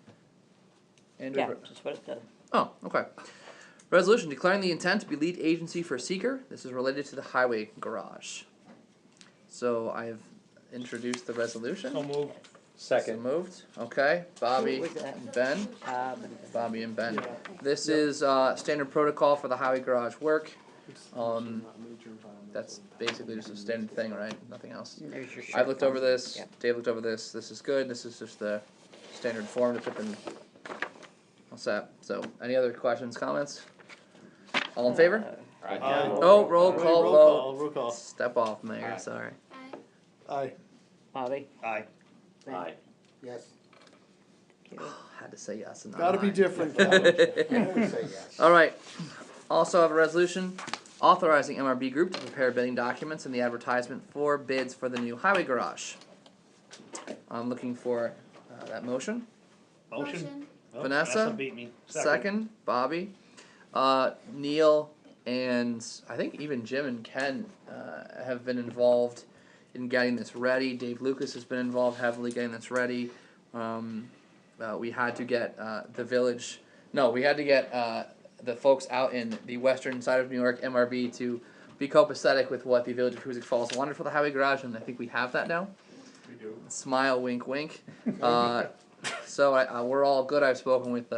Andrew? Yeah, that's what it said. Oh, okay. Resolution declaring the intent to be lead agency for seeker. This is related to the highway garage. So I have introduced the resolution. So move. Second. So moved, okay, Bobby Who was that? and Ben, And Bobby and Ben. Yeah. This is, standard protocol for the highway garage work. That's basically just a standard thing, right? Nothing else. there's your I've looked over shortcome. this, Yep. Dave looked over this, this is good, this is just the standard form to put in. What's that? So, any other questions, comments? All in favor? Aye. Oh, roll Wait, call roll vote. call, roll call. Step off, Mayor, Aye. sorry. Aye. Bobby? Aye. Aye. Yes, Had to say yes and not Gotta be aye. different. I always say yes. Alright, also have a resolution authorizing MRB Group to prepare bidding documents and the advertisement for bids for the new highway garage. I'm looking for that motion. Motion? Oh, Vanessa? beat me. Second, Bobby. Neil and I think even Jim and Ken have been involved in getting this ready. Dave Lucas has been involved heavily getting this ready. We had to get we had to get the folks out in the western side of New York, MRB, to be copacetic with what the Village of Hoosick Falls wanted for the highway garage, and I think we have that now. We do. Smile, wink, wink. So we're all good. I've spoken with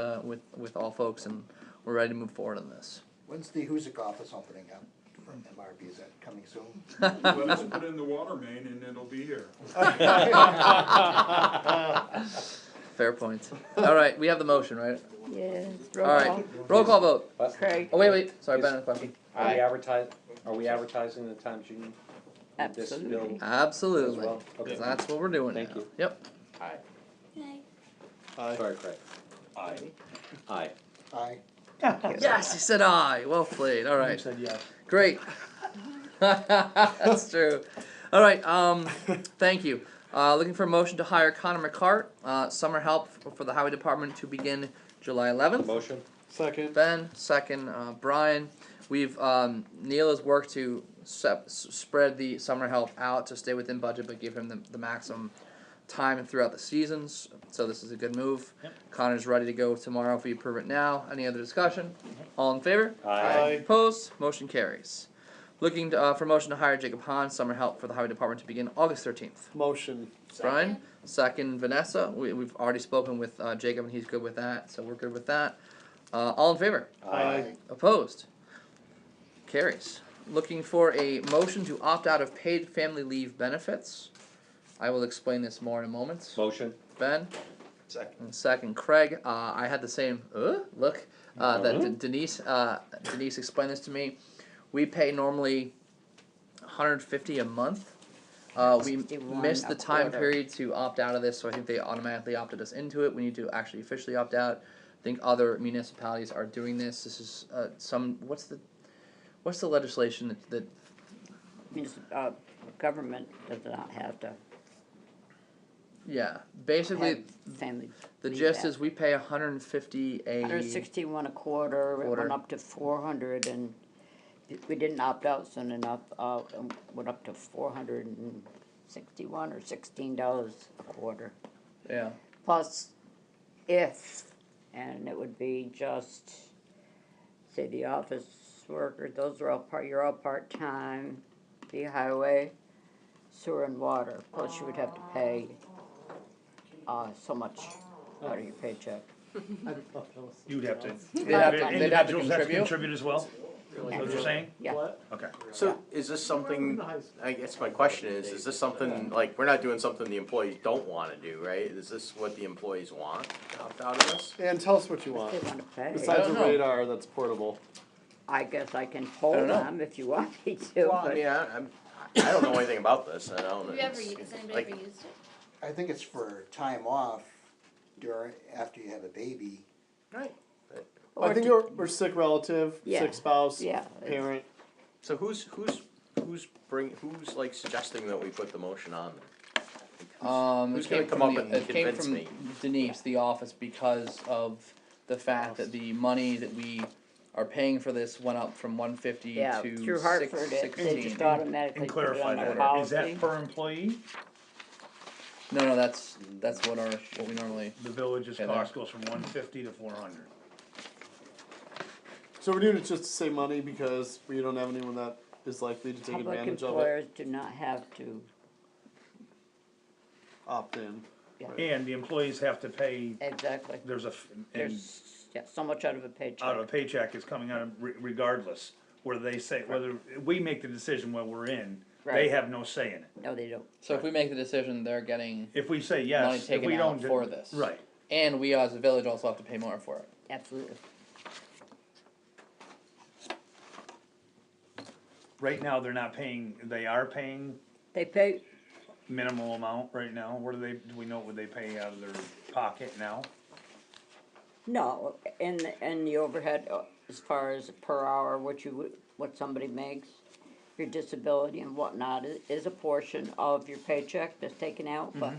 all folks, and we're ready to move forward on this. When's the Hoosick office opening up from MRB? Is that coming soon? Let us put in the water main and it'll be here. Fair point. All right, we have the motion, right? Yes, All roll right, call. roll call vote. Craig? Oh wait. Sorry, Ben, a question. Are we advertising the times union? This Absolutely. bill Absolutely. as well? Okay. 'Cause that's what we're doing Thank now. you. Yep. Aye. Aye. Sorry, Craig. Aye. Aye. Aye. Yes, he said aye. Well played. All You right. said yes. Great. That's true. All right. Thank you. Looking for a motion to hire Connor McCart, summer help for the highway department to begin July 11th. Motion. Second. Ben, second. Brian. We've Neil has worked to spread the summer help out to stay within budget, but give him the maximum time throughout the seasons. So this is a good move. Yep. Connor's ready to go tomorrow if we approve it now. Any other discussion? All in favor? Aye. Opposed? Motion carries. Looking to, for motion to hire Jacob Hahn, summer help for the highway department to begin August 13th. Motion. Brian, second Vanessa. We've already spoken with Jacob and he's good with that, so we're good with that. All in favor? Aye. Opposed? Carries. Looking for a motion to opt out of paid family leave benefits. I will explain this more in a moment. Motion. Ben? Second. And second, Craig. I had the same look that Denise explained this to me. We pay normally $150 a month. We 61 missed the a time quarter. period to opt out of this, so I think they automatically opted us into it. We need to actually officially opt out. I think other municipalities are doing this. This is what's the legislation that Means, government does not have to yeah, basically have family. the leave gist that. is we pay $150 a 161 a quarter, it Quarter. went up to 400, and we didn't opt out soon enough, went up to 461 or $16 a quarter. yeah. Plus, and it would be just, say, the office workers, those are all you're all part-time, the highway, sewer and water, plus you would have to pay, so much out of your paycheck. You'd have to. They'd have to Individuals have to contribute? contribute as well? Is that what you're saying? Yeah. Okay. So is this something, I guess my question is this something, like, we're not doing something the employees don't wanna do, right? Is this what the employees want, to opt out of this? And tell us what you They want. wanna pay. Besides a don't know. radar that's portable. I guess I can I poll don't know. them if you want me to, Well, I but mean, I don't know anything about this, I don't. Have you ever, it's- has anybody like, ever used it? I think it's for time off after you have a baby. Right. I think we're sick relative, Yeah. sick spouse, Yeah, parent. So who's like suggesting that we put the motion on there? Who's It gonna came come from up the- and it came convince from me? Denise, the office, because of the fact that the money that we are paying for this went up from 150 yeah, to through Hartford, they 616. just automatically And put it clarify on their that, is policy. that per employee? No, that's what we normally. The village's Yeah, cost goes from 150 to 400. So we're doing it just to save money because we don't have anyone that is likely to take Public advantage of it. employers do not have to, Opt in. And the employees have to pay, Exactly. there's a, and There's, yeah, so much out of a paycheck. out of a paycheck is coming out of regardless, whether they say, whether, we make the decision when we're in, they Right. have no say in it. No, they don't. So if we make the decision, they're getting If we say money yes, if taken we out don't. for this. Right, And we as a village also have to pay more for it. Absolutely. right now, they're not paying, they are paying They pay, minimal amount right now, what do we know what they pay out of their pocket now? no, and the overhead, as far as per hour, what somebody makes, your disability and whatnot is a portion of your paycheck that's taken out, but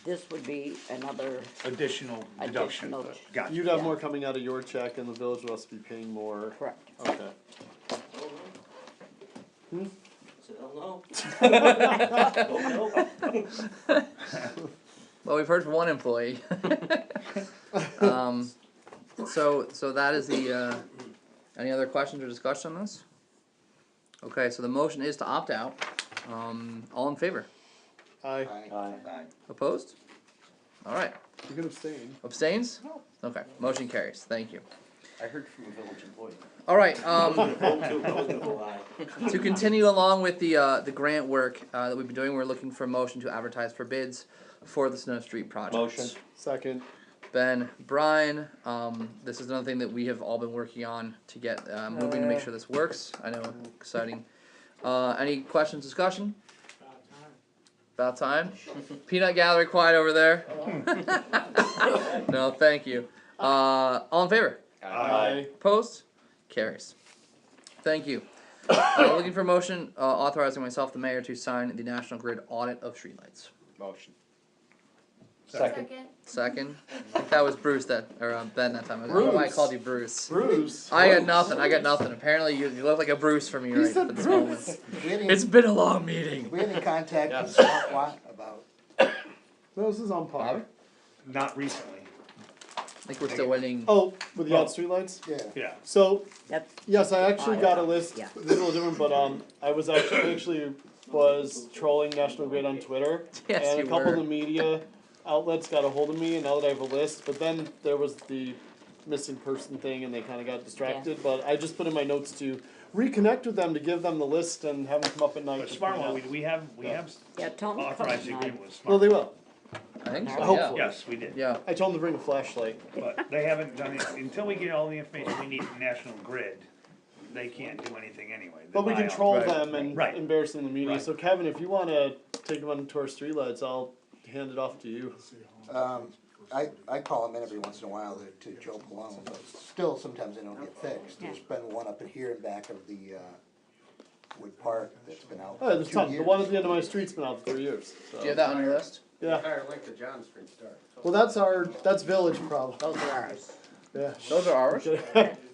this would be another Additional deduction, additional. gotcha. You'd have more coming out of your check and the village will also be paying more. Correct. Okay. Said, oh no. Oh no. Well, we've heard from one employee. So that is the, any other questions or discussion on this? Okay, so the motion is to opt out. All in favor? Aye. Opposed? Alright. You can abstain. Abstains? Okay, motion carries, thank you. I heard from a village employee. Alright, I was gonna go aye. to continue along with the grant work, that we've been doing, we're looking for a motion to advertise for bids for the Snow Street project. Motion. Second. Ben, Brian, this is another thing that we have all been working on to get moving to make sure this works. I know, exciting. Any questions, discussion? About time. Peanut gallery quiet over there. No, thank you. All in favor? Aye. Opposed? Carries. Thank you. Looking for a motion authorizing myself, the mayor, to sign the National Grid audit of streetlights. Motion. Second. Second. I think that was Bruce or Ben that time. I don't know why I Bruce. called you Bruce. Bruce. I got nothing. Apparently you look like a Bruce for me He right said at this Bruce. moment. We had any, It's been a long meeting. we had any contact with Smart Watt about, No, this is on par. Bobby? Not recently, I think we're still waiting. Oh, with the Well- out streetlights? yeah, yeah. So, That's, yes, I actually got a list. Yeah. This is a little different, but I was actually was trolling National Grid on Twitter. Yes, And a you couple were. of the media outlets got a hold of me, and now that I have a list, but then there was the missing person thing, and they kind of got distracted. But I just put in my notes to reconnect with them to give them the list and have them come up at night. But to Smart point One, out. we have yeah, tell them to come authorized the tonight. agreement with Well, Smart. they will. I think so. Hopefully. Yes, we did, Yeah. I told them to bring a flashlight. but they haven't done it, until we get all the information we need from National Grid, they can't do anything anyway. They But we buy can out. troll Right. them and Right. embarrass them in the media. Right. So Kevin, if you wanna take them on to our streetlights, I'll hand it off to you. I call them in every once in a while to Joe Malone, but still sometimes they don't get fixed. There's been one up in here in back of the, Wood Park that's been out Oh, for there's 2 tons. The years. one at the end of my street's been out for 3 years. So. Do you have that on your list? Yeah. Entire length of John Street start. Well, that's village problem. Those are ours. Yeah. Those are ours.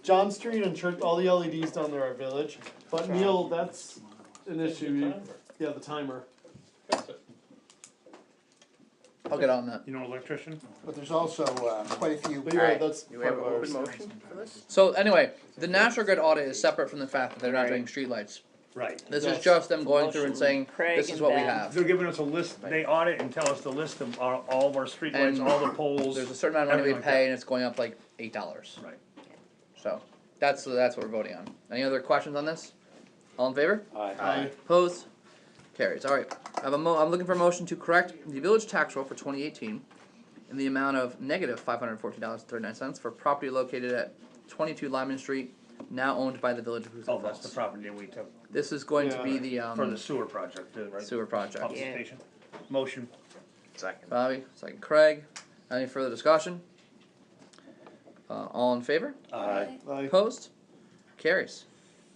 John Street and Church, all the LEDs down there are village. But Neil, that's an issue. Yeah, the timer. I'll get on that. You know, electrician? But there's also, quite a few. But you're right, that's Do we have part an of open ours. motion for this? So anyway, the National Grid audit is separate from the fact that they're not doing streetlights. Right. This Yes. is just them going through and saying, Craig this is and what we Ben. have. They're giving us a list, they audit and tell us the list of all of our streetlights, And all the poles. There's a certain amount of money we everything like pay and it's going up like $8. Right. So, that's what we're voting on. Any other questions on this? All in favor? Aye. Opposed? Carries. Alright. I'm looking for a motion to correct the village tax roll for 2018 in the amount of negative $514.39 for property located at 22 Lyman Street, now owned by the village of Hoosick Oh, that's the Falls. property that we took This is going to be the for the sewer project, right? sewer project. Pump Yeah. station. Motion. Second. Bobby, second Craig. Any further discussion? All in favor? Aye. Aye. Opposed? Carries.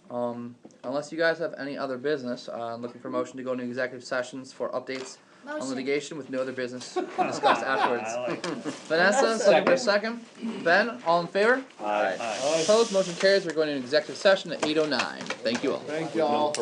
Unless you guys have any other business, I'm looking for a motion to go into executive sessions for updates on Motion. litigation with no other business discussed afterwards. I like it. Vanessa, looking for a second. Ben, all in favor? Aye. Aye. Opposed? Motion carries. We're going into executive session at 8:09. Thank you all. Thank y'all.